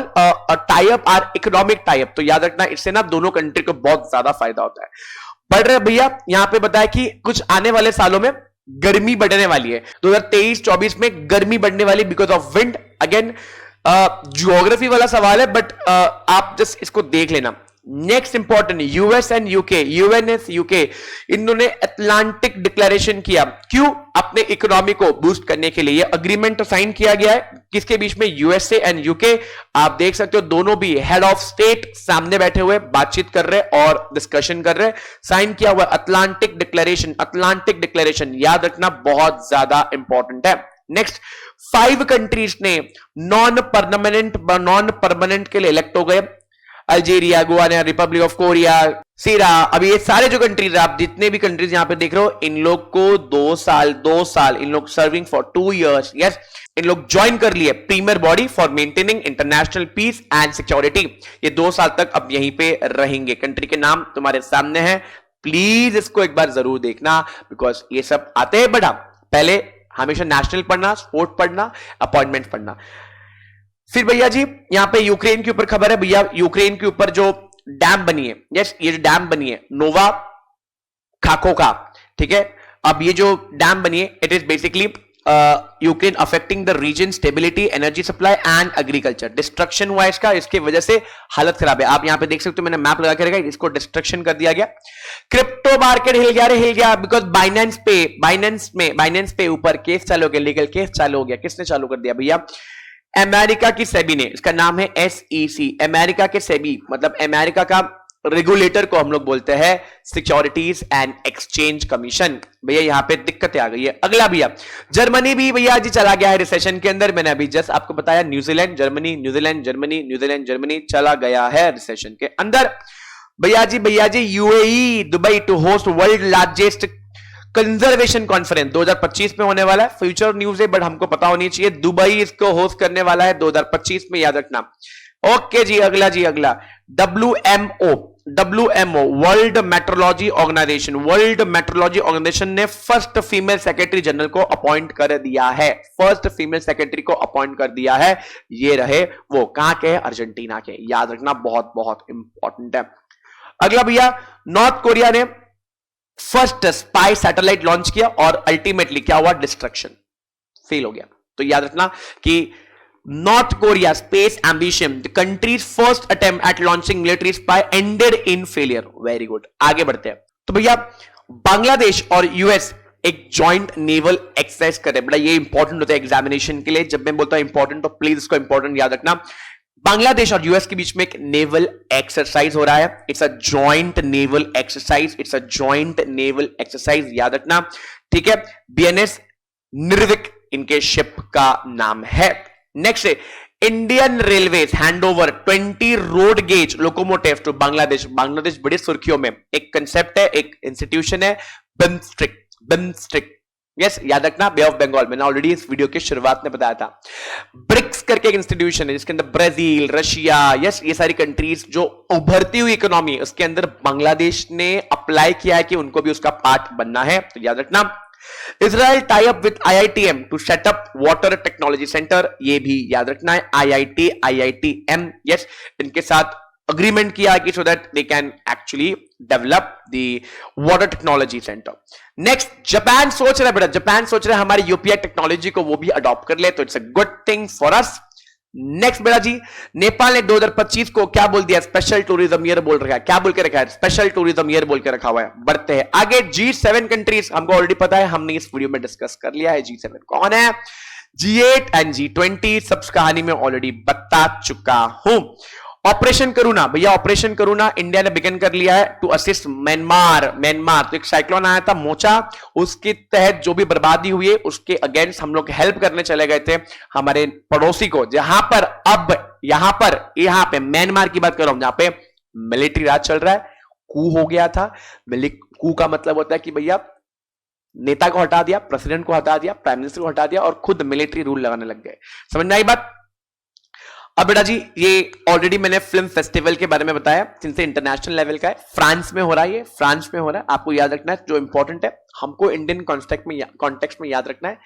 tie-up are economic tie-up। तो याद रखना इससे ना दोनों कंट्री को बहुत ज्यादा फायदा होता है। बढ़ रहे भैया, यहां पे बताया कि कुछ आने वाले सालों में गर्मी बढ़ने वाली है, 2023-24 में गर्मी बढ़ने वाली because of wind. Again geography वाला सवाल है बट आप जस्ट इसको देख लेना। Next important, US and UK इन्होंने अटलांटिक डिक्लेरेशन किया। क्यों? अपने इकोनॉमी को बूस्ट करने के लिए। ये अग्रीमेंट साइन किया गया है किसके बीच में? USA and UK. आप देख सकते हो दोनों भी हेड ऑफ स्टेट सामने बैठे हुए बातचीत कर रहे और डिस्कशन कर रहे। साइन किया हुआ अटलांटिक डिक्लेरेशन याद रखना बहुत ज्यादा इंपॉर्टेंट है। नेक्स्ट, 5 कंट्रीज ने नॉन परमानेंट के लिए इलेक्ट हो गए। Algeria, Guana, Republic of Korea, सीरा। अब ये सारे जो कंट्रीज आप जितने भी कंट्रीज यहां पे देख रहे हो, इन लोग को 2 साल इन लोग सर्विंग फॉर 2 years। यस, इन लोग ज्वाइन कर लिए premier body for maintaining international peace and security. ये 2 साल तक अब यहीं पे रहेंगे। कंट्री के नाम तुम्हारे सामने है, प्लीज इसको एक बार जरूर देखना बिकॉज ये सब आते हैं बड़ा। पहले हमेशा नेशनल पढ़ना, स्पोर्ट पढ़ना, अपॉइंटमेंट पढ़ना। फिर भैया जी यहां पे यूक्रेन के ऊपर खबर है। भैया यूक्रेन के ऊपर जो डैम बनी है, यस ये जो डैम बनी है नोवा खाकोका, ठीक है। अब ये जो डैम बनी है it is basically Ukraine affecting the region stability energy supply and agriculture. Destruction हुआ इसका, इसकी वजह से हालत खराब है। आप यहां पे देख सकते हो मैंने मैप लगा के रखा है, इसको डिस्ट्रक्शन कर दिया गया। क्रिप्टो मार्केट हिल गया बिकॉज बाइनेंस पे ऊपर केस चालू हो गया, लीगल केस चालू हो गया। किसने चालू कर दिया भैया? अमेरिका की सेबी ने। इसका नाम है SEC, अमेरिका के सेबी, मतलब अमेरिका का रेगुलेटर को हम लोग बोलते हैं सिक्योरिटीज एंड एक्सचेंज कमीशन। भैया यहां पे दिक्कतें आ गई है। अगला भैया जर्मनी भी भैया जी चला गया है रिसेशन के अंदर। मैंने अभी जस्ट आपको बताया न्यूजीलैंड जर्मनी चला गया है रिसेशन के अंदर। भैया जी UAE Dubai to host world largest conservation conference 2025 में होने वाला है। फ्यूचर न्यूज है बट हमको पता होनी चाहिए। दुबई इसको होस्ट करने वाला है 2025 में, याद रखना। ओके जी अगला WMO वर्ल्ड मेट्रोलॉजी ऑर्गेनाइजेशन ने फर्स्ट फीमेल सेक्रेटरी जनरल को अपॉइंट कर दिया है। ये रहे वो कहां के? अर्जेंटीना के। याद रखना, बहुत बहुत इंपॉर्टेंट है। अगला भैया नॉर्थ कोरिया ने फर्स्ट स्पाई सैटेलाइट लॉन्च किया और अल्टीमेटली क्या हुआ? डिस्ट्रक्शन, फेल हो गया। तो याद रखना कि north Korea space ambition, the countries first attempt at launching military spy ended in failure. Very good, आगे बढ़ते हैं। तो भैया बांग्लादेश और यूएस एक जॉइंट नेवल एक्सरसाइज कर रहे हैं। बड़ा ये इंपॉर्टेंट होता है एग्जामिनेशन के लिए। जब मैं बोलता हूं इंपॉर्टेंट तो प्लीज इसको इंपॉर्टेंट याद रखना। बांग्लादेश और यूएस के बीच में एक नेवल एक्सरसाइज हो रहा है। It's a joint naval exercise, याद रखना, ठीक है। BNS निर्विक इनके शिप का नाम है। नेक्स्ट है Indian railways hand over 20 road gauge locomotive to Bangladesh. Bangladesh बड़ी सुर्खियों में। एक कंसेप्ट है, एक इंस्टीट्यूशन है, बिम्स्ट्रिक। यस, याद रखना, बे ऑफ बंगाल। मैंने ऑलरेडी इस वीडियो की शुरुआत में बताया था। ब्रिक्स करके एक इंस्टीट्यूशन है जिसके अंदर ब्राजील, रशिया, यस, ये सारी कंट्रीज जो उभरती हुई इकोनॉमी है, उसके अंदर बांग्लादेश ने अप्लाई किया है कि उनको भी उसका पार्ट बनना है। तो याद रखना। Israel tie up with IITM to set up water technology centre. ये भी याद रखना है, IITM, यस, इनके साथ अग्रीमेंट किया कि so that they can actually develop the water technology centre. Next Japan सोच रहा है बेटा, जापान सोच रहा है हमारी UPI टेक्नोलॉजी को वो भी अडॉप्ट कर ले, तो it's a good thing for us. Next बेटा जी, नेपाल ने 2025 को क्या बोल दिया? स्पेशल टूरिज्म ईयर बोल रखा है। क्या बोल के रखा है? स्पेशल टूरिज्म ईयर बोल के रखा हुआ है। बढ़ते हैं आगे। G7 कंट्रीज हमको ऑलरेडी पता है, हमने इस वीडियो में डिस्कस कर लिया है। G7 कौन है? G8 एंड G20 सब कहानी में ऑलरेडी बता चुका हूं। ऑपरेशन करुणा भैया, ऑपरेशन करुणा इंडिया ने बिगिन कर लिया है टू असिस्ट म्यांमार। तो एक साइक्लोन आया था मोचा, उसके तहत जो भी बर्बादी हुई है उसके अगेंस्ट हम लोग हेल्प करने चले गए थे हमारे पड़ोसी को, जहां पर अब यहां पे म्यांमार की बात कर रहा हूं, जहां पे मिलिट्री राज चल रहा है। कू हो गया था। कू का मतलब होता है कि भैया नेता को हटा दिया, प्रेसिडेंट को हटा दिया, प्राइम मिनिस्टर को हटा दिया और खुद मिलिट्री रूल लगाने लग गए। समझ में आई बात? अब बेटा जी, ये ऑलरेडी मैंने फिल्म फेस्टिवल के बारे में बताया, जिनसे इंटरनेशनल लेवल का है। फ्रांस में हो रहा है, ये फ्रांस में हो रहा है। आपको याद रखना है, जो इंपॉर्टेंट है हमको इंडियन कॉन्टेक्स्ट में याद रखना है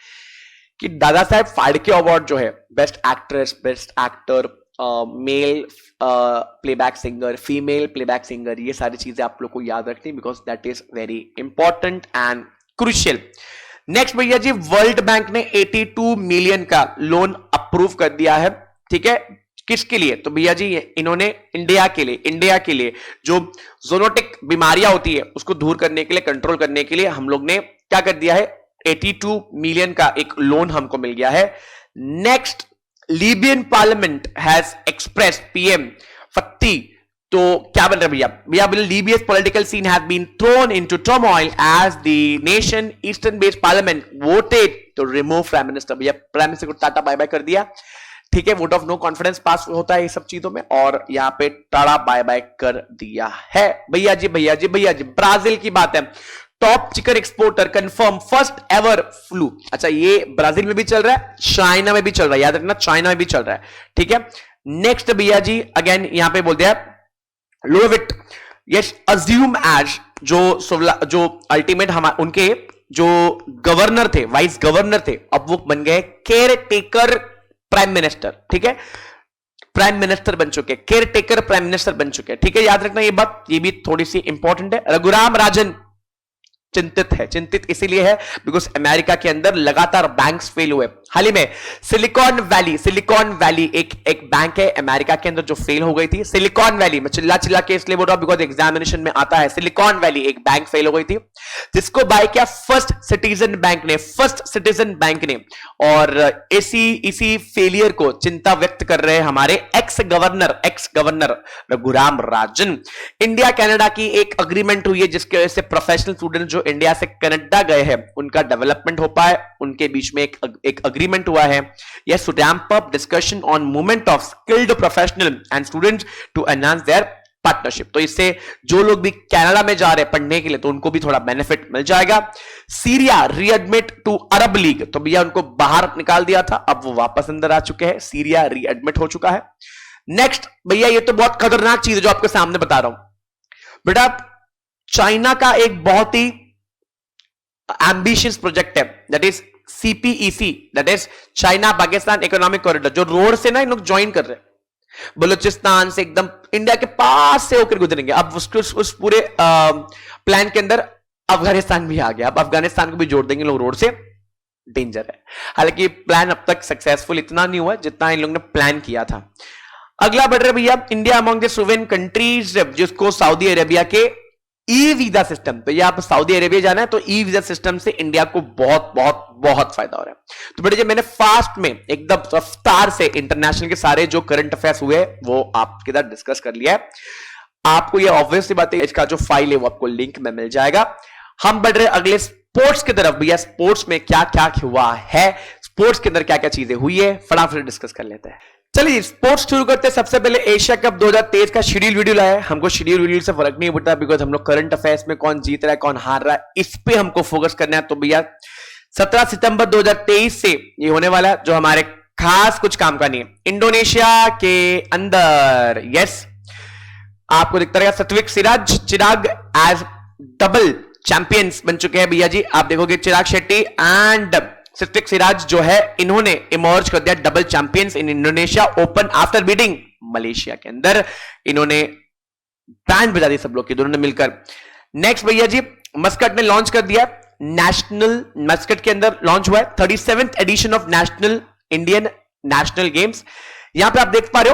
कि दादा साहेब फाल्के अवार्ड जो है, best actress, best actor, male playback singer, female playback singer, ये सारी चीजें आप लोग को याद रखनी, because that is very important and crucial. Next भैया जी, वर्ल्ड बैंक ने 82 मिलियन का लोन अप्रूव कर दिया है। ठीक है, किसके लिए? तो भैया जी इन्होंने इंडिया के लिए जो ज़ोनोटिक बीमारियां होती है उसको दूर करने के लिए, कंट्रोल करने के लिए हम लोग ने क्या कर दिया है? 82 मिलियन का एक लोन हमको मिल गया है। Next, Libyan parliament has express PM Fathi. तो क्या बन रहा है भैया? Libya's political scene has been thrown into turmoil as the nation eastern based parliament voted to remove prime minister. भैया प्राइम मिनिस्टर को टाटा बाय बाय कर दिया। ठीक है, vote of no confidence pass होता है ये सब चीजों में, और यहां पे टाड़ा बाय बाय कर दिया है। भैया जी ब्राजील की बात है। Top chicken exporter confirm first ever flu. अच्छा, ये ब्राजील में भी चल रहा है, चाइना में भी चल रहा है, याद रखना चाइना में भी चल रहा है। ठीक है, नेक्स्ट भैया जी अगेन यहां पे बोलते हैं लोविट यस अज्यूम एज जो अल्टीमेट उनके जो गवर्नर थे, वाइस गवर्नर थे, अब वो बन गए केयर टेकर प्राइम मिनिस्टर। ठीक है, प्राइम मिनिस्टर बन चुके, केयर टेकर प्राइम मिनिस्टर बन चुके। ठीक है, याद रखना ये बात, ये भी थोड़ी सी इंपॉर्टेंट है। रघुराम राजन चिंतित इसीलिए है बिकॉज अमेरिका के अंदर लगातार बैंक्स फेल हुए। हाल ही में सिलिकॉन वैली एक बैंक है अमेरिका के अंदर जो फेल हो गई थी। सिलिकॉन वैली मैं चिल्ला के इसलिए बोल रहा हूं बिकॉज एग्जामिनेशन में आता है। सिलिकॉन वैली एक बैंक फेल हो गई थी जिसको बाय किया फर्स्ट सिटीजन बैंक ने और इसी फेलियर को चिंता व्यक्त कर रहे हैं हमारे x governor Raghuram Rajan. India Canada की एक अग्रीमेंट हुई है जिसके वजह से प्रोफेशनल स्टूडेंट जो इंडिया से कनाडा गए हैं उनका डेवलपमेंट हो पाए, उनके बीच में एक अग्रीमेंट हुआ है। Yes, to ramp up discussion on movement of skilled professional and students to enhance their partnership. तो इससे जो लोग भी कनाडा में जा रहे हैं पढ़ने के लिए तो उनको भी थोड़ा बेनिफिट मिल जाएगा। सीरिया रीएडमिट टू अरब लीग, तो भैया उनको बाहर निकाल दिया था, अब वो वापस अंदर आ चुके हैं। सीरिया रीएडमिट हो चुका है। नेक्स्ट भैया ये तो बहुत खतरनाक चीज है जो आपके सामने बता रहा हूं बेटा। चाइना का एक बहुत ही एम्बिशियस प्रोजेक्ट है that is CPEC, that is China Pakistan economic corridor, जो रोड से ना इन लोग ज्वाइन कर रहे हैं बलूचिस्तान से एकदम इंडिया के पास से होकर गुजरेंगे। अब उस पूरे प्लान के अंदर अफगानिस्तान भी आ गया, अब अफगानिस्तान को भी जोड़ देंगे लोग रोड से। डेंजर है। हालांकि प्लान अब तक सक्सेसफुल इतना नहीं हुआ जितना इन लोगों ने प्लान किया था। अगला बढ़ रहा भैया, इंडिया अमंग द सोवेरेन कंट्रीज, जिसको सऊदी अरेबिया के ई वीजा सिस्टम, तो ये आप सऊदी अरेबिया जाना है तो ई वीजा सिस्टम से इंडिया को बहुत बहुत बहुत फायदा हो रहा है। तो बेटे जब मैंने फास्ट में एकदम रफ्तार से इंटरनेशनल के सारे जो करंट अफेयर्स हुए वो आपके साथ डिस्कस कर लिया है। आपको ये ऑब्वियस सी बात है, इसका जो फाइल है वो आपको लिंक में मिल जाएगा। हम बढ़ रहे अगले स्पोर्ट्स की तरफ। भैया स्पोर्ट्स में क्या क्या हुआ है, स्पोर्ट्स के अंदर क्या क्या चीजें हुई है, फटाफट डिस्कस कर लेते हैं। चलिए स्पोर्ट्स शुरू करते हैं। सबसे पहले एशिया कप 2023 का शेड्यूल वीडियो लाया है। हमको शेड्यूल वीडियो से फर्क नहीं पड़ता बिकॉज हम लोग करंट अफेयर्स में कौन जीत रहा है कौन हार रहा है इस पे हमको फोकस करना है। तो भैया 17 सितंबर 2023 से ये होने वाला है, जो हमारे खास कुछ काम का नहीं है। इंडोनेशिया के अंदर यस आपको दिखता रहेगा सत्विक चिराग एज डबल चैंपियंस बन चुके हैं भैया जी। आप देखोगे चिराग शेट्टी एंड सत्विक सिराज जो है इन्होंने इमर्ज कर दिया double champions in Indonesia open after beating Malaysia के अंदर। इन्होंने बैंड बजा दी सब लोग की दोनों ने मिलकर। नेक्स्ट भैया जी मस्कट ने लॉन्च कर दिया नेशनल, मस्कट के अंदर लॉन्च हुआ है 37th edition of national Indian national games. यहां पे आप देख पा रहे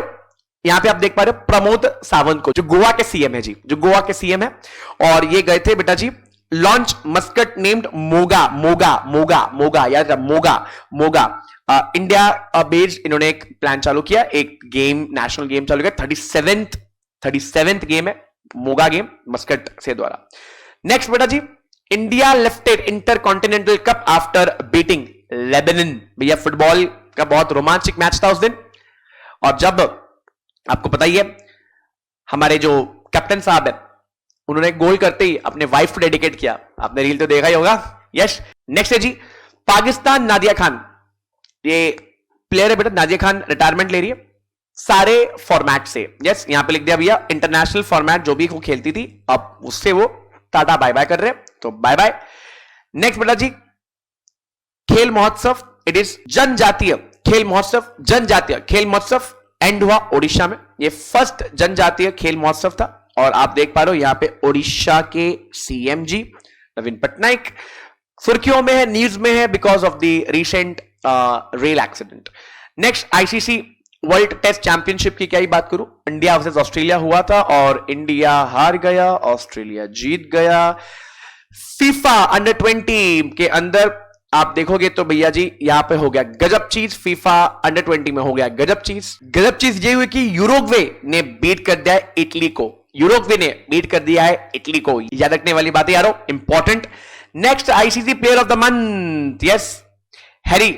हो प्रमोद सावंत को, जो गोवा के सीएम है जी, जो गोवा के सीएम है। और ये गए थे बेटा जी लॉन्च मस्कट नेम्ड मोगा याद मोगा इंडिया बेस्ड। इन्होंने एक प्लान चालू किया, एक गेम नेशनल गेम चालू किया। 37th गेम है मोगा गेम मस्कट से द्वारा। नेक्स्ट बेटा जी India lifted intercontinental cup after beating Lebanon. भैया फुटबॉल का बहुत रोमांचक मैच था उस दिन। और जब आपको पता ही है हमारे जो कैप्टन साहब है उन्होंने गोल करते ही अपने वाइफ को डेडिकेट किया, आपने रील तो देखा ही होगा। यस नेक्स्ट है जी पाकिस्तान नादिया खान, ये प्लेयर है बेटा नादिया खान, रिटायरमेंट ले रही है सारे फॉर्मेट से। यस यहां पे लिख दिया भैया इंटरनेशनल फॉर्मेट जो भी वो खेलती थी अब उससे वो टाटा बाय बाय कर रहे हैं, तो बाय बाय। नेक्स्ट बेटा जी खेल महोत्सव, इट इज जनजातीय खेल महोत्सव एंड हुआ ओडिशा में। ये फर्स्ट जनजातीय खेल महोत्सव था और आप देख पा रहे हो यहां पे ओडिशा के सीएम जी नवीन पटनायक सुर्खियों में है, न्यूज में है because of the recent rail accident. Next ICC world test championship की क्या ही बात करूं, इंडिया वर्सेस ऑस्ट्रेलिया हुआ था और इंडिया हार गया, ऑस्ट्रेलिया जीत गया। फीफा अंडर 20 के अंदर आप देखोगे तो भैया जी यहां पे हो गया गजब चीज, फीफा अंडर 20 में हो गया गजब चीज ये हुई कि यूरुग्वे ने बीट कर दिया है इटली को, यूरोग्वे ने बीट कर दिया है इटली को। याद रखने वाली बात है यारो, important. Next ICC player of the month, yes Harry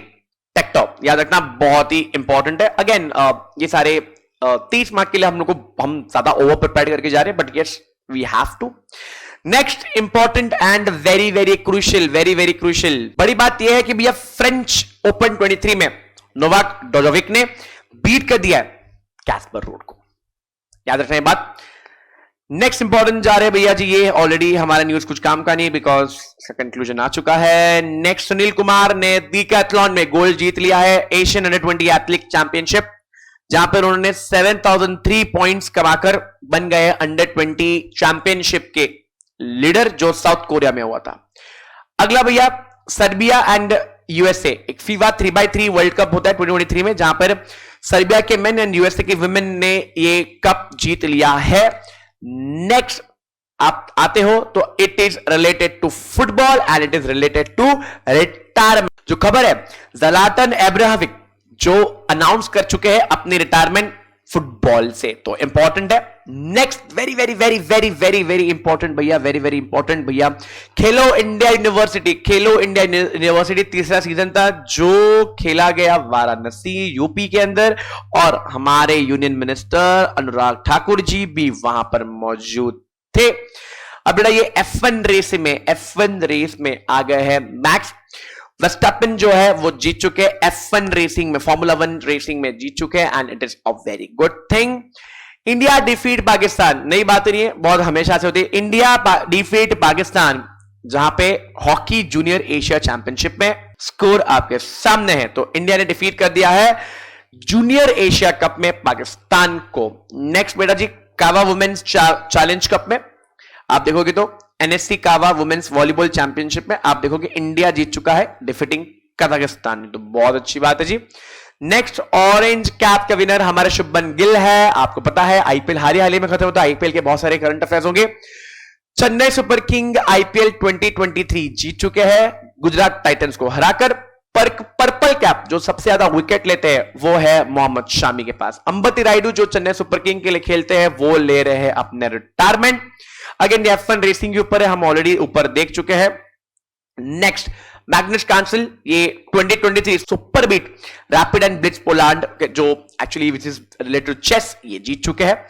Tector, याद रखना बहुत ही इंपॉर्टेंट है। अगेन ये सारे 30 मार्क के लिए हम ज्यादा ओवर प्रिपेयर करके जा रहे हैं but yes we have to. Next important and very very crucial बड़ी बात यह है कि भैया फ्रेंच ओपन 23 में नोवाक जोकोविच ने बीट कर दिया है कैस्पर रूड को, याद रखना ये बात। नेक्स्ट इंपॉर्टेंट जा रहे हैं भैया जी, ये ऑलरेडी हमारा न्यूज कुछ काम का नहीं बिकॉज इसका कंक्लूजन आ चुका है। नेक्स्ट सुनील कुमार ने डिकैथलॉन में गोल्ड जीत लिया है एशियन अंडर 20 एथलेटिक चैंपियनशिप, जहां पर उन्होंने 7003 पॉइंट्स कमाकर बन गए अंडर 20 चैंपियनशिप के लीडर जो साउथ कोरिया में हुआ था। अगला भैया सर्बिया एंड यूएसए, एक फीफा 3x3 वर्ल्ड कप होता है 2023 में, जहां पर सर्बिया के मेन एंड यूएसए के वुमेन ने ये कप जीत लिया है। नेक्स्ट आप आते हो तो it is related to football and it is related to retirement. जो खबर है ज़लाटन इब्राहिमोविच जो अनाउंस कर चुके हैं अपनी रिटायरमेंट फुटबॉल से, तो इंपॉर्टेंट है। Next very very very very very very important भैया, वेरी वेरी इंपॉर्टेंट भैया, खेलो इंडिया यूनिवर्सिटी, खेलो इंडिया यूनिवर्सिटी तीसरा सीजन था जो खेला गया वाराणसी यूपी के अंदर, और हमारे यूनियन मिनिस्टर अनुराग ठाकुर जी भी वहां पर मौजूद थे। अब बेटा ये F1 रेस में आ गए हैं मैक्स वर्स्टैपेन जो है वो जीत चुके हैं F1 रेसिंग में, फॉर्मूला 1 रेसिंग में जीत चुके हैं, and it is a very good thing. India defeat Pakistan, नई बात नहीं है, बहुत हमेशा से होती है। इंडिया डिफीट पाकिस्तान, जहां पे हॉकी जूनियर एशिया चैंपियनशिप में स्कोर आपके सामने है, तो इंडिया ने डिफीट कर दिया है जूनियर एशिया कप में पाकिस्तान को। नेक्स्ट बेटा जी कावा वुमेन्स चैलेंज कप में आप देखोगे तो एनएससी कावा वुमेन्स वॉलीबॉल चैंपियनशिप में आप देखोगे इंडिया जीत चुका है डिफीटिंग कजाकिस्तान, तो बहुत अच्छी बात है जी। नेक्स्ट ऑरेंज कैप का विनर हमारे शुभमन गिल है। आपको पता है आईपीएल हाल ही में खत्म होता है, आईपीएल के बहुत सारे करंट अफेयर्स होंगे। चेन्नई सुपर किंग आईपीएल 2023 जीत चुके हैं गुजरात टाइटंस को हराकर। पर्पल कैप जो सबसे ज्यादा विकेट लेते हैं वो है मोहम्मद शामी के पास। अंबती रायडू जो चेन्नई सुपर किंग के लिए खेलते हैं वो ले रहे हैं अपने रिटायरमेंट। अगेन F1 रेसिंग के ऊपर है, हम ऑलरेडी ऊपर देख चुके हैं। नेक्स्ट मैग्नस कार्लसन, ये 2023 superbet rapid and blitz Poland जो actually which is related to chess, ये जीत चुके हैं।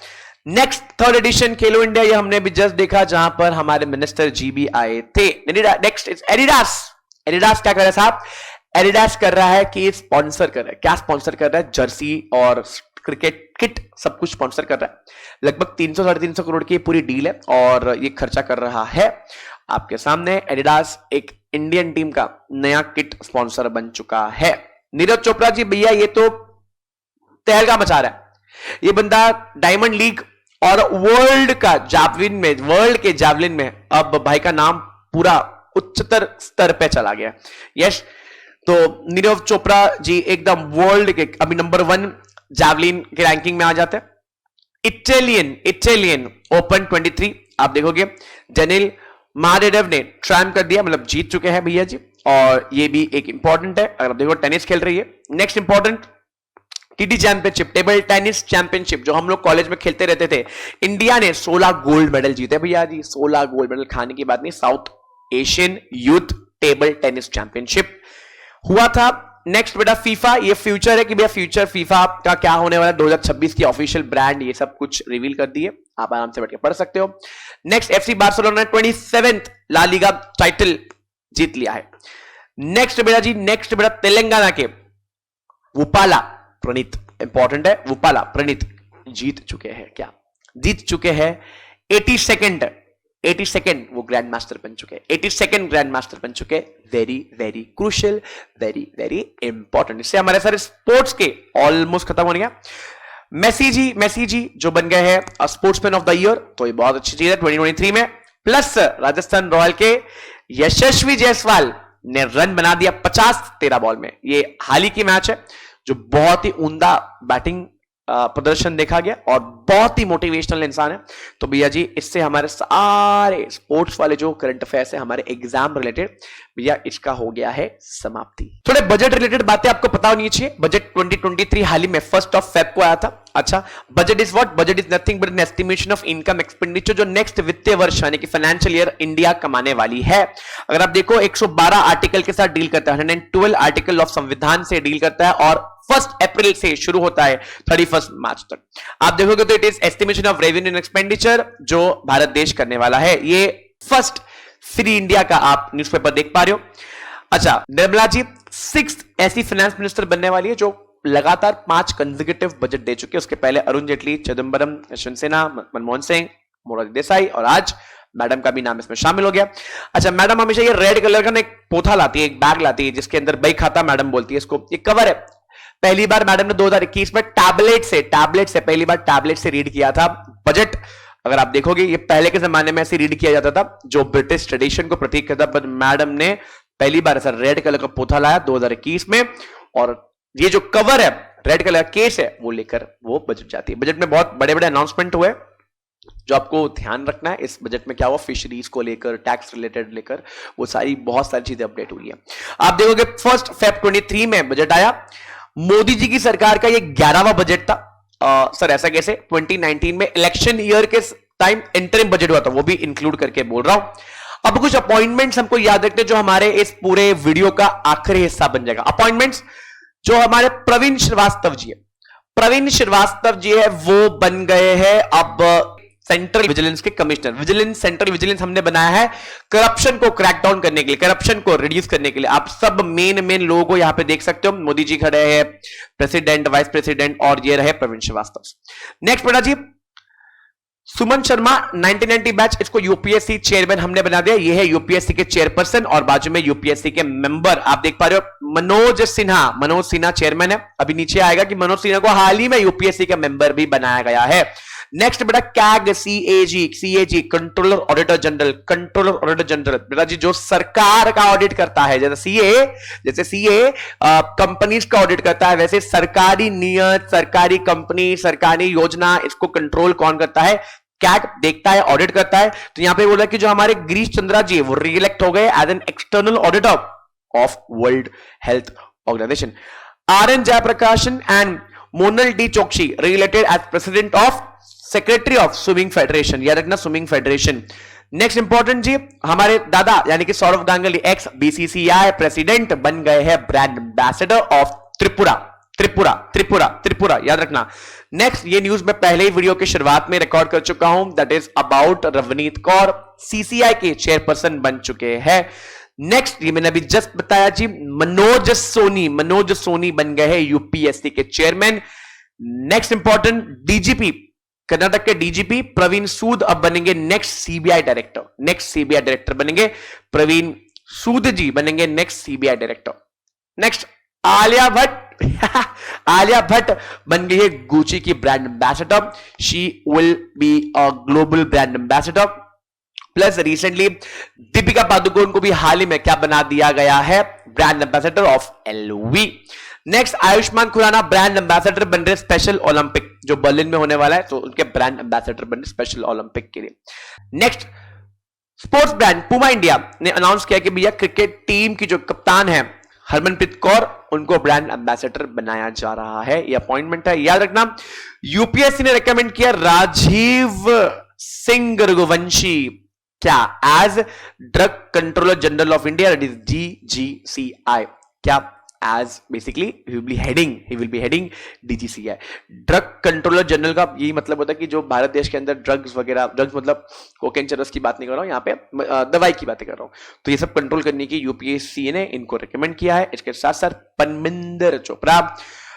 Next third edition Khelo India, ये हमने भी जस्ट देखा जहां पर हमारे मिनिस्टर जी भी आए थे। Next is Adidas. एडिडास क्या कर रहा है साहब? एडिडास कर रहा है कि स्पॉन्सर कर रहा है, क्या स्पॉन्सर कर रहा है? जर्सी और क्रिकेट किट सब कुछ स्पॉन्सर कर रहा है। लगभग 300-350 करोड़ की पूरी डील है और ये खर्चा कर रहा है आपके सामने। एडिडास एक इंडियन टीम का नया किट स्पॉन्सर बन चुका है। नीरज चोपड़ा जी भैया ये तो तहलका मचा रहा है, ये बंदा डायमंड लीग और वर्ल्ड के जैवलिन में अब भाई का नाम पूरा उच्चतर स्तर पे चला गया। यस, तो नीरज चोपड़ा जी एकदम वर्ल्ड के अभी नंबर 1 जैवलिन के रैंकिंग में आ जाते हैं। इटालियन ओपन 23 आप देखोगे डेनिल मेदवेदेव ने ट्रायम्फ कर दिया, मतलब जीत चुके हैं भैया जी, और ये भी एक इंपॉर्टेंट है। अगर आप देखो टेनिस खेल रही है। Next important TT championship, table tennis championship जो हम लोग कॉलेज में खेलते रहते थे। इंडिया ने 16 गोल्ड मेडल जीते भैया जी, 16 गोल्ड मेडल, खाने की बात नहीं। South Asian youth table tennis championship हुआ था। नेक्स्ट बेटा फीफा, ये फ्यूचर है कि भैया फ्यूचर फीफा का क्या होने वाला है, 2026 की ऑफिशियल ब्रांड ये सब कुछ रिवील कर दिए, आप आराम से बैठ के पढ़ सकते हो। नेक्स्ट एफसी बार्सिलोना ने 27th ला लीगा टाइटल जीत लिया है। नेक्स्ट बेटा तेलंगाना के वुपाला प्रणीत, इंपॉर्टेंट है, वुपाला प्रणीत जीत चुके हैं, क्या जीत चुके हैं 82nd वो ग्रैंड मास्टर बन चुके हैं, 82nd ग्रैंड मास्टर बन चुके। Very very crucial, very very important. इससे हमारे सारे स्पोर्ट्स के ऑलमोस्ट खत्म होने गया। मेसी जी जो बन गए हैं स्पोर्ट्समैन ऑफ द ईयर, तो ये बहुत अच्छी चीज है 2023 में। प्लस राजस्थान रॉयल के यशस्वी जायसवाल ने रन बना दिया 50 13 बॉल में। ये हाल ही की मैच है जो बहुत ही उम्दा बैटिंग प्रदर्शन देखा गया और बहुत ही मोटिवेशनल इंसान है। तो भैया जी इससे हमारे सारे स्पोर्ट्स वाले जो करंट अफेयर्स है हमारे एग्जाम रिलेटेड, भैया इसका हो गया है समाप्ति। थोड़े बजट रिलेटेड बातें आपको पता होनी चाहिए। बजट 2023 हाल ही में 1 February को आया था। अच्छा, budget is what? Budget is nothing but an estimation of income expenditure जो नेक्स्ट वित्तीय वर्ष यानी कि फाइनेंशियल ईयर इंडिया कमाने वाली है। अगर आप देखो 112 आर्टिकल के साथ डील करता है, 112 आर्टिकल ऑफ संविधान से डील करता है और 1 अप्रैल से शुरू होता है 31 मार्च तक। आप देखोगे तो it is estimation of revenue and expenditure जो भारत देश करने वाला है। ये फर्स्ट फ्री इंडिया का आप न्यूज़पेपर देख पा रहे हो। अच्छा, निर्मला जी 6th ऐसी फाइनेंस मिनिस्टर बनने वाली है जो लगातार 5 कंसेक्यूटिव बजट दे चुके हैं। उसके पहले अरुण जेटली, चिदंबरम, यशवंत सिन्हा, मनमोहन सिंह, मोरारजी देसाई और आज मैडम का भी नाम इसमें शामिल हो गया। अच्छा, मैडम हमेशा ये रेड कलर का ना एक पोथा लाती है, एक बैग लाती है जिसके अंदर बही खाता मैडम बोलती है इसको। ये कवर है। पहली बार मैडम ने 2021 में टैबलेट से पहली बार टैबलेट से रीड किया था बजट। अगर आप देखोगे ये पहले के जमाने में ऐसे रीड किया जाता था, जो ब्रिटिश ट्रेडिशन को प्रतीक करता, पर मैडम ने पहली बार ऐसा रेड कलर का पोथा लाया 2021 में, और ये जो कवर है रेड कलर केस है वो लेकर वो बजट जाती है। बजट में बहुत बड़े बड़े अनाउंसमेंट हुए जो आपको ध्यान रखना है। इस बजट में क्या हुआ, फिशरीज को लेकर, टैक्स रिलेटेड लेकर, वो सारी बहुत सारी चीजें अपडेट हुई है। आप देखोगे 1 Feb 23 में बजट आया। मोदी जी की सरकार का ये 11वां बजट था। सर ऐसा कैसे, 2019 में इलेक्शन ईयर के टाइम इंटरिम बजट हुआ था, वो भी इंक्लूड करके बोल रहा हूं। अब कुछ अपॉइंटमेंट्स हमको याद रखते जो हमारे इस पूरे वीडियो का आखिरी हिस्सा बन जाएगा। अपॉइंटमेंट्स जो हमारे प्रवीण श्रीवास्तव जी है, प्रवीण श्रीवास्तव जी है वो बन गए हैं अब सेंट्रल विजिलेंस के कमिश्नर। विजिलेंस, सेंट्रल विजिलेंस हमने बनाया है करप्शन को क्रैक डाउन करने के लिए, करप्शन को रिड्यूस करने के लिए। आप सब मेन लोगों को यहां पे देख सकते हो, मोदी जी खड़े हैं, प्रेसिडेंट, वाइस प्रेसिडेंट, और ये रहे प्रवीण श्रीवास्तव। नेक्स्ट बेटा जी सुमन शर्मा 1990 बैच, इसको यूपीएससी चेयरमैन हमने बना दिया। ये है यूपीएससी के चेयरपर्सन और बाजू में यूपीएससी के मेंबर आप देख पा रहे हो। मनोज सिन्हा चेयरमैन है। अभी नीचे आएगा कि मनोज सिन्हा को हाल ही में यूपीएससी का मेंबर भी बनाया गया है। नेक्स्ट बेटा CAG CAG controller auditor general, controller auditor general बेटा जी जो सरकार का ऑडिट करता है। जैसे सीए कंपनीज का ऑडिट करता है, वैसे सरकारी नियत, सरकारी कंपनी, सरकारी योजना, इसको कंट्रोल कौन करता है, कैग देखता है, ऑडिट करता है। तो यहां पे बोला कि जो हमारे गिरीश चंद्रा जी वो रीइलेक्ट हो गए as an external auditor of world health organization. R N. Jayaprakashan and Monal D Chokshi related as president of secretary of swimming federation, याद रखना स्विमिंग फेडरेशन। नेक्स्ट इंपॉर्टेंट जी हमारे दादा यानी कि Saurabh Ganguly ex BCCI president बन गए हैं ब्रांड एम्बेसडर ऑफ त्रिपुरा, याद रखना। नेक्स्ट ये न्यूज मैं पहले ही वीडियो की शुरुआत में रिकॉर्ड कर चुका हूं, that is about Ravneet Kaur CCI के चेयरपर्सन बन चुके हैं। नेक्स्ट ये मैंने अभी जस्ट बताया जी मनोज सोनी बन गए हैं यूपीएससी के chairman. Next important DGP, Karnataka के डीजीपी प्रवीण सूद अब बनेंगे नेक्स्ट सीबीआई डायरेक्टर बनेंगे प्रवीण सूद जी बनेंगे next CBI director. Next Alia Bhatt बन गई है गुची की brand ambassador, she will be a global brand ambassador. Plus recently Deepika Padukone को भी हाल ही में क्या बना दिया गया है, brand ambassador of LV. Next Ayushmann Khurrana brand ambassador बन रहे स्पेशल ओलंपिक जो बर्लिन में होने वाला है, तो उनके ब्रांड एम्बेसडर बन रहे स्पेशल ओलंपिक के लिए। नेक्स्ट स्पोर्ट्स ब्रांड पुमा इंडिया ने अनाउंस किया कि भैया क्रिकेट टीम की जो कप्तान है हरमनप्रीत कौर, उनको ब्रांड एम्बेसडर बनाया जा रहा है। ये अपॉइंटमेंट है, याद रखना। यूपीएससी ने रेकमेंड किया राजीव सिंह रघुवंशी क्या as drug controller general of India, that is DGCI, क्या as basically he will be heading DGCI। Drug controller general का यही मतलब होता है कि जो भारत देश के अंदर ड्रग्स वगैरह, ड्रग्स मतलब कोकेन चरस की बात नहीं कर रहा हूं यहाँ पे, दवाई की बातें कर रहा हूं, तो ये सब कंट्रोल करने की यूपीएससी ने इनको रेकमेंड किया है। इसके साथ साथ परमिंदर चोपड़ा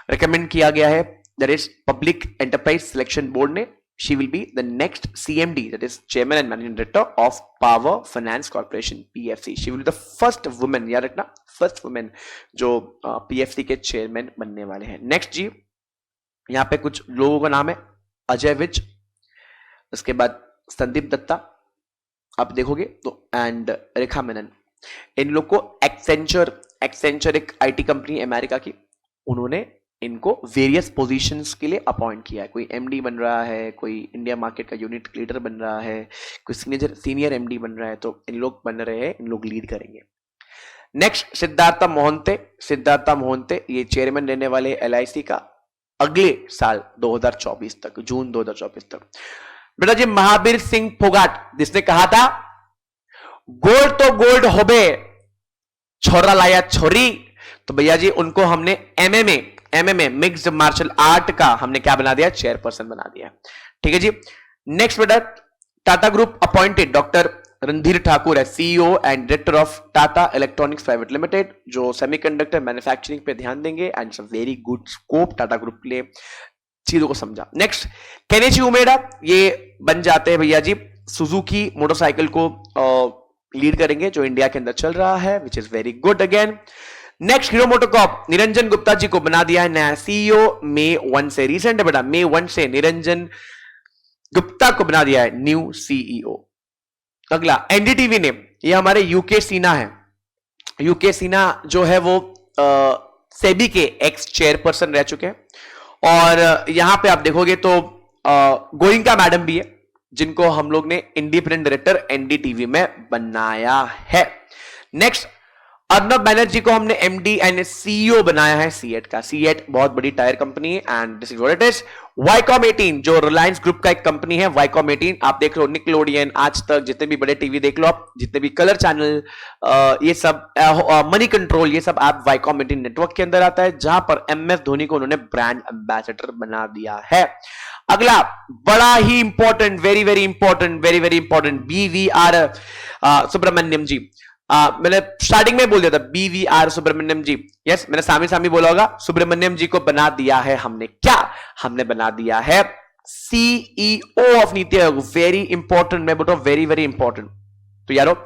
रेकमेंड किया गया है, that is public enterprise selection board ने। She will be the next CMD, that is Chairman and Managing Director of Power Finance Corporation (PFC). She will be the first woman, याद रखना, first woman जो PFC के chairman बनने वाले हैं। Next जी यहाँ पे कुछ लोगों का नाम है, अजय विज, उसके बाद संदीप दत्ता आप देखोगे तो, एंड रेखा मेनन। इन लोग को एक्सेंचर एक आईटी कंपनी अमेरिका की, उन्होंने इनको वेरियस पोजीशंस के लिए अपॉइंट किया है। कोई एमडी बन रहा है, कोई इंडिया मार्केट का यूनिट लीडर बन रहा है, कोई सीनियर एमडी बन रहा है, तो इन लोग बन रहे हैं, इन लोग लीड करेंगे। नेक्स्ट सिद्धार्था मोहंते ये चेयरमैन रहने वाले LIC का अगले साल 2024 तक, जून 2024 तक। बेटा जी महावीर सिंह फोगाट जिसने कहा था गोल्ड तो गोल्ड होबे छोरा लाया छोरी, तो भैया जी उनको हमने MMA मिक्स्ड मार्शल आर्ट का हमने क्या बना दिया, चेयरपर्सन बना दिया। ठीक है जी। नेक्स्ट बेटा Tata group appointed doctor Randhir Thakur है CEO and director of Tata electronics private limited, जो सेमीकंडक्टर मैन्युफैक्चरिंग पे ध्यान देंगे and it's a very good scope Tata group के लिए, चीजों को समझा। नेक्स्ट केनेची उमेडा ये बन जाते हैं भैया जी सुजुकी मोटरसाइकिल को लीड करेंगे जो इंडिया के अंदर चल रहा है, which is very good again. Next Hero MotoCorp Niranjan Gupta ji को बना दिया है नया CEO May 1 से। रिसेंट है बेटा, May 1 से निरंजन गुप्ता को बना दिया है न्यू सीईओ। अगला एनडीटीवी ने, ये हमारे यूके सिन्हा है। यूके सिन्हा जो है वो सेबी के एक्स चेयरपर्सन रह चुके हैं, और यहां पे आप देखोगे तो गोइंका मैडम भी है, जिनको हम लोग ने इंडिपेंडेंट डायरेक्टर एनडीटीवी में बनाया है। नेक्स्ट, अर्नब बैनर्जी को हमने एमडी एंड सीईओ बनाया है सीएट का। सीएट बहुत बड़ी टायर कंपनी है and this is what it is. Viacom 18 जो रिलायंस ग्रुप का एक कंपनी है, वाईकॉम 18 आप देख लो, निकलोडियन, आज तक, जितने भी बड़े टीवी देख लो आप, जितने भी कलर चैनल, ये सब, मनी कंट्रोल, ये सब आप वाईकॉम 18 नेटवर्क के अंदर आता है, जहां पर एमएस धोनी को उन्होंने ब्रांड एम्बेसडर बना दिया है। अगला बड़ा ही important, very very important, very very important, BVR Subrahmanyam ji. मैंने स्टार्टिंग में बोल दिया था बीवीआर सुब्रमण्यम जी, यस, मैंने सामी सामी बोला होगा। सुब्रमण्यम जी को बना दिया है हमने, क्या हमने बना दिया है, CEO of NITI Aayog. Very important, मैं बोल रहा हूं वेरी वेरी इंपॉर्टेंट। तो यारो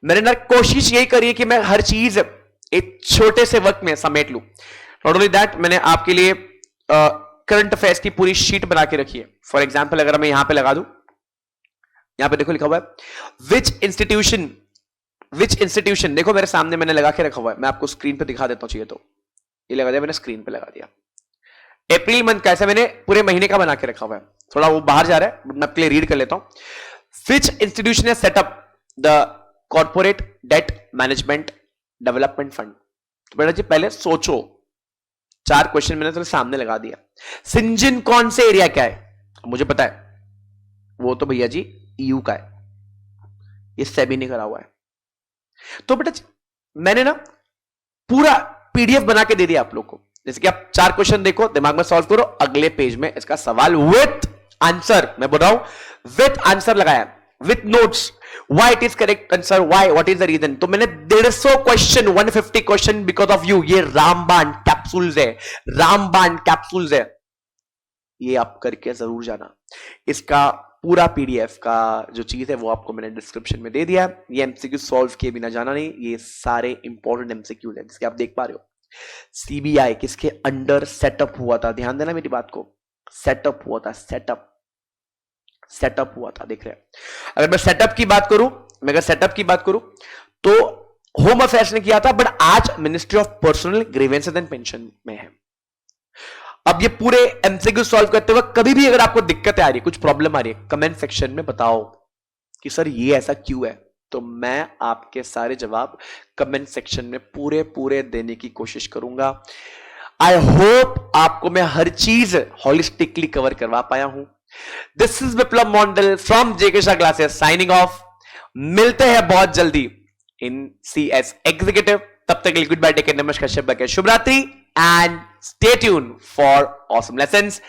मैंने ना कोशिश यही करी है कि मैं हर चीज एक छोटे से वक्त में समेट लूं। नॉट ओनली दैट, मैंने आपके लिए करंट अफेयर्स की पूरी शीट बना के रखी है। फॉर एग्जाम्पल अगर मैं यहां पे लगा दूं, यहां पे देखो लिखा हुआ है विच इंस्टीट्यूशन, देखो मेरे सामने मैंने लगा के रखा हुआ है, मैं आपको स्क्रीन पे दिखा देता हूं, चाहिए तो ये लगा दिया मैंने, स्क्रीन पे लगा दिया। अप्रैल मंथ का, ऐसा मैंने पूरे महीने का बना के रखा हुआ है, थोड़ा वो बाहर जा रहा है, मैं आपके लिए रीड कर लेता हूं। विच institution has set up the corporate debt management development fund. तो बेटा जी पहले सोचो, 4 क्वेश्चन मैंने तेरे सामने लगा दिया। सिंजिन कौन से एरिया का है, मुझे पता है, वो तो भैया जी ईयू का है, ये सेबी ने करा हुआ है। तो बेटा मैंने ना पूरा पीडीएफ बना के दे दिया आप लोग को, जैसे कि आप 4 क्वेश्चन देखो, दिमाग में सॉल्व करो, अगले पेज में इसका सवाल विथ आंसर, मैं बोल रहा हूं विथ आंसर लगाया, with notes, why it is correct answer, why, what is the reason. तो मैंने 150 question, 150 question because of you. ये रामबाण कैप्सूल्स है, रामबाण कैप्सूल्स है, ये आप करके जरूर जाना। इसका पूरा पीडीएफ का जो चीज है वो आपको मैंने डिस्क्रिप्शन में दे दिया है। ये एमसीक्यू सॉल्व किए बिना जाना नहीं, ये सारे इंपॉर्टेंट एमसीक्यू हैं जिसके आप देख पा रहे हो। सीबीआई किसके अंडर सेटअप हुआ था, ध्यान देना मेरी बात को, सेटअप हुआ था, सेटअप हुआ था, देख रहे हैं। अगर मैं सेटअप की बात करूं तो होम अफेयर्स ने किया था, बट आज ministry of personal grievances and pension में है। अब ये पूरे एमसीक्यू सॉल्व करते वक्त कभी भी अगर आपको दिक्कत आ रही है, कुछ प्रॉब्लम आ रही है, कमेंट सेक्शन में बताओ कि सर ये ऐसा क्यों है, तो मैं आपके सारे जवाब कमेंट सेक्शन में पूरे देने की कोशिश करूंगा। आई होप आपको मैं हर चीज होलिस्टिकली कवर करवा पाया हूं। This is Viplav Mondal from JK Shah classes signing off. मिलते हैं बहुत जल्दी इन CS एग्जीक्यूटिव, तब तक के लिए गुड बाय, टेक केयर, नमस्कार, शुभ रात्रि and stay tune for awesome lessons.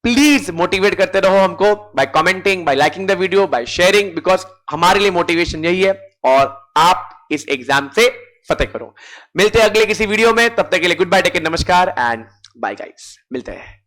Please motivate करते रहो हमको by commenting, by liking the video, by sharing, because हमारे लिए मोटिवेशन यही है और आप इस एग्जाम से फतेह करो। मिलते हैं अगले किसी वीडियो में, तब तक के लिए गुड बाय, टेक केयर, नमस्कार एंड बाय गाइस, मिलते हैं।